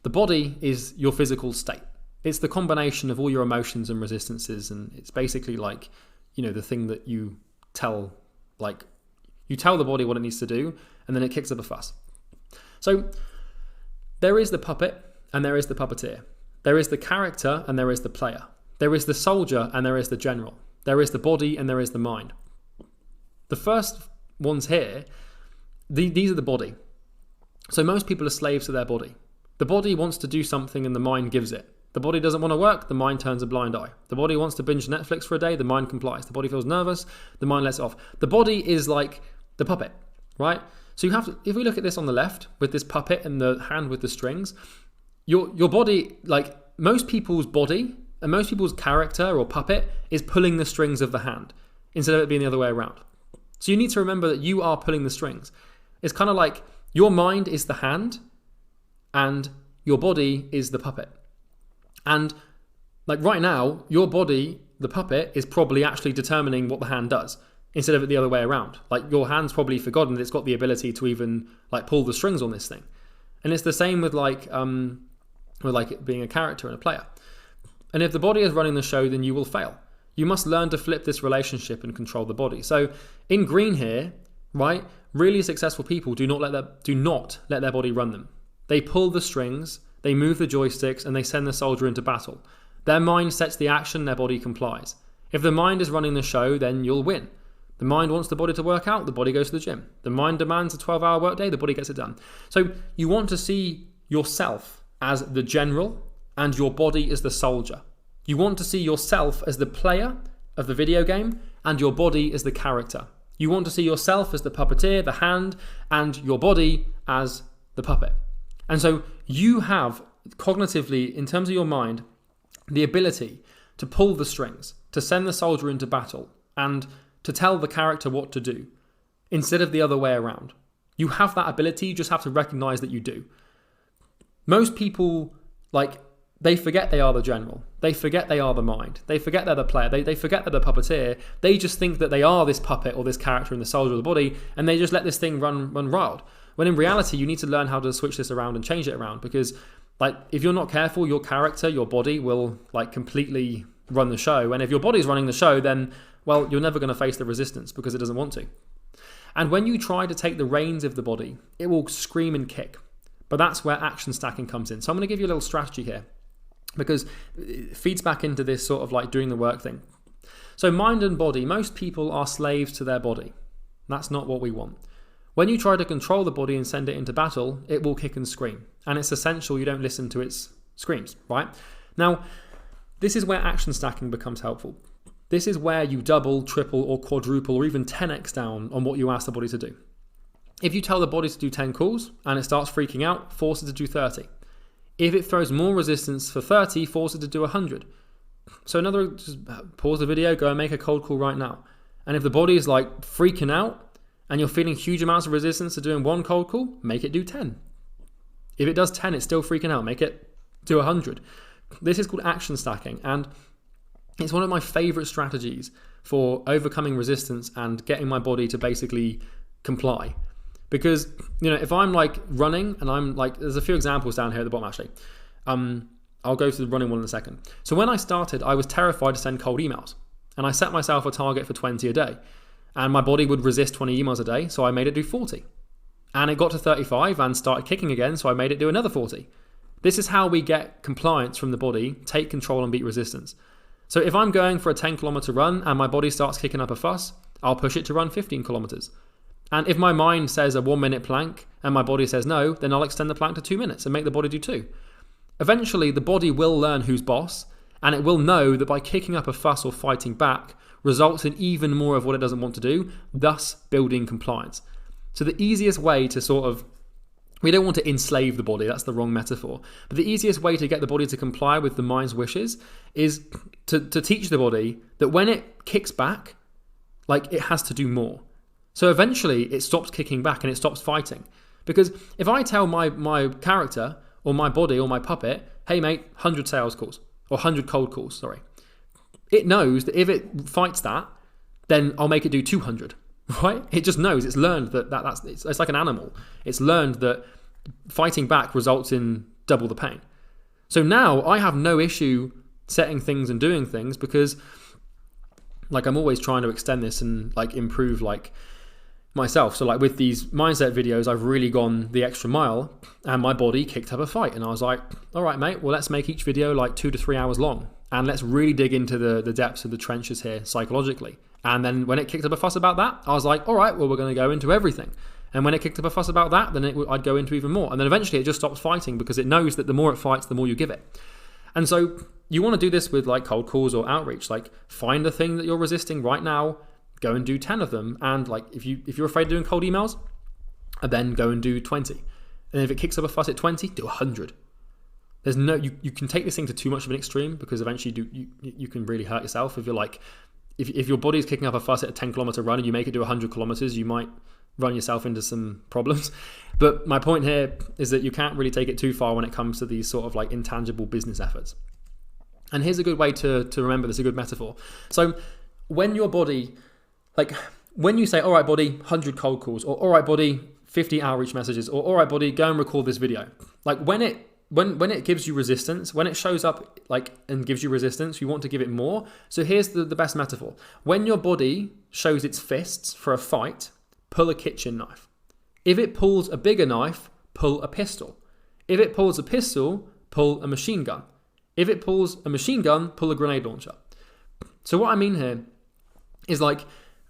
The body is your physical state. It's the combination of all your emotions and resistances, and it's basically the thing that you tell the body what it needs to do, and then it kicks up a fuss. So there is the puppet and there is the puppeteer. There is the character and there is the player. There is the soldier and there is the general. There is the body and there is the mind. The first ones here, these are the body. So most people are slaves to their body. The body wants to do something and the mind gives it. The body doesn't want to work, the mind turns a blind eye. The body wants to binge Netflix for a day, the mind complies. The body feels nervous, the mind lets it off. The body is like the puppet, right? So you have to, if we look at this on the left with this puppet and the hand with the strings, your body, most people's body and most people's character or puppet is pulling the strings of the hand instead of it being the other way around. So you need to remember that you are pulling the strings. It's kind of like your mind is the hand and your body is the puppet. And like right now, your body, the puppet, is probably actually determining what the hand does instead of it the other way around. Like your hand's probably forgotten that it's got the ability to even like pull the strings on this thing. And it's the same with like it being a character and a player. And if the body is running the show, then you will fail. You must learn to flip this relationship and control the body. So in green here, right, really successful people do not let their body run them. They pull the strings, they move the joysticks, and they send the soldier into battle. Their mind sets the action, their body complies. If the mind is running the show, then you'll win. The mind wants the body to work out, the body goes to the gym. The mind demands a 12-hour workday, the body gets it done. So you want to see yourself as the general and your body as the soldier. You want to see yourself as the player of the video game and your body as the character. You want to see yourself as the puppeteer, the hand, and your body as the puppet. And so you have cognitively, in terms of your mind, the ability to pull the strings, to send the soldier into battle, and to tell the character what to do, instead of the other way around. You have that ability, you just have to recognize that you do. Most people, they forget they are the general. They forget they are the mind. They forget they're the player. They forget they're the puppeteer. They just think that they are this puppet or this character in the soldier of the body, and they just let this thing run wild. When in reality, you need to learn how to switch this around and change it around, because if you're not careful, your character, your body will completely run the show. And if your body's running the show, then, well, you're never going to face the resistance because it doesn't want to. And when you try to take the reins of the body, it will scream and kick. But that's where action stacking comes in. So I'm going to give you a little strategy here, because it feeds back into this sort of doing the work thing. So mind and body, most people are slaves to their body. That's not what we want. When you try to control the body and send it into battle, it will kick and scream. And it's essential you don't listen to its screams, right? Now, this is where action stacking becomes helpful. This is where you double, triple, or quadruple, or even 10x down on what you ask the body to do. If you tell the body to do 10 calls and it starts freaking out, force it to do 30. If it throws more resistance for 30, force it to do 100. So in other words, just pause the video, go and make a cold call right now. And if the body is freaking out and you're feeling huge amounts of resistance to doing one cold call, make it do 10. If it does 10, it's still freaking out, make it do 100. This is called action stacking, and it's one of my favorite strategies for overcoming resistance and getting my body to basically comply. Because, if I'm running and I'm there's a few examples down here at the bottom actually. I'll go to the running one in a second. So when I started, I was terrified to send cold emails, and I set myself a target for 20 a day, and my body would resist 20 emails a day, so I made it do 40. And it got to 35 and started kicking again, so I made it do another 40. This is how we get compliance from the body, take control and beat resistance. So if I'm going for a 10 kilometer run and my body starts kicking up a fuss, I'll push it to run 15 kilometers. And if my mind says a 1 minute plank and my body says no, then I'll extend the plank to 2 minutes and make the body do 2. Eventually, the body will learn who's boss, and it will know that by kicking up a fuss or fighting back results in even more of what it doesn't want to do, thus building compliance. So the easiest way to we don't want to enslave the body, that's the wrong metaphor, but the easiest way to get the body to comply with the mind's wishes is to teach the body that when it kicks back, it has to do more. So eventually it stops kicking back and it stops fighting. Because if I tell my character or my body or my puppet, hey mate, 100 sales calls or 100 cold calls, it knows that if it fights that, then I'll make it do 200, right? It just knows, it's learned it's like an animal. It's learned that fighting back results in double the pain. So now I have no issue setting things and doing things, because I'm always trying to extend this and improve myself. So with these mindset videos, I've really gone the extra mile, and my body kicked up a fight, and I was like, all right mate, well let's make each video 2 to 3 hours long, and let's really dig into the depths of the trenches here psychologically. And then when it kicked up a fuss about that, I was like, all right, well we're going to go into everything. And when it kicked up a fuss about that, then I'd go into even more. And then eventually it just stops fighting, because it knows that the more it fights, the more you give it. And so you want to do this with cold calls or outreach. Find a thing that you're resisting right now, go and do 10 of them. And if you're afraid of doing cold emails, then go and do 20. And if it kicks up a fuss at 20, do 100. There's no, you can take this thing to too much of an extreme, because eventually you can really hurt yourself if you're if your body's kicking up a fuss at a 10-kilometer run and you make it do 100 kilometers, you might run yourself into some problems. But my point here is that you can't really take it too far when it comes to these sort of like intangible business efforts. And here's a good way to remember this, a good metaphor. So when your body, like when you say, all right, body, 100 cold calls, or all right, body, 50 outreach messages, or all right, body, go and record this video. Like when it gives you resistance, when it shows up like and gives you resistance, you want to give it more. So here's the best metaphor. When your body shows its fists for a fight, pull a kitchen knife. If it pulls a bigger knife, pull a pistol. If it pulls a pistol, pull a machine gun. If it pulls a machine gun, pull a grenade launcher. So what I mean here is like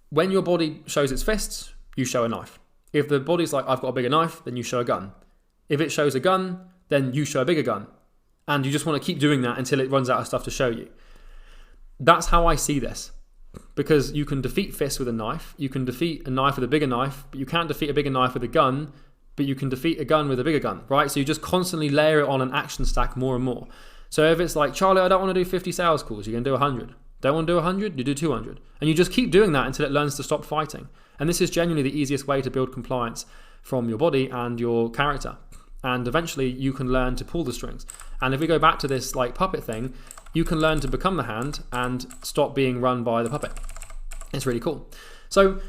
when your body shows its fists, you show a knife. If the body's like, I've got a bigger knife, then you show a gun. If it shows a gun, then you show a bigger gun. And you just want to keep doing that until it runs out of stuff to show you. That's how I see this. Because you can defeat fists with a knife, you can defeat a knife with a bigger knife, but you can't defeat a bigger knife with a gun, but you can defeat a gun with a bigger gun, right? So you just constantly layer it on an action stack more and more. So if it's like, Charlie, I don't want to do 50 sales calls, you can do 100. Don't want to do 100, you do 200. And you just keep doing that until it learns to stop fighting. And this is genuinely the easiest way to build compliance from your body and your character. And eventually you can learn to pull the strings. And if we go back to this like puppet thing, you can learn to become the hand and stop being run by the puppet. It's really cool. So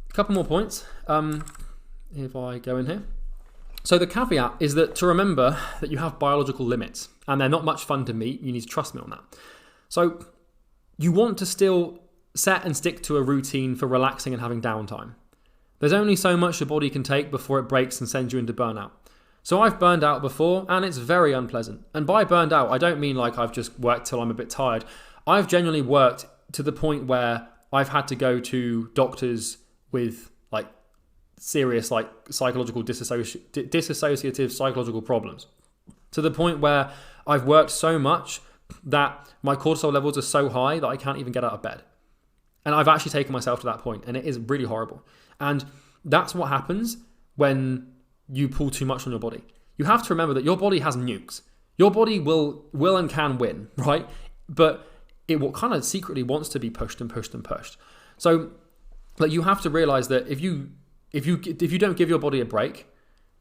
a couple more points. If I go in here. So the caveat is that to remember that you have biological limits and they're not much fun to meet. You need to trust me on that. So you want to still set and stick to a routine for relaxing and having downtime. There's only so much your body can take before it breaks and sends you into burnout. So I've burned out before and it's very unpleasant. And by burned out, I don't mean like I've just worked till I'm a bit tired. I've genuinely worked to the point where I've had to go to doctors with like serious like psychological dissociative psychological problems. To the point where I've worked so much that my cortisol levels are so high that I can't even get out of bed. And I've actually taken myself to that point and it is really horrible. And that's what happens when you pull too much on your body. You have to remember that your body has nukes. Your body will and can win, right? But it will kind of secretly wants to be pushed and pushed and pushed. So like you have to realize that if you don't give your body a break,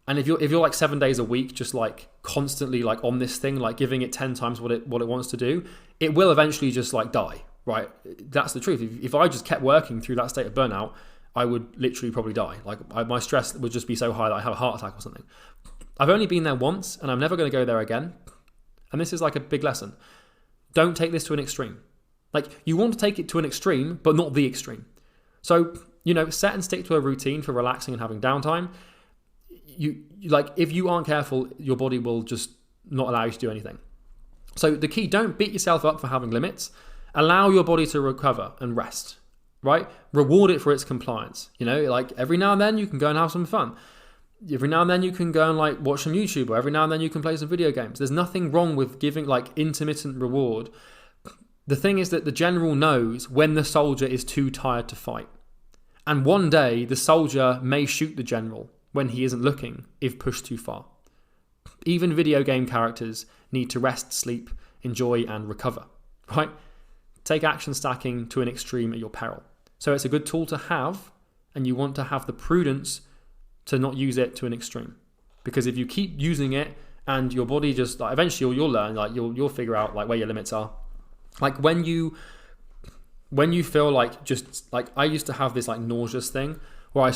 and if you're like 7 days a week just like constantly like on this thing, like giving it 10 times what it wants to do, it will eventually just like die, right? That's the truth. If I just kept working through that state of burnout, I would literally probably die. Like my stress would just be so high that I have a heart attack or something. I've only been there once and I'm never going to go there again. And this is like a big lesson. Don't take this to an extreme. Like you want to take it to an extreme, but not the extreme. So, set and stick to a routine for relaxing and having downtime. You like, if you aren't careful, your body will just not allow you to do anything. So the key, don't beat yourself up for having limits. Allow your body to recover and rest. Right? Reward it for its compliance. Like every now and then you can go and have some fun. Every now and then you can go and like watch some YouTube, or every now and then you can play some video games. There's nothing wrong with giving like intermittent reward. The thing is that the general knows when the soldier is too tired to fight. And one day the soldier may shoot the general when he isn't looking if pushed too far. Even video game characters need to rest, sleep, enjoy and recover. Right? Take action stacking to an extreme at your peril. So it's a good tool to have, and you want to have the prudence to not use it to an extreme. Because if you keep using it and your body just like, eventually you'll learn, like you'll figure out like where your limits are. Like when you feel like just like I used to have this like nauseous thing where I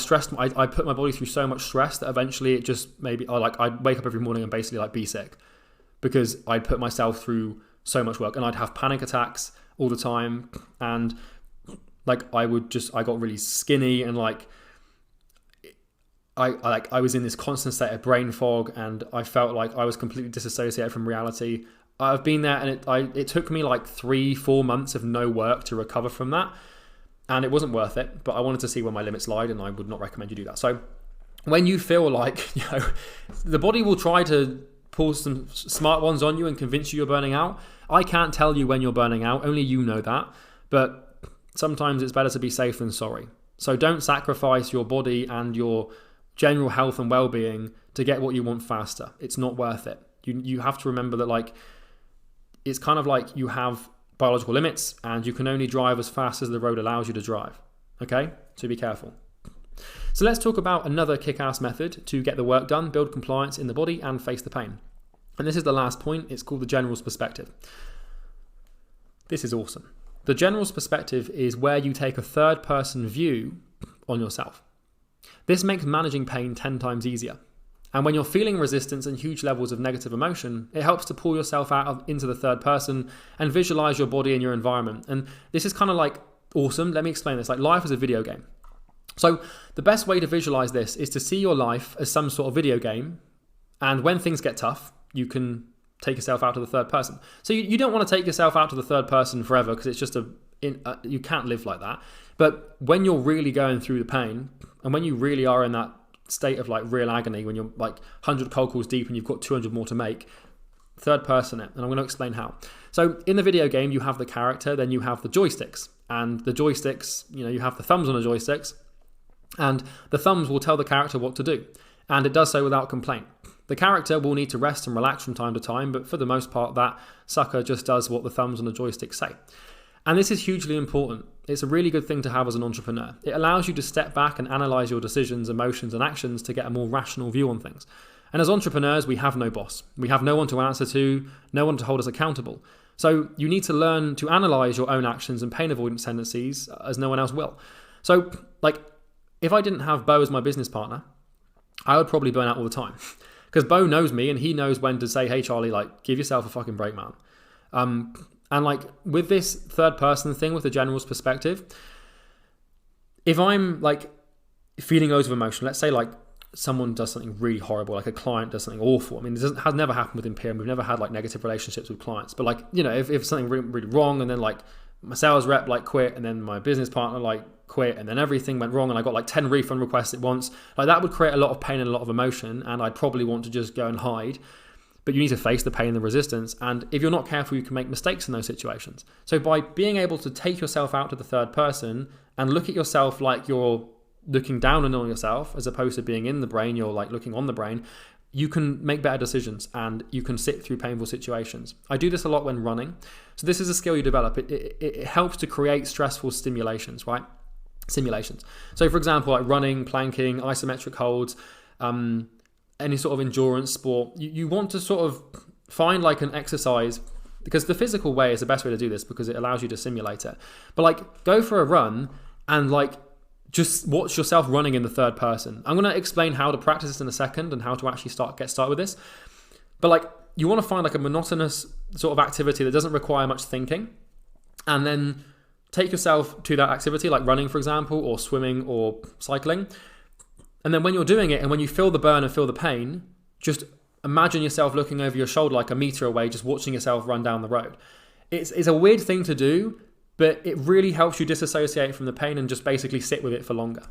put my body through so much stress that eventually it just maybe I'd wake up every morning and basically like be sick because I'd put myself through so much work and I'd have panic attacks all the time, and like I got really skinny and like I was in this constant state of brain fog and I felt like I was completely disassociated from reality. I've been there and it took me like 3-4 months of no work to recover from that, and it wasn't worth it, but I wanted to see where my limits lied and I would not recommend you do that. So when you feel like the body will try to pull some smart ones on you and convince you you're burning out. I can't tell you when you're burning out, only you know that, but sometimes it's better to be safe than sorry. So don't sacrifice your body and your general health and well-being to get what you want faster. It's not worth it. You have to remember that like it's kind of like you have biological limits, and you can only drive as fast as the road allows you to drive. Okay, so be careful. So let's talk about another kick-ass method to get the work done, build compliance in the body, and face the pain. And this is the last point. It's called the general's perspective. This is awesome. The general's perspective is where you take a third-person view on yourself. This makes managing pain 10 times easier. And when you're feeling resistance and huge levels of negative emotion, it helps to pull yourself into the third person and visualize your body and your environment. And this is kind of like awesome. Let me explain this. Like life is a video game. So the best way to visualize this is to see your life as some sort of video game. And when things get tough, you can take yourself out to the third person. So you don't want to take yourself out to the third person forever, because it's just you can't live like that. But when you're really going through the pain, and when you really are in that state of like real agony, when you're like 100 cold calls deep and you've got 200 more to make, third person it. And I'm going to explain how. So in the video game, you have the character, then you have the joysticks. And the joysticks, you have the thumbs on the joysticks, and the thumbs will tell the character what to do. And it does so without complaint. The character will need to rest and relax from time to time, but for the most part, that sucker just does what the thumbs on the joystick say. And this is hugely important. It's a really good thing to have as an entrepreneur. It allows you to step back and analyze your decisions, emotions, and actions to get a more rational view on things. And as entrepreneurs, we have no boss. We have no one to answer to, no one to hold us accountable. So you need to learn to analyze your own actions and pain avoidance tendencies as no one else will. So, if I didn't have Bo as my business partner, I would probably burn out all the time. Because Bo knows me and he knows when to say, hey, Charlie, give yourself a fucking break, man. And with this third person thing, with the general's perspective, if I'm feeling loads of emotion, let's say someone does something really horrible, like a client does something awful. I mean, this has never happened with Imperium. We've never had negative relationships with clients. But if something really, really wrong, and then my sales rep quit, and then my business partner quit, and then everything went wrong, and I got 10 refund requests at once, that would create a lot of pain and a lot of emotion, and I'd probably want to just go and hide. But you need to face the pain and the resistance, and if you're not careful, you can make mistakes in those situations. So by being able to take yourself out to the third person and look at yourself like you're looking down on yourself, as opposed to being in the brain, you're looking on the brain, you can make better decisions and you can sit through painful situations. I do this a lot when running. So this is a skill you develop. It helps to create stressful stimulations, right? Simulations. So for example, running, planking, isometric holds, any sort of endurance sport, you want to sort of find an exercise, because the physical way is the best way to do this because it allows you to simulate it. But go for a run and just watch yourself running in the third person. I'm going to explain how to practice this in a second and how to actually get started with this. But you want to find a monotonous sort of activity that doesn't require much thinking, and then take yourself to that activity, like running, for example, or swimming or cycling. And then when you're doing it and when you feel the burn and feel the pain, just imagine yourself looking over your shoulder a meter away, just watching yourself run down the road. It's a weird thing to do, but it really helps you disassociate from the pain and just basically sit with it for longer.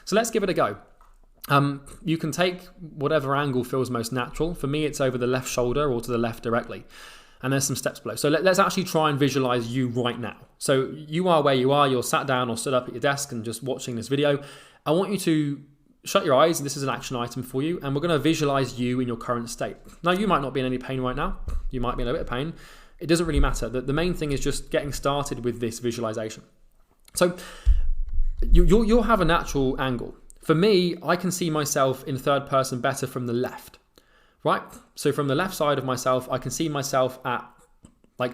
So let's give it a go. You can take whatever angle feels most natural. For me, it's over the left shoulder or to the left directly. And there's some steps below. So let's actually try and visualize you right now. So you are where you are. You're sat down or stood up at your desk and just watching this video. I want you to shut your eyes. This is an action item for you. And we're going to visualize you in your current state. Now, you might not be in any pain right now. You might be in a bit of pain. It doesn't really matter. The main thing is just getting started with this visualization. So you'll have a natural angle. For me, I can see myself in third person better from the left, right? So from the left side of myself, I can see myself at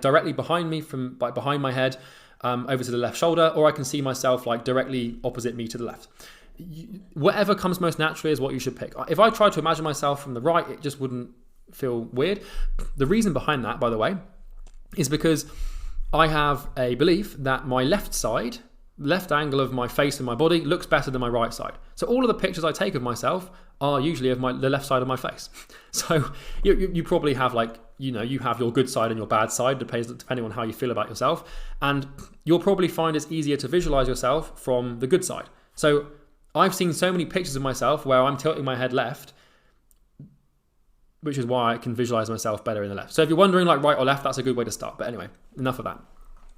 directly behind me, from behind my head over to the left shoulder, or I can see myself directly opposite me to the left. Whatever comes most naturally is what you should pick. If I tried to imagine myself from the right, it just wouldn't feel weird. The reason behind that, by the way, is because I have a belief that my left angle of my face and my body looks better than my right side. So all of the pictures I take of myself are usually of the left side of my face. So you probably have you have your good side and your bad side, depending on how you feel about yourself. And you'll probably find it's easier to visualize yourself from the good side. So I've seen so many pictures of myself where I'm tilting my head left, which is why I can visualize myself better in the left. So if you're wondering right or left, that's a good way to start. But anyway, enough of that.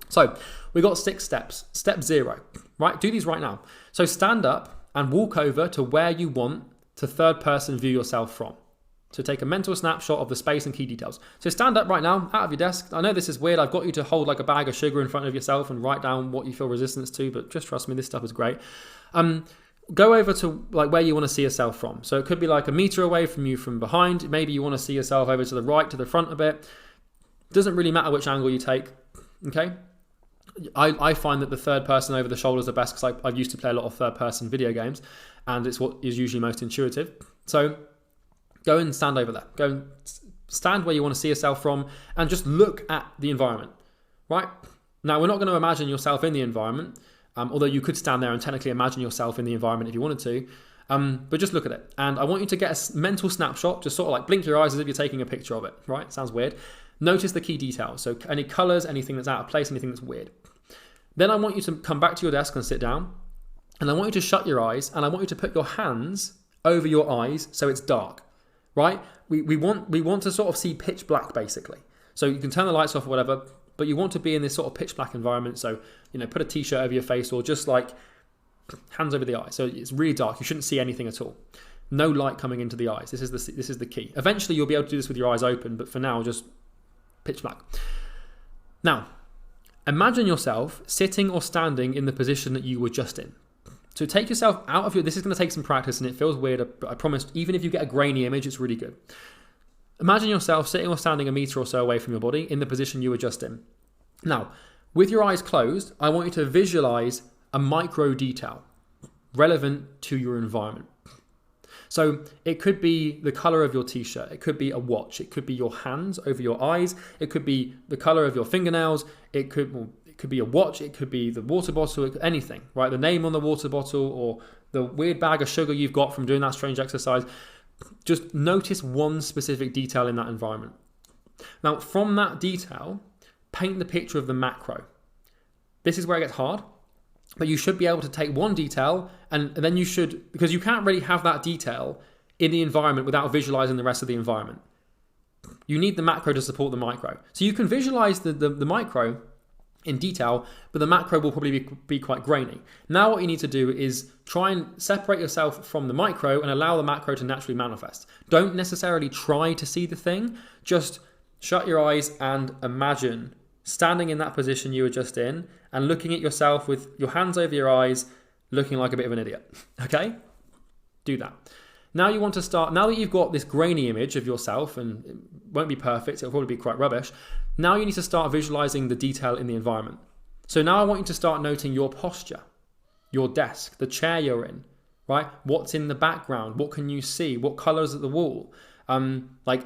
So we got 6 steps. Step 0, right? Do these right now. So stand up and walk over to where you want to third person view yourself from. So take a mental snapshot of the space and key details. So stand up right now, out of your desk. I know this is weird. I've got you to hold like a bag of sugar in front of yourself and write down what you feel resistance to, but just trust me, this stuff is great. Go over to like where you want to see yourself from. So it could be like a meter away from you from behind. Maybe you want to see yourself over to the right, to the front a bit. Doesn't really matter which angle you take, okay? I find that the third person over the shoulder is the best because I used to play a lot of third person video games and it's what is usually most intuitive. So go and stand over there. Go and stand where you want to see yourself from and just look at the environment, right? Now, we're not going to imagine yourself in the environment, although you could stand there and technically imagine yourself in the environment if you wanted to, but just look at it. And I want you to get a mental snapshot, just sort of like blink your eyes as if you're taking a picture of it, right? Sounds weird. Notice the key details. So any colors, anything that's out of place, anything that's weird. Then I want you to come back to your desk and sit down. And I want you to shut your eyes and I want you to put your hands over your eyes so it's dark, right? We want to sort of see pitch black basically. So you can turn the lights off or whatever, but you want to be in this sort of pitch black environment. So, put a t-shirt over your face or just like hands over the eyes. So it's really dark. You shouldn't see anything at all. No light coming into the eyes. This is the key. Eventually you'll be able to do this with your eyes open, but for now, just pitch black. Now, imagine yourself sitting or standing in the position that you were just in. So take yourself out of this is going to take some practice and it feels weird, but I promise, even if you get a grainy image, it's really good. Imagine yourself sitting or standing a meter or so away from your body in the position you were just in. Now, with your eyes closed, I want you to visualize a micro detail relevant to your environment. So it could be the color of your t-shirt, it could be a watch, it could be your hands over your eyes, it could be the color of your fingernails, it could be a watch, it could be the water bottle, anything, right? The name on the water bottle or the weird bag of sugar you've got from doing that strange exercise. Just notice one specific detail in that environment. Now, from that detail, paint the picture of the macro. This is where it gets hard, but you should be able to take one detail and then you should, because you can't really have that detail in the environment without visualizing the rest of the environment. You need the macro to support the micro. So you can visualize the micro in detail, but the macro will probably be quite grainy. Now what you need to do is try and separate yourself from the micro and allow the macro to naturally manifest. Don't necessarily try to see the thing, just shut your eyes and imagine standing in that position you were just in and looking at yourself with your hands over your eyes, looking like a bit of an idiot, okay? Do that. Now you want to start, now that you've got this grainy image of yourself, and it won't be perfect, it'll probably be quite rubbish, now you need to start visualizing the detail in the environment. So now I want you to start noting your posture, your desk, the chair you're in, right? What's in the background? What can you see? What colors at the wall? Are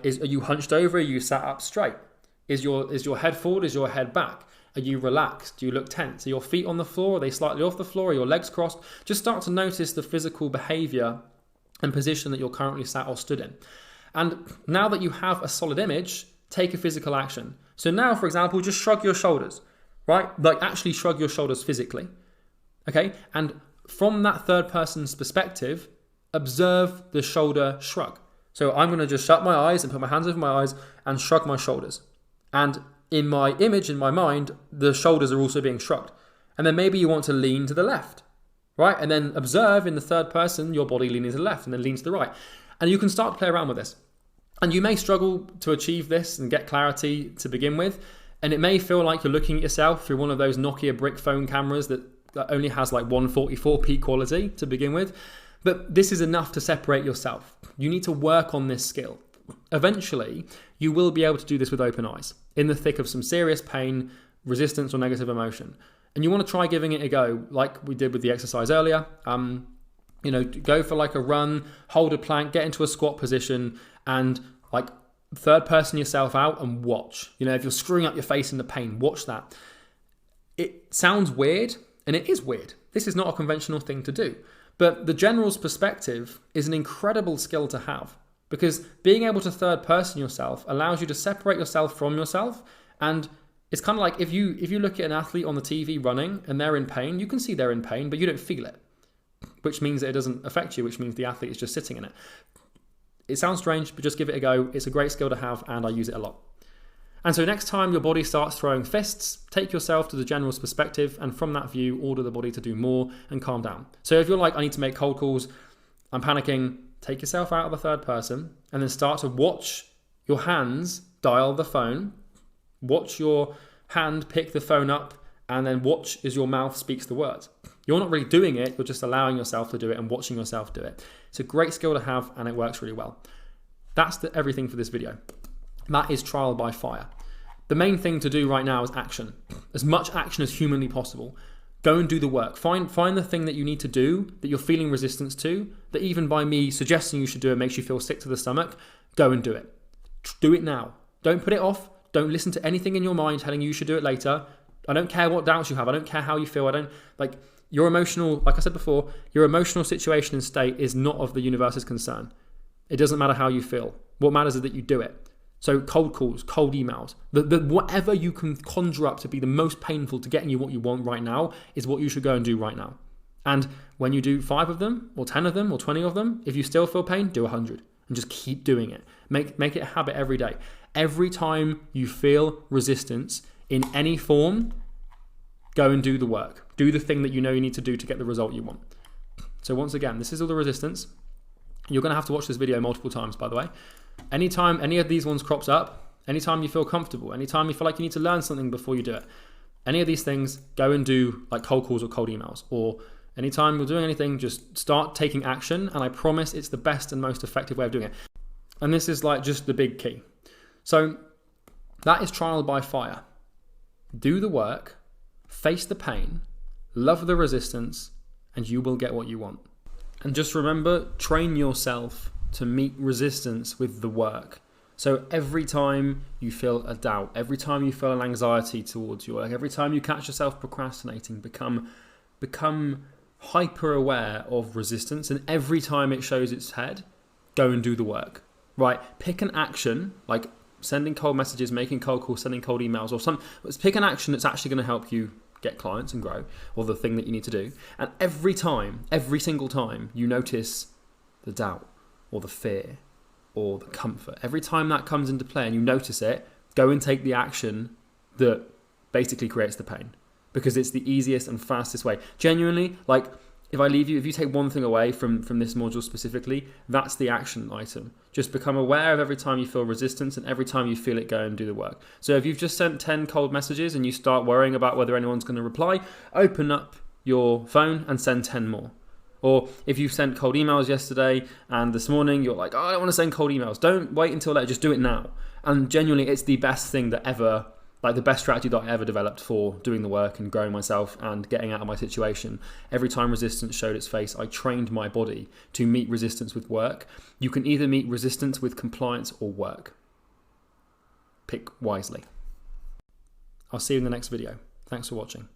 you hunched over? Are you sat up straight? Is your head forward? Is your head back? Are you relaxed? Do you look tense? Are your feet on the floor? Are they slightly off the floor? Are your legs crossed? Just start to notice the physical behavior and position that you're currently sat or stood in. And now that you have a solid image, take a physical action. So now, for example, just shrug your shoulders, right? Like actually shrug your shoulders physically, okay? And from that third person's perspective, observe the shoulder shrug. So I'm going to just shut my eyes and put my hands over my eyes and shrug my shoulders. And in my image, in my mind, the shoulders are also being shrugged. And then maybe you want to lean to the left, right? And then observe in the third person, your body leaning to the left and then lean to the right. And you can start to play around with this. And you may struggle to achieve this and get clarity to begin with. And it may feel like you're looking at yourself through one of those Nokia brick phone cameras that only has like 144 peak quality to begin with. But this is enough to separate yourself. You need to work on this skill. Eventually, you will be able to do this with open eyes, in the thick of some serious pain, resistance, or negative emotion. And you want to try giving it a go, like we did with the exercise earlier. Go for like a run, hold a plank, get into a squat position, and like third person yourself out and watch. If you're screwing up your face in the pain, watch that. It sounds weird, and it is weird. This is not a conventional thing to do. But the general's perspective is an incredible skill to have, because being able to third person yourself allows you to separate yourself from yourself. And it's kind of like if you look at an athlete on the TV running and they're in pain, you can see they're in pain, but you don't feel it, which means that it doesn't affect you, which means the athlete is just sitting in it. It sounds strange, but just give it a go. It's a great skill to have, and I use it a lot. And so next time your body starts throwing fists, take yourself to the general's perspective, and from that view, order the body to do more and calm down. So if you're like, I need to make cold calls, I'm panicking, take yourself out of the third person and then start to watch your hands dial the phone, watch your hand pick the phone up, and then watch as your mouth speaks the words. You're not really doing it, you're just allowing yourself to do it and watching yourself do it. It's a great skill to have and it works really well. That's everything for this video. That is trial by fire. The main thing to do right now is action. As much action as humanly possible. Go and do the work. Find the thing that you need to do, that you're feeling resistance to, that even by me suggesting you should do it makes you feel sick to the stomach. Go and do it. Do it now. Don't put it off. Don't listen to anything in your mind telling you should do it later. I don't care what doubts you have. I don't care how you feel. Your emotional, like I said before, your emotional situation and state is not of the universe's concern. It doesn't matter how you feel. What matters is that you do it. So cold calls, cold emails, whatever you can conjure up to be the most painful to getting you what you want right now is what you should go and do right now. And when you do 5 of them or 10 of them or 20 of them, if you still feel pain, do 100 and just keep doing it. Make it a habit every day. Every time you feel resistance in any form, go and do the work. Do the thing that you know you need to do to get the result you want. So once again, this is all the resistance. You're going to have to watch this video multiple times, by the way. Anytime any of these ones crops up, anytime you feel comfortable, anytime you feel like you need to learn something before you do it, any of these things, go and do like cold calls or cold emails. Or anytime you're doing anything, just start taking action. And I promise it's the best and most effective way of doing it. And this is like just the big key. So that is trial by fire. Do the work, face the pain, love the resistance, and you will get what you want. And just remember, train yourself to meet resistance with the work. So every time you feel a doubt, every time you feel an anxiety towards your work, every time you catch yourself procrastinating, become hyper aware of resistance. And every time it shows its head, go and do the work, right? Pick an action, like sending cold messages, making cold calls, sending cold emails, or pick an action that's actually going to help you get clients and grow, or the thing that you need to do. And every single time you notice the doubt or the fear or the comfort, every time that comes into play and you notice it, go and take the action that basically creates the pain, because it's the easiest and fastest way. Genuinely, like if you take one thing away from this module specifically, that's the action item. Just become aware of every time you feel resistance, and every time you feel it, go and do the work. So if you've just sent 10 cold messages and you start worrying about whether anyone's going to reply, open up your phone and send 10 more. Or if you sent cold emails yesterday and this morning you're like, oh, I don't want to send cold emails. Don't wait until later, just do it now. And genuinely, it's the best thing that ever, like the best strategy that I ever developed for doing the work and growing myself and getting out of my situation. Every time resistance showed its face, I trained my body to meet resistance with work. You can either meet resistance with compliance or work. Pick wisely. I'll see you in the next video. Thanks for watching.